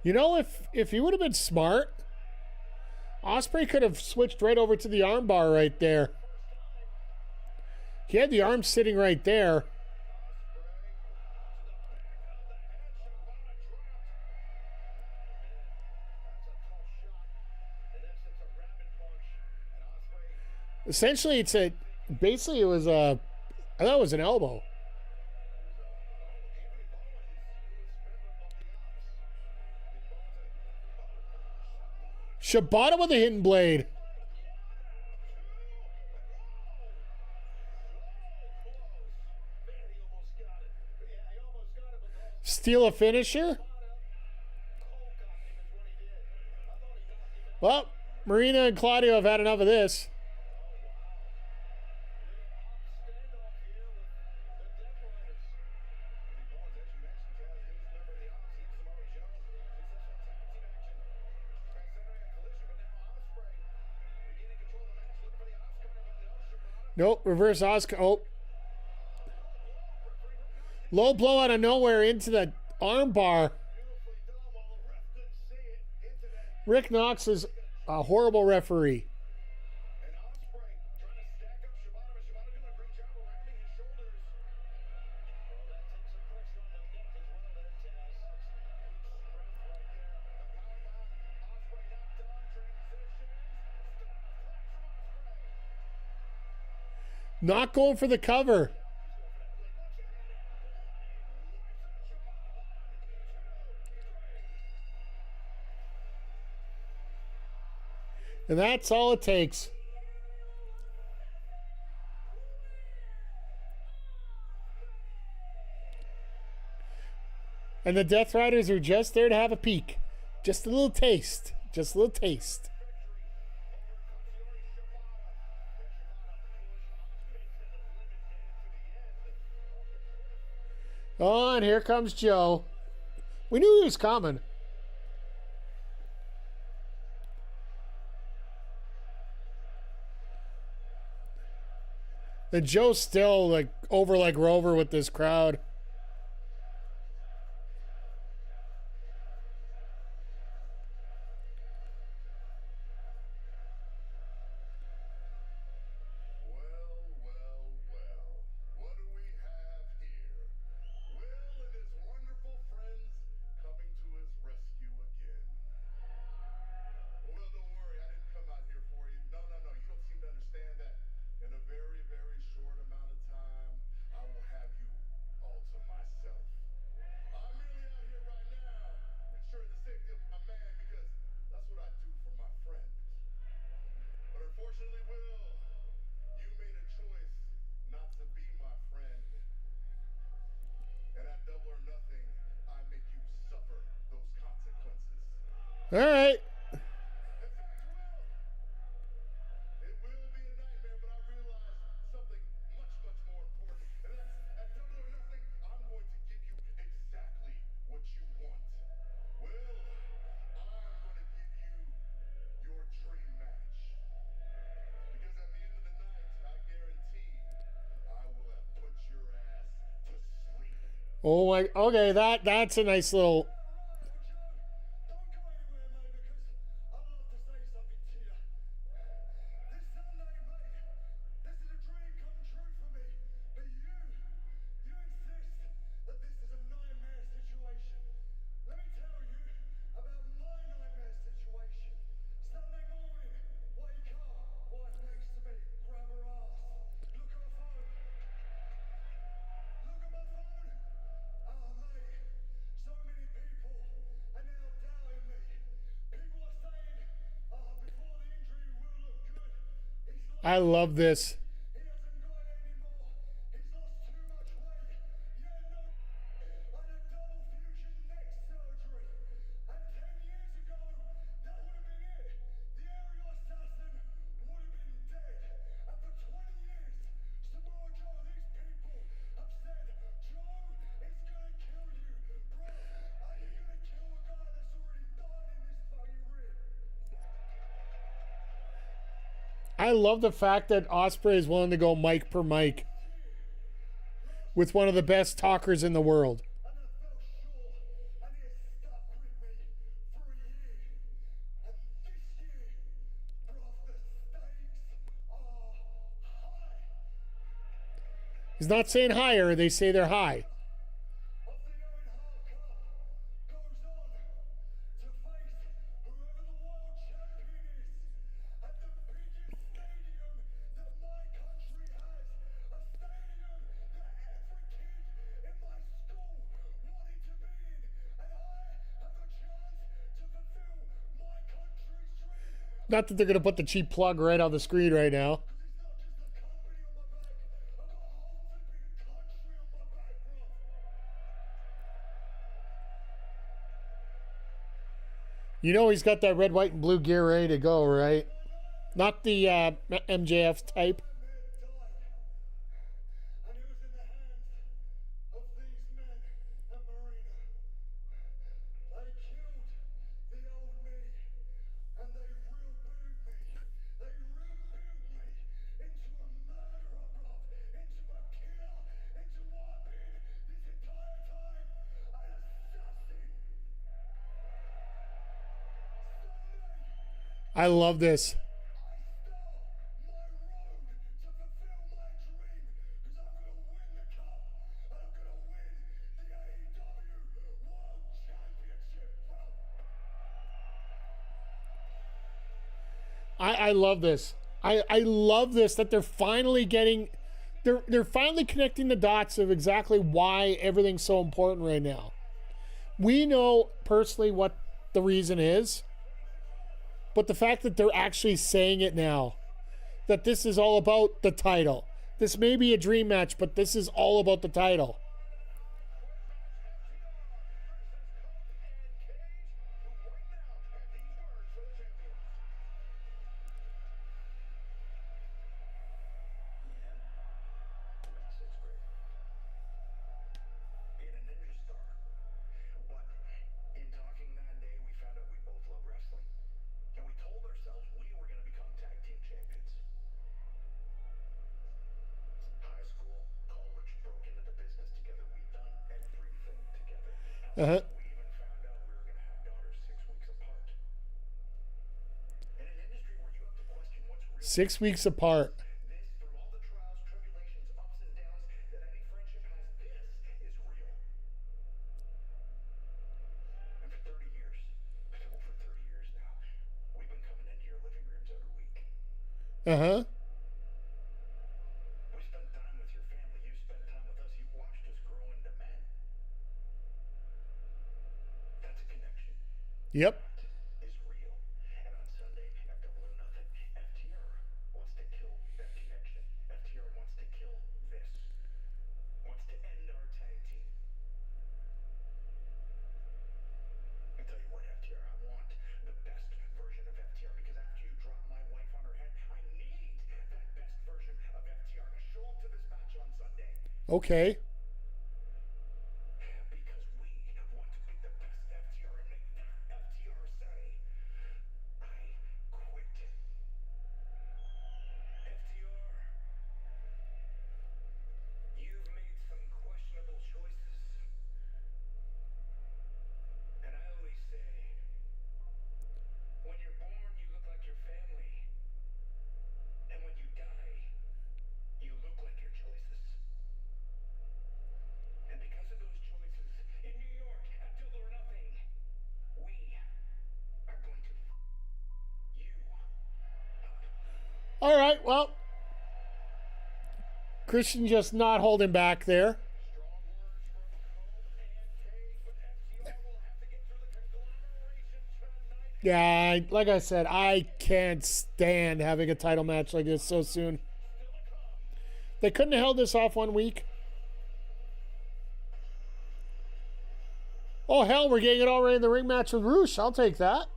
You know, if he would have been smart, Ospreay could have switched right over to the armbar right there. He had the arm sitting right there. Essentially, basically it was I thought it was an elbow. Shibata with a hidden blade. Steal a finisher? Well, Marina and Claudio have had enough of this. Nope, reverse Oscar. Oh. Low blow out of nowhere into the armbar. Rick Knox is a horrible referee. Not going for the cover. And that's all it takes. And the Death Riders are just there to have a peek. Just a little taste. Just a little taste. Oh, and here comes Joe. We knew he was coming. And Joe's still like over like Rover with this crowd. All right. It will be a nightmare, but I realized something much, much more important. And that's at Double or Nothing, I'm going to give you exactly what you want. Well, I'm going to give you your dream match. Because at the end of the night, I guarantee I will have put your ass to sleep. Oh my. Okay, that's a nice little. Don't go anywhere, mate, because I'd love to say something to you. This Sunday, mate, this is a dream come true for me. But you insist that this is a nightmare situation. Let me tell you about my nightmare situation. Sunday morning, wake up, wife next to me, grab her ass, look at her phone. Look at my phone. Oh, mate, so many people are now doubting me. People are saying, oh, before the injury, we will look good. He's lost. I love this. He hasn't got it anymore. He's lost too much weight. Yeah, no. I had a double fusion neck surgery. And 10 years ago, that would have been it. The aerial assassin would have been dead. And for 20 years, Samoa Joe, these people have said, Joe is going to kill you. Bro, are you going to kill a guy that's already died in this fucking ring? I love the fact that Ospreay is willing to go mic per mic with one of the best talkers in the world. And I felt sure, and it has stuck with me for a year. And this year, bro, the stakes are high. He's not saying higher, they say they're high. Of the Owen Hart Cup goes on to face whoever the world champion is at the biggest stadium that my country has. A stadium that every kid in my school wanted to be in. And I have a chance to fulfill my country's dream. Not that they're going to put the cheap plug right on the screen right now. It's not just a company on my back. I've got a whole flipping country on my back, bro. You know he's got that red, white, and blue gear ready to go, right? Not the MJF type. Man died, and it was in the hands of these men at Marina. They killed the old me, and they rebuilt me. They rebuilt me into a murderer, bro, into a killer, into what I've been this entire time, an assassin. Sunday. I love this. I start my road to fulfill my dream because I'm going to win the cup and I'm going to win the AEW World Championship, bro. I love this. I love this that they're finally getting they're finally connecting the dots of exactly why everything's so important right now. We know personally what the reason is, but the fact that they're actually saying it now, that this is all about the title. This may be a dream match, but this is all about the title. Being a ninja star. But in talking that day, we found out we both love wrestling. And we told ourselves we were going to become tag team champions. High school, college, broke into the business together. We've done everything together. Uh-huh. We even found out we were going to have daughters 6 weeks apart. In an industry where you have to question what's real. 6 weeks apart. This, through all the trials, tribulations, ups and downs that any friendship has, this is real. And for 30 years, over 30 years now, we've been coming into your living rooms every week. Uh-huh. We spent time with your family. You spent time with us. You watched us grow into men. That's a connection. Yep. Is real. And on Sunday, at Double or Nothing, FTR wants to kill that connection. FTR wants to kill this. Wants to end our tag team. I tell you what, FTR, I want Okay. Because we want to be the best FTR and make that FTR say, I quit. FTR, you've made some questionable choices. And I always say, when you're born, you look like your family. And when you die, you look like your choices. And because of those choices, in New York, at Double or Nothing, we are going to you up. All right, well, Christian just not holding back there. Strong words from Cole and Kay, but FTR will have to get through the conglomeration tonight. Yeah, like I said, I can't stand having a title match like this so soon. They couldn't have held this off 1 week. Oh, hell, we're getting it already in the ring match with Roosh. I'll take that.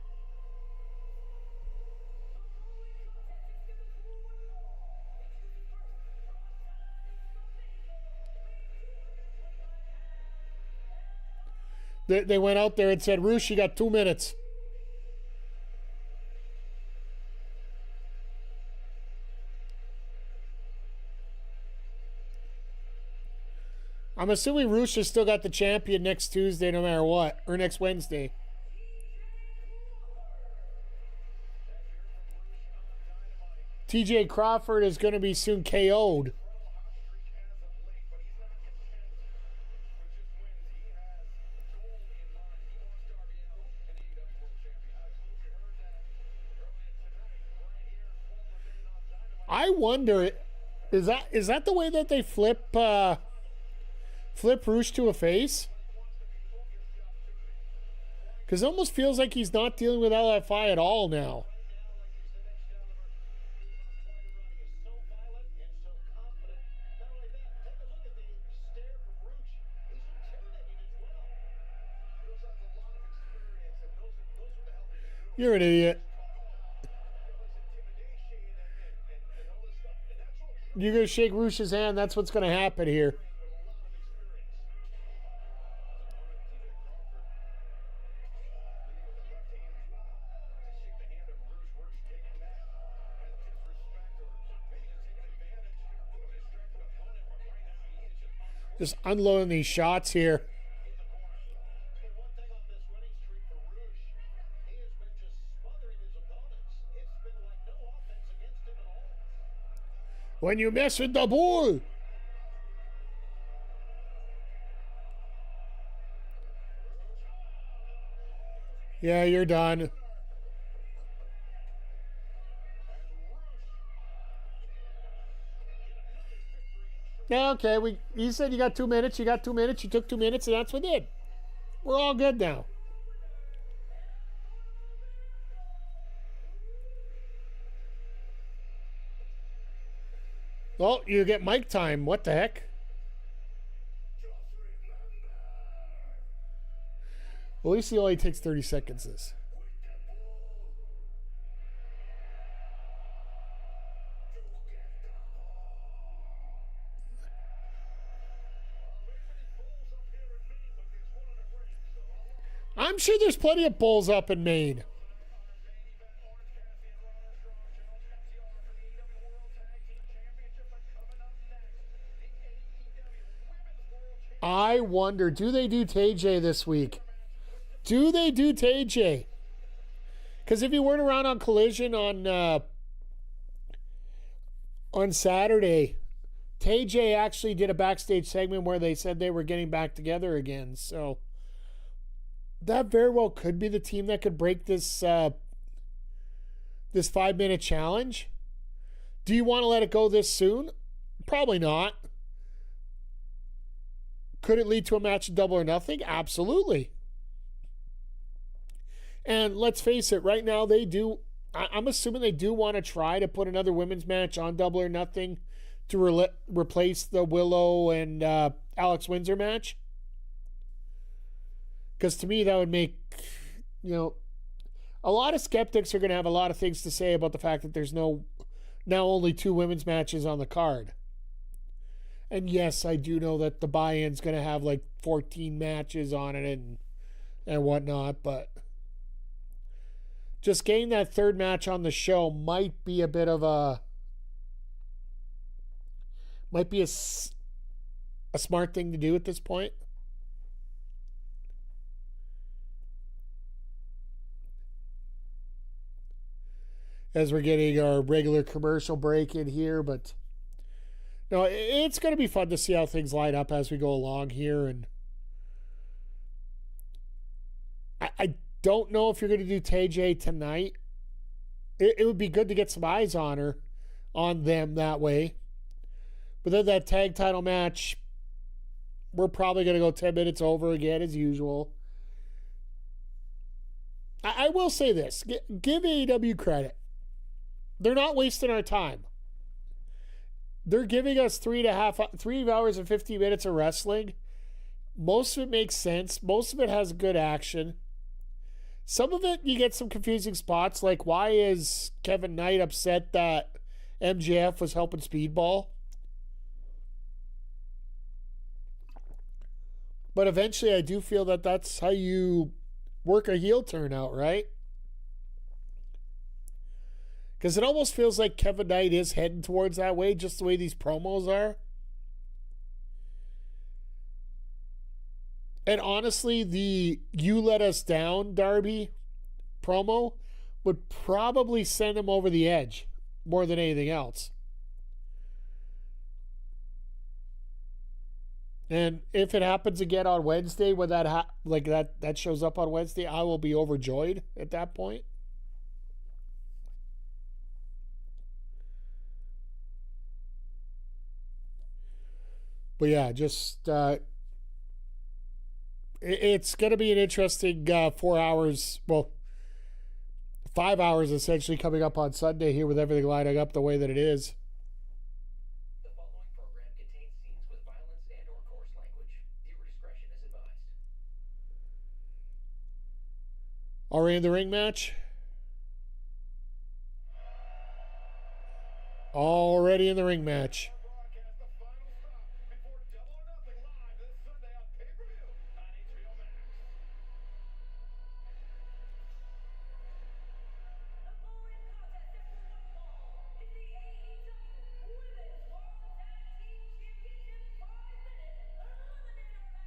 They went out there and said, Roosh, you got 2 minutes. I'm assuming Roosh has still got the champion next Tuesday no matter what, or next Wednesday. TJ Crawford is going to be soon KO'd. I wonder, is that the way that they flip Roosh to a face? Because it almost feels like he's not dealing with LFI at all now. You're an idiot. You're going to shake Roosh's hand. That's what's going to happen here. Just unloading these shots here. When you mess with the bull. Yeah, you're done. Yeah, okay. You said you got 2 minutes. You got 2 minutes. You took 2 minutes, and that's what we did. We're all good now. Well, you get mic time. What the heck? Well, at least he only takes 30 seconds this. I'm sure there's plenty of bulls up in Maine. I wonder, do they do TJ this week? Do they do TJ? Because if you weren't around on Collision on Saturday, TJ actually did a backstage segment where they said they were getting back together again. So that very well could be the team that could break this 5-minute challenge. Do you want to let it go this soon? Probably not. Could it lead to a match of Double or Nothing? Absolutely. And let's face it, right now they do. I'm assuming they do want to try to put another women's match on Double or Nothing to replace the Willow and Alex Windsor match. Because to me, that would make, a lot of skeptics are going to have a lot of things to say about the fact that there's now only 2 women's matches on the card. And yes, I do know that the buy-in's going to have like 14 matches on it and whatnot, but just getting that third match on the show might be a bit of a smart thing to do at this point. As we're getting our regular commercial break in here, but no, it's going to be fun to see how things line up as we go along here. And I don't know if you're going to do TJ tonight. It would be good to get some eyes on them that way. But then that tag title match, we're probably going to go 10 minutes over again as usual. I will say this. Give AEW credit. They're not wasting our time. They're giving us 3 hours and 50 minutes of wrestling. Most of it makes sense. Most of it has good action. Some of it, you get some confusing spots, like why is Kevin Knight upset that MJF was helping Speedball? But eventually, I do feel that that's how you work a heel turn out, right? Because it almost feels like Kevin Knight is heading towards that way, just the way these promos are. And honestly, the "You Let Us Down" Darby promo would probably send him over the edge more than anything else. And if it happens again on Wednesday, when that shows up on Wednesday, I will be overjoyed at that point. But yeah, just it's going to be an interesting 4 hours, well, 5 hours essentially coming up on Sunday here with everything lining up the way that it is. The following program contains scenes with violence and or coarse language. Viewer discretion is advised. Already in the ring match? Already in the ring match. Broadcast the final stop before Double or Nothing live this Sunday on pay-per-view on HBO Max. The following contest is for one fall. It's the AEW Women's World Tag Team Championship 5-minute eliminator match.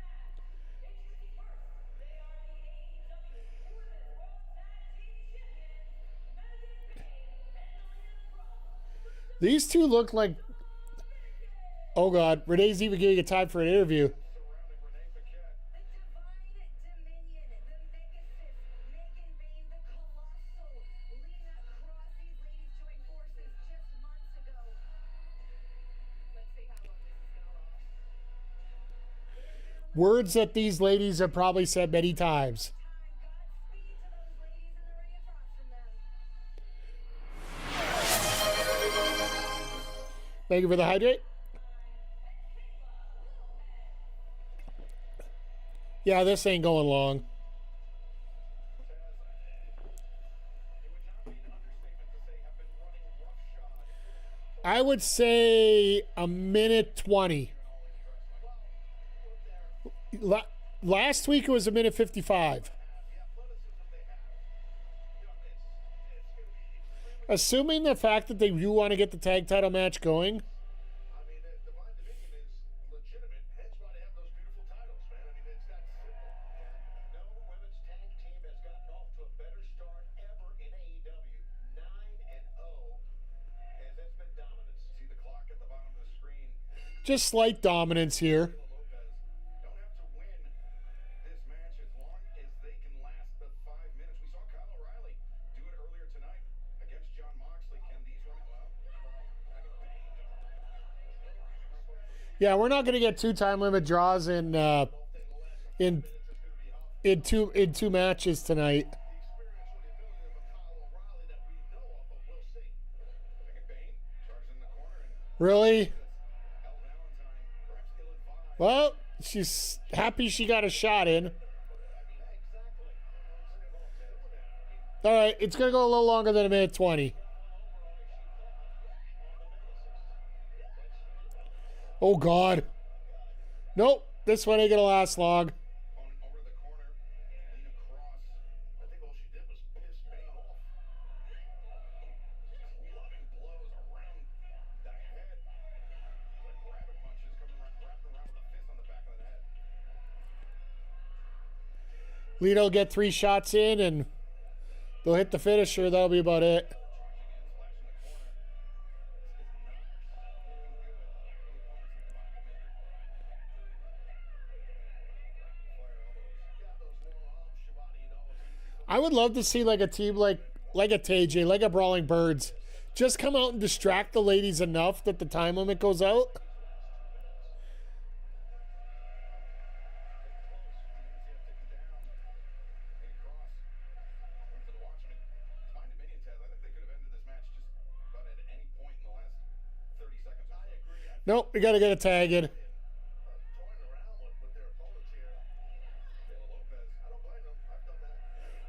Introducing first, they are the AEW Women's World Tag Team Champions, Megan Payne and Leah Cross. These two look like, oh God, Renee's even giving a time for an interview. Surrounding Renee Paquette. The Divine Dominion, the Megasis, Megan Payne, the Colossal, Lena Cross. These ladies joined forces just months ago. Let's see how long this is gonna last. Words that these ladies have probably said many times. Godspeed to those ladies in the ring across from them. Thank you for the hydrate. Yeah, this ain't going long. It would not be an understatement to say have been running roughshod. I would say a minute 20. Last week it was a minute 55. The athleticism they have, it's going to be extremely. Assuming the fact that they do want to get the tag title match going, I mean, the Divine Division is legitimate. Hence why they have those beautiful titles, man. I mean, it's that simple. No women's tag team has gotten off to a better start ever in AEW. 9-0, as it's been dominance. See the clock at the bottom of the screen. just slight dominance here. Lopez don't have to win this match as long as they can last the 5 minutes. We saw Kyle O'Reilly do it earlier tonight against John Moxley. Can these women? Well, Yeah, we're not going to get 2 time limit draws in two matches tonight. the experience or the ability of a Kyle O'Reilly that we know of, but we'll see. Megan Payne charges in the corner and Really? Elle Valentine perhaps ill-advised. Well, she's happy she got a shot in. All right, it's going to go a little longer than a minute 20. Oh, God. Nope. This one ain't going to last long. Over the corner, lean across. I think all she did was piss Bane off. Just loving blows around the head. Like rabbit punches coming around, wrapping around with a fist on the back of the head. Lita will get 3 shots in, and they'll hit the finisher. That'll be about it. I would love to see like a team like a TJ, like a Brawling Birds, just come out and distract the ladies enough that the time limit goes out. Nope, we got to get a tag in.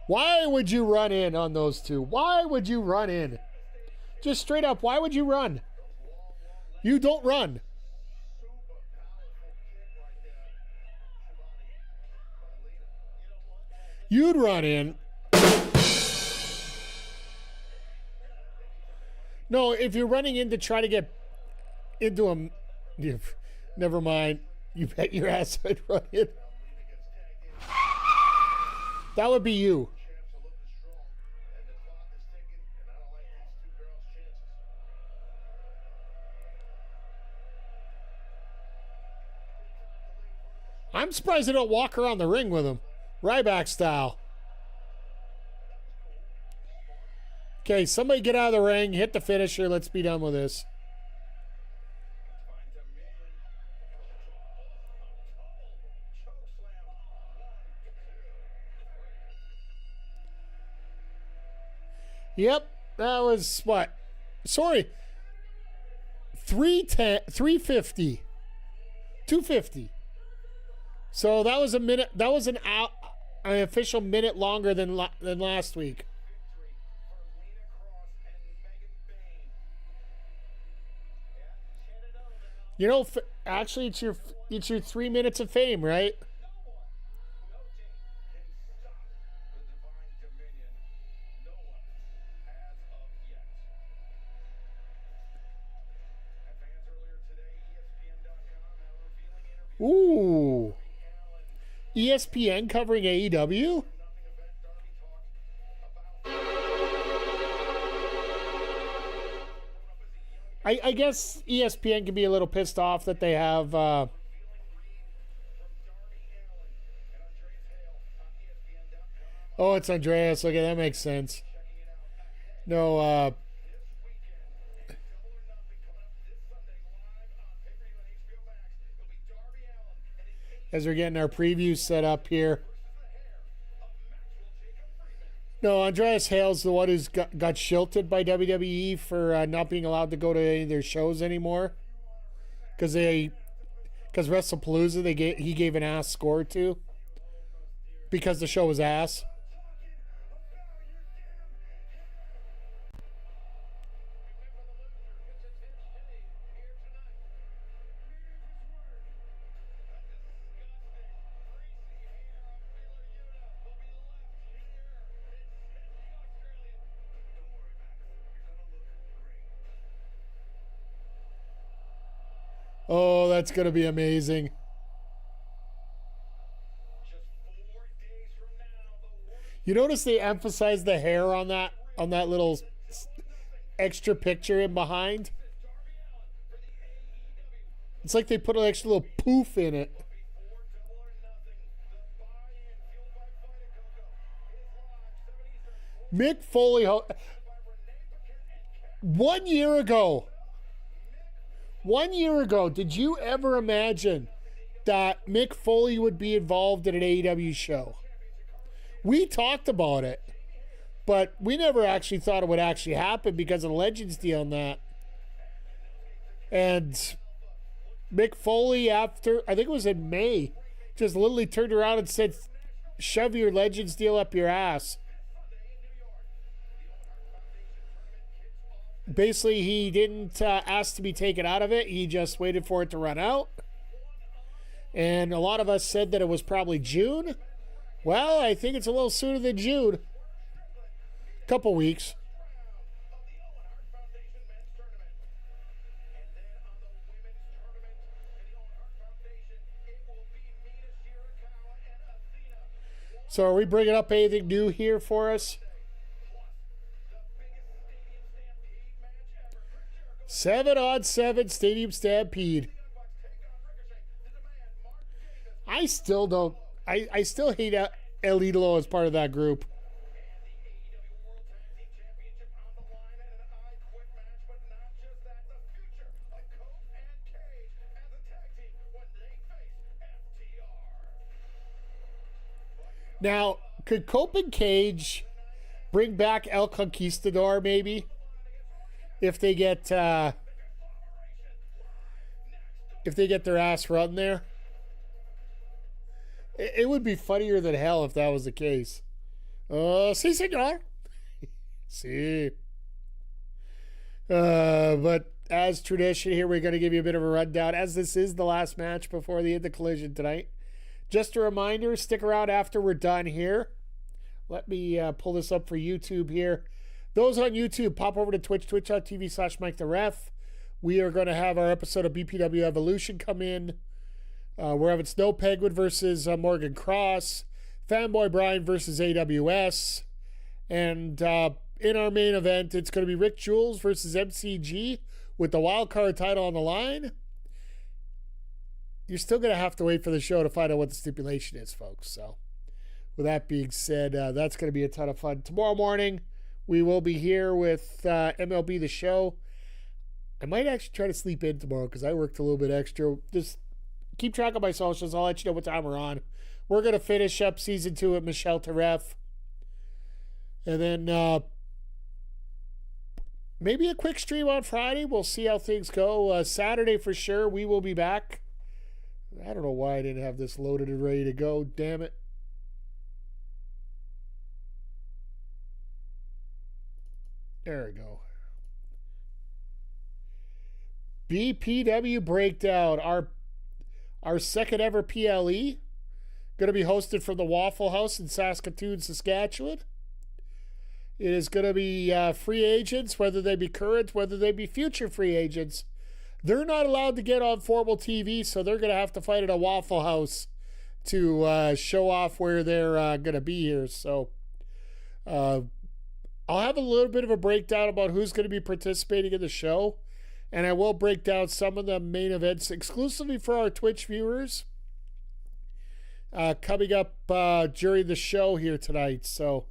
Why would you run in on those two? Why would you run in? Just straight up, why would you run? You don't run. You'd run in. No, if you're running in to try to get into him, never mind. You bet your ass I'd run in. That would be you. I'm surprised they don't walk around the ring with him. Ryback style. Okay, somebody get out of the ring, hit the finisher. Let's be done with this. Yep, that was what? Sorry. 350. 250. So that was a minute. That was an official minute longer than last week. You know, actually, it's your 3 minutes of fame, right? Ooh. ESPN covering AEW? I guess ESPN can be a little pissed off that they have oh, it's Andreas. Okay, that makes sense. No, as we're getting our preview set up here. No, Andreas Hale's the one who's got shilted by WWE for not being allowed to go to any of their shows anymore. Because WrestlePalooza, he gave an ass score to. Because the show was ass. Oh, that's going to be amazing. You notice they emphasize the hair on that little extra picture in behind? It's like they put an extra little poof in it. Mick Foley, 1 year ago, did you ever imagine that Mick Foley would be involved in an AEW show? We talked about it, but we never actually thought it would actually happen because of the Legends deal and that. And Mick Foley, after, I think it was in May, just literally turned around and said, shove your Legends deal up your ass. basically he didn't ask to be taken out of it. He just waited for it to run out. And a lot of us said that it was probably June. Well, I think it's a little sooner than June. Couple weeks. So are we bringing up anything new here for us? 7-on-7 Stadium Stampede. I still don't. I still hate El Idolo as part of that group. Now, could Cope and Cage bring back El Conquistador maybe? If they get their ass run there? It would be funnier than hell if that was the case. Sí, señor. Sí. But as tradition here, we're going to give you a bit of a rundown, as this is the last match before the end of Collision tonight. Just a reminder, stick around after we're done here. Let me pull this up for YouTube here. Those on YouTube, pop over to Twitch, twitch.tv/MikeTheRef. We are going to have our episode of BPW Evolution come in. We're having Snow Penguin versus Morgan Cross, Fanboy Brian versus AWS, and in our main event, it's going to be Rick Jules versus MCG with the wild card title on the line. You're still going to have to wait for the show to find out what the stipulation is, folks. So, with that being said, that's going to be a ton of fun. Tomorrow morning, we will be here with MLB The Show. I might actually try to sleep in tomorrow because I worked a little bit extra. Just keep track of my socials. I'll let you know what time we're on. We're going to finish up Season 2 at Michelle Teref. And then maybe a quick stream on Friday. We'll see how things go. Saturday for sure, we will be back. I don't know why I didn't have this loaded and ready to go. Damn it. There we go. BPW Breakdown. Our second ever PLE. Going to be hosted from the Waffle House in Saskatoon, Saskatchewan. It is going to be free agents, whether they be current, whether they be future free agents. They're not allowed to get on formal TV, so they're going to have to fight at a Waffle House to show off where they're going to be here. So I'll have a little bit of a breakdown about who's going to be participating in the show, and I will break down some of the main events exclusively for our Twitch viewers coming up during the show here tonight. So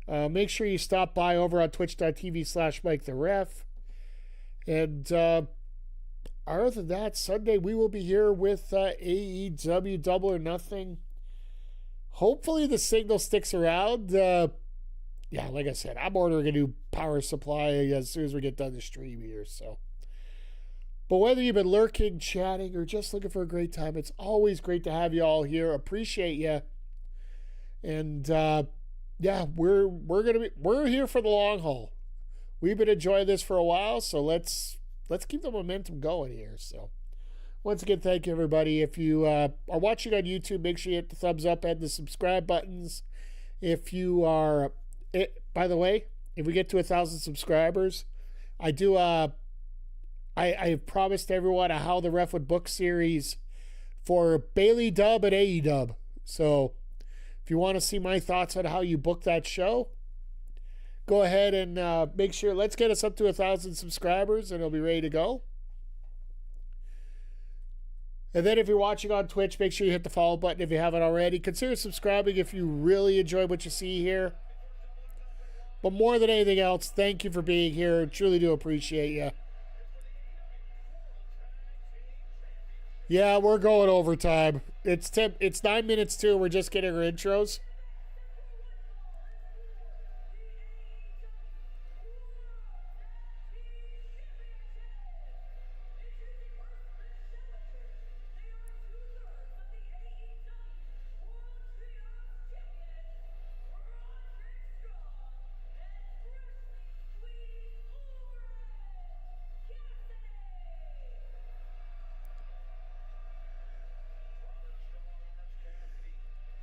make sure you stop by over on twitch.tv/MikeTheRef. And other than that, Sunday we will be here with AEW Double or Nothing. Hopefully the signal sticks around. Yeah, like I said, I'm ordering a new power supply as soon as we get done the stream here. So, but whether you've been lurking, chatting, or just looking for a great time, it's always great to have you all here. Appreciate you. And yeah, we're here for the long haul. We've been enjoying this for a while, so let's keep the momentum going here. So, once again, thank you, everybody. If you are watching on YouTube, make sure you hit the thumbs up and the subscribe buttons. If you are, by the way, if we get to 1,000 subscribers, I do. I have promised everyone a How the Ref Would Book series for Bailey Dub and AEW. So, if you want to see my thoughts on how you book that show, go ahead and make sure, let's get us up to 1,000 subscribers and it'll be ready to go. And then if you're watching on Twitch, make sure you hit the follow button if you haven't already. Consider subscribing if you really enjoy what you see here. But more than anything else, thank you for being here. Truly do appreciate you. Yeah, we're going overtime. It's 9 minutes to. We're just getting our intros.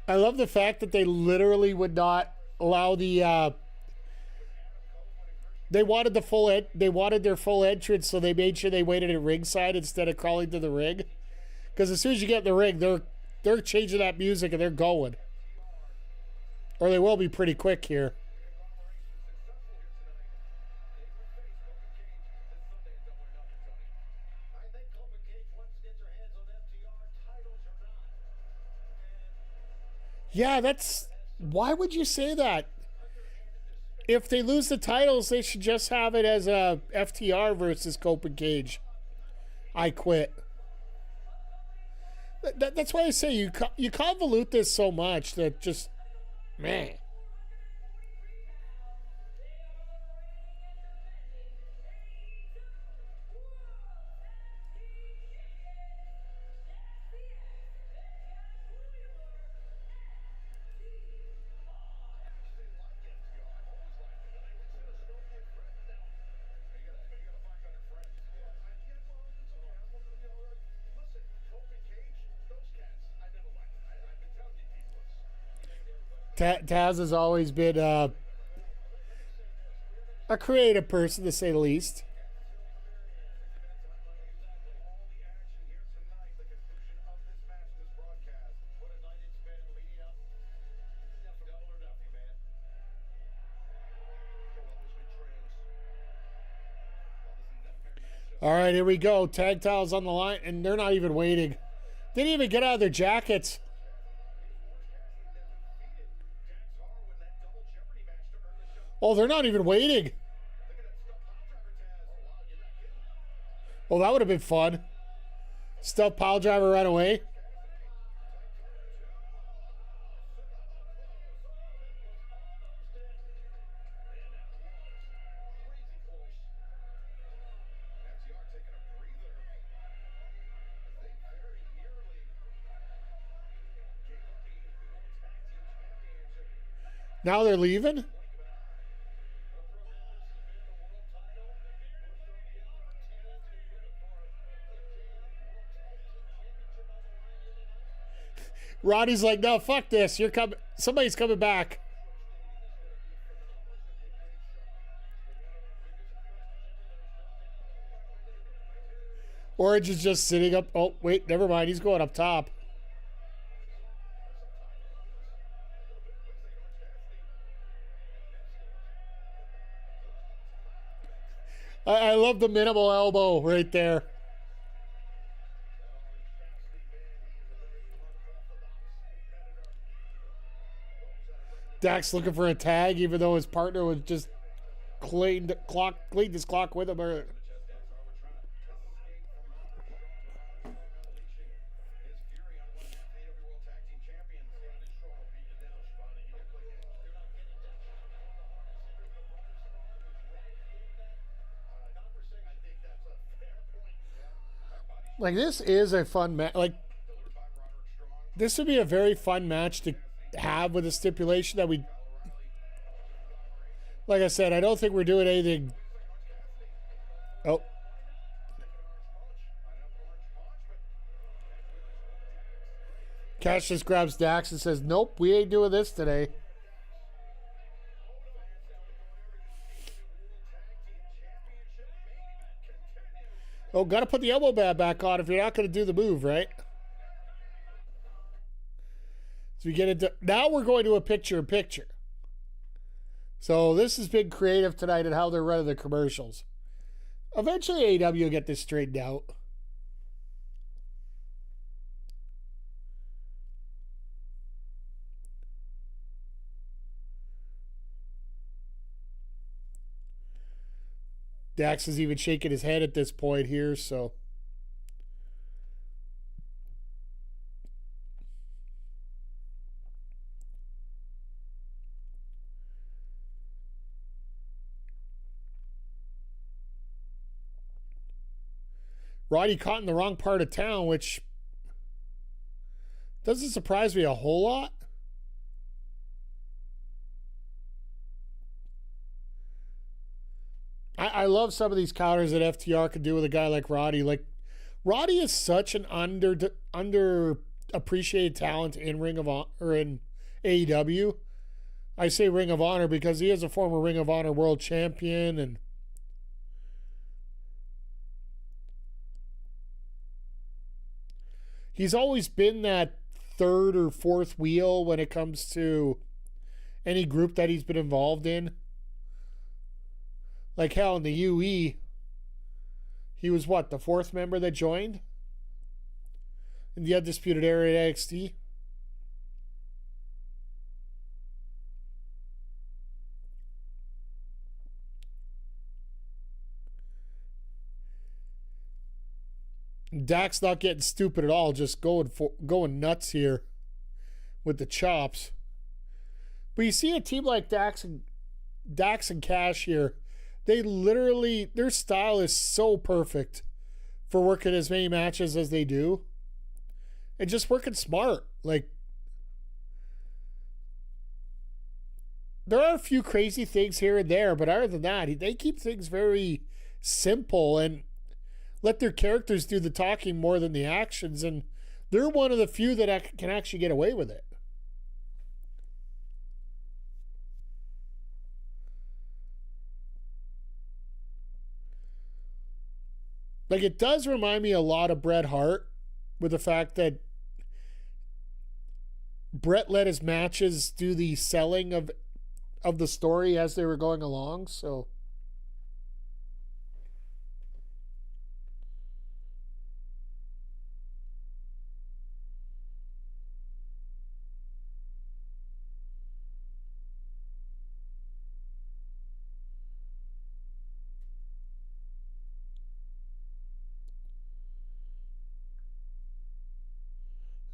I love the fact that they literally would not allow the. They wanted the full they wanted their full entrance, so they made sure they waited at ringside instead of crawling to the ring. Because as soon as you get in the ring, they're changing that music and they're going, or they will be pretty quick here. Yeah, that's... Why would you say that? If they lose the titles, they should just have it as a FTR versus Copen Cage. I quit. That's why I say you convolute this so much that just... Man. Taz has always been a creative person, to say the least. All right, here we go. Tag titles on the line, and they're not even waiting. They didn't even get out of their jackets. Oh, they're not even waiting. Oh, that would have been fun. Stuff pile driver right away. Now they're leaving? Roddy's like, no, fuck this. You're coming. Somebody's coming back. Orange is just sitting up. Oh, wait, never mind. He's going up top. I love the minimal elbow right there. Dax looking for a tag, even though his partner was just cleaned his clock with him. Like, this is a fun match. Like, this would be a very fun match to have with a stipulation that we... Like I said, I don't think we're doing anything... Oh. Cash just grabs Dax and says, nope, we ain't doing this today. Oh, got to put the elbow pad back on if you're not going to do the move, right? So we get into... Now we're going to a picture-in-picture. So this has been creative tonight in how they're running the commercials. Eventually AEW will get this straightened out. Dax is even shaking his head at this point here, so... Roddy caught in the wrong part of town, which doesn't surprise me a whole lot. I love some of these counters that FTR could do with a guy like Roddy. Like, Roddy is such an underutilized appreciated talent in Ring of Honor or in AEW. I say Ring of Honor because he is a former Ring of Honor world champion, and he's always been that third or fourth wheel when it comes to any group that he's been involved in. Like hell, in the UE, he was what, the fourth member that joined in the Undisputed Era at NXT? Dak's not getting stupid at all, just going nuts here with the chops. But you see a team like Dax and Cash here, they literally, their style is so perfect for working as many matches as they do. And just working smart. Like, there are a few crazy things here and there, but other than that, they keep things very simple and let their characters do the talking more than the actions, and they're one of the few that can actually get away with it. Like, it does remind me a lot of Bret Hart, with the fact that Bret let his matches do the selling of the story as they were going along, so...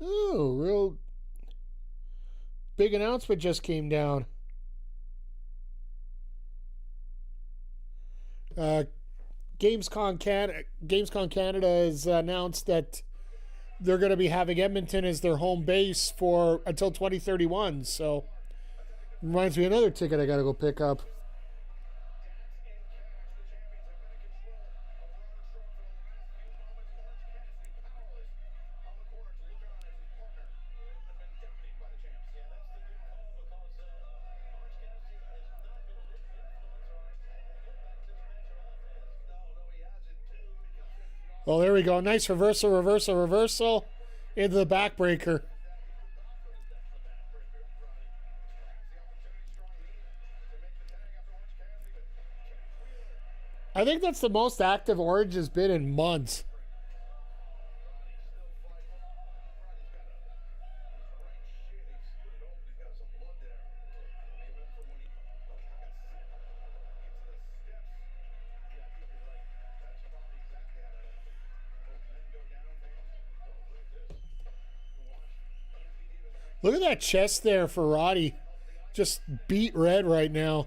Oh, real big announcement just came down. Gamescom Canada has announced that they're going to be having Edmonton as their home base for until 2031. So, reminds me of another ticket I got to go pick up. Well, there we go. Nice reversal into the backbreaker. I think that's the most active Orange has been in months. Look at that chest there for Roddy. Just beat red right now.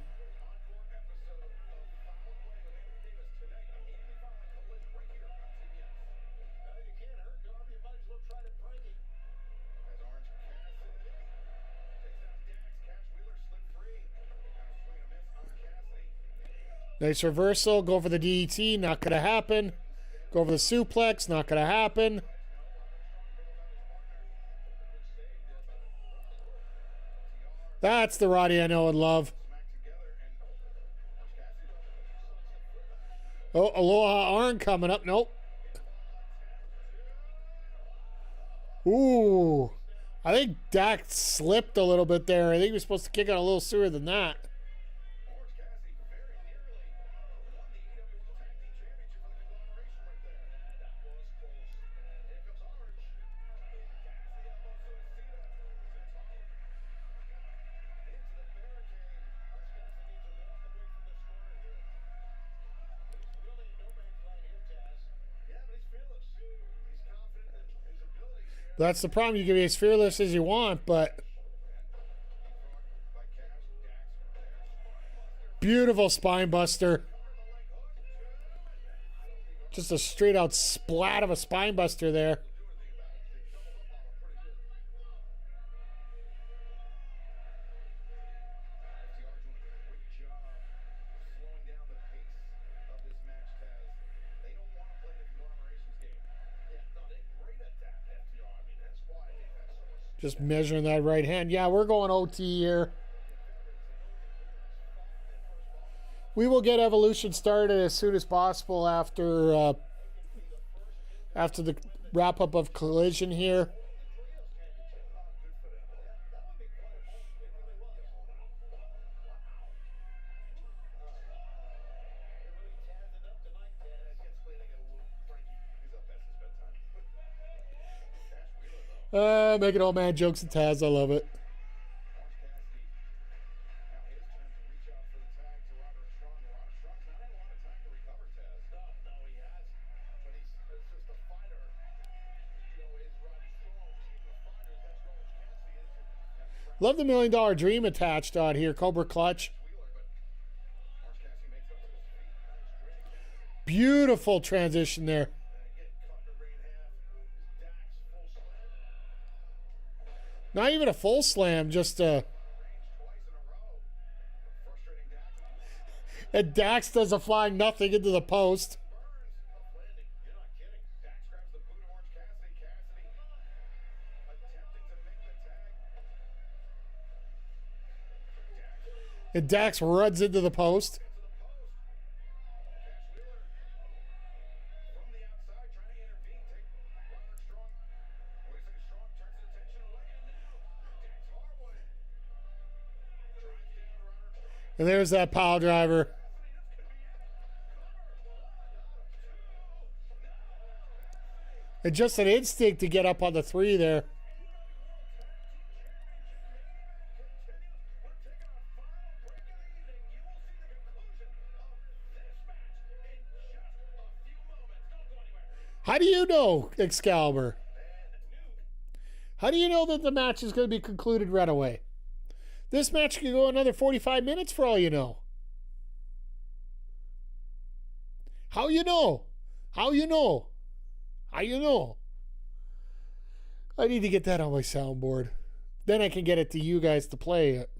Nice reversal. Go for the DDT. Not going to happen. Go for the suplex. Not going to happen. That's the Roddy I know and love. Oh, Aloha Arn coming up. Nope. Ooh. I think Dak slipped a little bit there. I think he was supposed to kick out a little sooner than that. That's the problem. You can be as fearless as you want, but... Beautiful spine buster. Just a straight out splat of a spine buster there. Just measuring that right hand. Yeah, we're going OT here. We will get Evolution started as soon as possible after the wrap-up of Collision here. Making old man jokes at Taz. I love it. Love the $1 Million Dream attached on here. Cobra Clutch. Beautiful transition there. Not even a full slam, just a... And Dax does a flying nothing into the post. And Dax runs into the post. And there's that pile driver. And just an instinct to get up on the 3 there. How do you know, Excalibur? How do you know that the match is going to be concluded right away? This match could go another 45 minutes for all you know. How you know? How you know? How you know? I need to get that on my soundboard. Then I can get it to you guys to play it.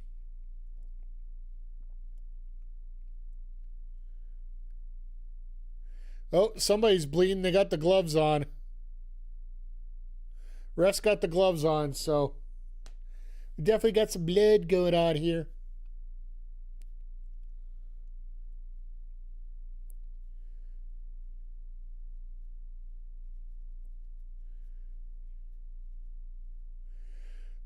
Oh, somebody's bleeding. They got the gloves on. Ref's got the gloves on, so we definitely got some blood going on here.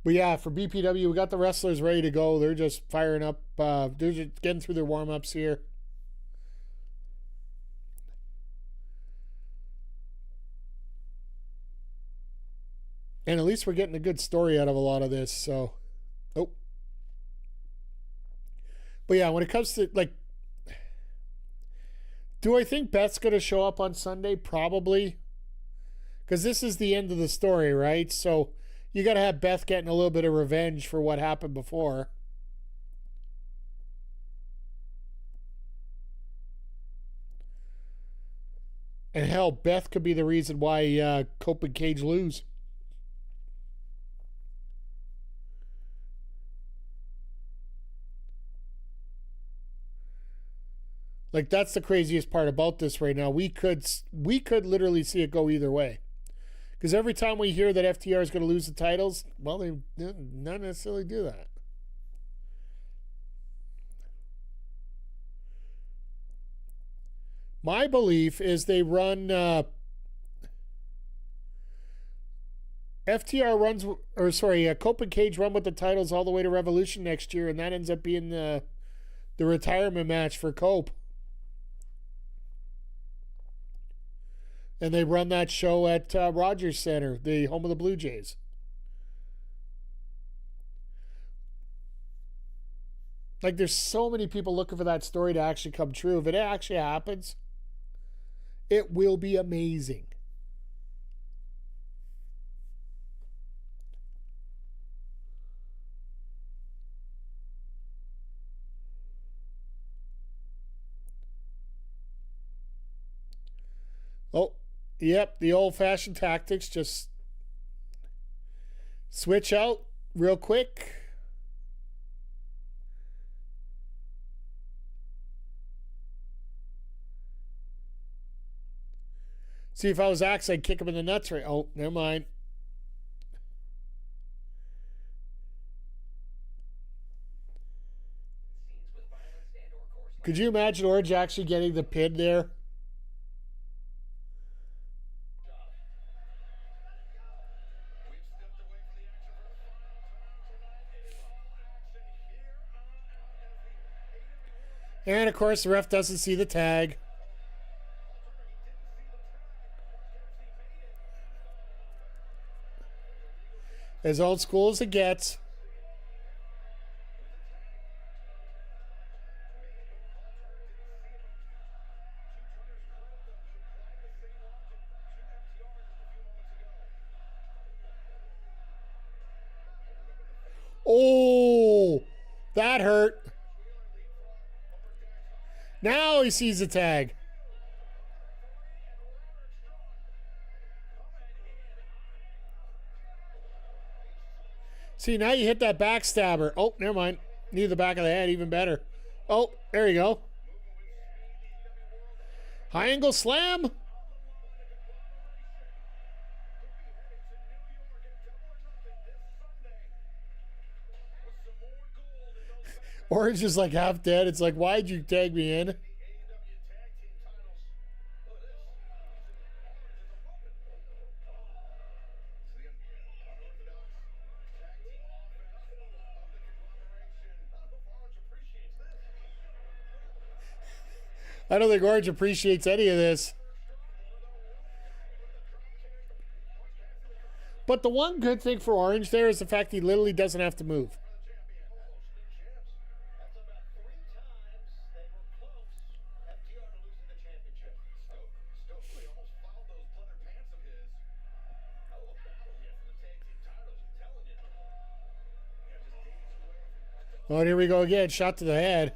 But yeah, for BPW, we got the wrestlers ready to go. They're just firing up. They're just getting through their warm-ups here. And at least we're getting a good story out of a lot of this, so. Oh. But yeah, when it comes to, like, do I think Beth's going to show up on Sunday? Probably. Because this is the end of the story, right? So you got to have Beth getting a little bit of revenge for what happened before. And hell, Beth could be the reason why Cope and Cage lose. Like, that's the craziest part about this right now. We could literally see it go either way. Because every time we hear that FTR is going to lose the titles, well, they not necessarily do that. My belief is they run... FTR runs... Or, sorry, Cope and Cage run with the titles all the way to Revolution next year, and that ends up being the retirement match for Cope. And they run that show at Rogers Center, the home of the Blue Jays. Like, there's so many people looking for that story to actually come true. If it actually happens, it will be amazing. Oh. Yep, the old-fashioned tactics, just switch out real quick. See, if I was Axe, I'd kick him in the nuts right. Oh, never mind. Could you imagine Orange actually getting the pin there? And of course, the ref doesn't see the tag. As old school as it gets. Oh, that hurt. Now he sees the tag. See, now you hit that backstabber. Oh, never mind. Need the back of the head, even better. Oh, there you go. High angle slam. Orange is like half dead. It's like, why'd you tag me in? I don't think Orange appreciates any of this. But the one good thing for Orange there is the fact he literally doesn't have to move. Oh, here we go again. Shot to the head.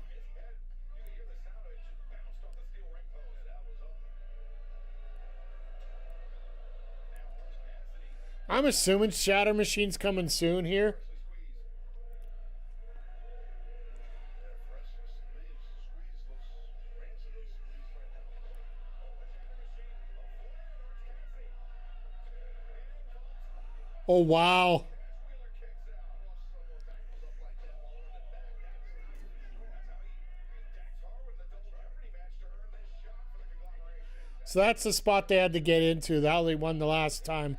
I'm assuming Shatter Machine's coming soon here. Oh, wow. So that's the spot they had to get into. That they won the last time.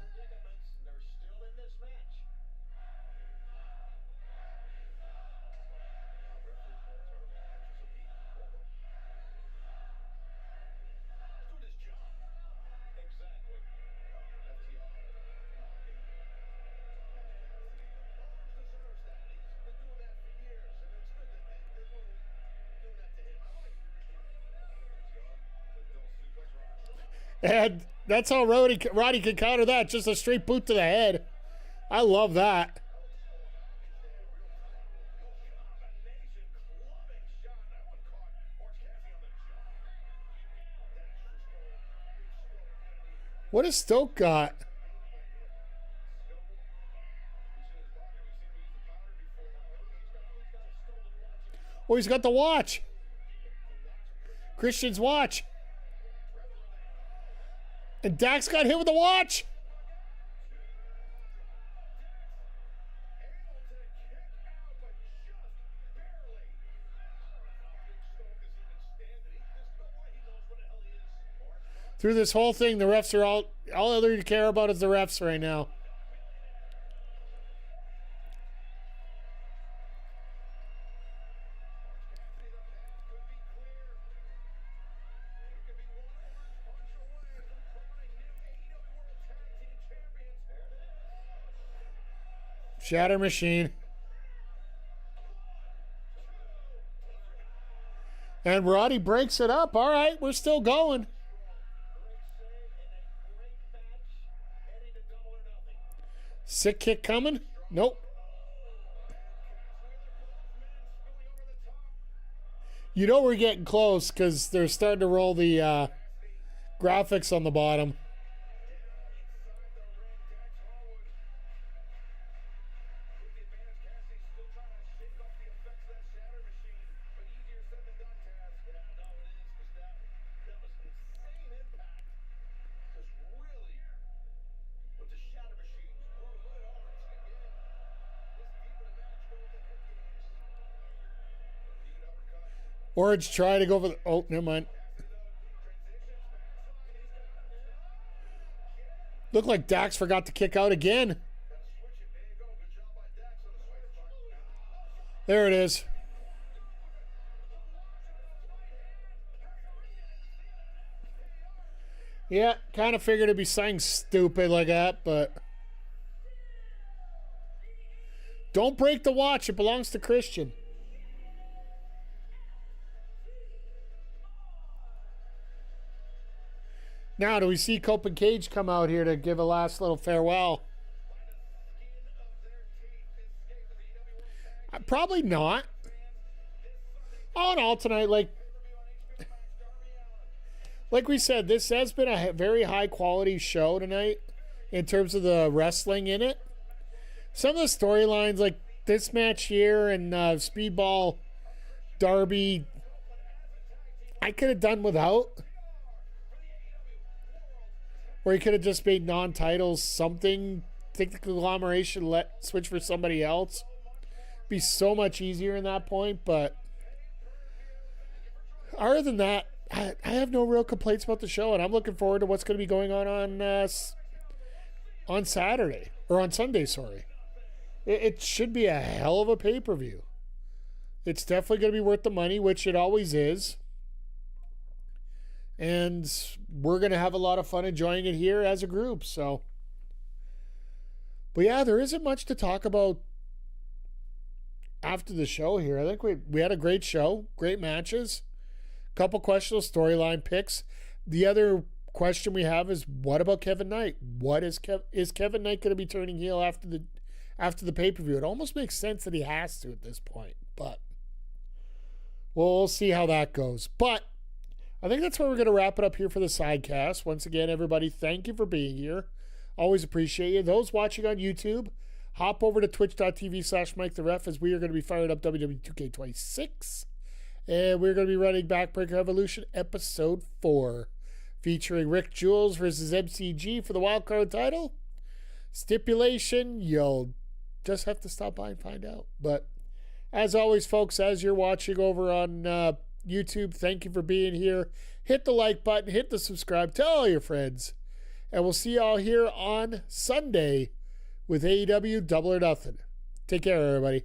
And that's how Roddy can counter that. Just a straight boot to the head. I love that. What has Stoke got? Oh, he's got the watch. Christian's watch. And Dax got hit with the watch. Through this whole thing, the refs are all they care about is the refs right now. Shatter Machine. And Roddy breaks it up. All right, we're still going. Sick kick coming? Nope. You know we're getting close because they're starting to roll the graphics on the bottom. Orange trying to go for the... Oh, never mind. Looked like Dax forgot to kick out again. There it is. Yeah, kind of figured it'd be something stupid like that, but... Don't break the watch. It belongs to Christian. Now, do we see Cope and Cage come out here to give a last little farewell? Probably not. All in all tonight, like we said, this has been a very high quality show tonight in terms of the wrestling in it. Some of the storylines, like this match here and Speedball Darby, I could have done without. Or he could have just made non-titles something. Take the conglomeration, switch for somebody else. Be so much easier in that point, but other than that, I have no real complaints about the show, and I'm looking forward to what's going to be going on Saturday, or on Sunday, sorry. It should be a hell of a pay-per-view. It's definitely going to be worth the money, which it always is. And we're going to have a lot of fun enjoying it here as a group, so. But yeah, there isn't much to talk about after the show here. I think we had a great show, great matches, couple questionable storyline picks. The other question we have is, what about Kevin Knight? Is Kevin Knight going to be turning heel after the pay-per-view? It almost makes sense that he has to at this point, but we'll see how that goes. But I think that's where we're going to wrap it up here for the Sidecast. Once again, everybody, thank you for being here. Always appreciate you. Those watching on YouTube, hop over to twitch.tv/MikeTheRef as we are going to be firing up WWE 2K26. And we're going to be running Backbreaker Evolution Episode 4, featuring Rick Jules versus MCG for the wildcard title. Stipulation, you'll just have to stop by and find out. But as always, folks, as you're watching over on YouTube, thank you for being here. Hit the like button, hit the subscribe, tell all your friends. And we'll see y'all here on Sunday with AEW Double or Nothing. Take care, everybody.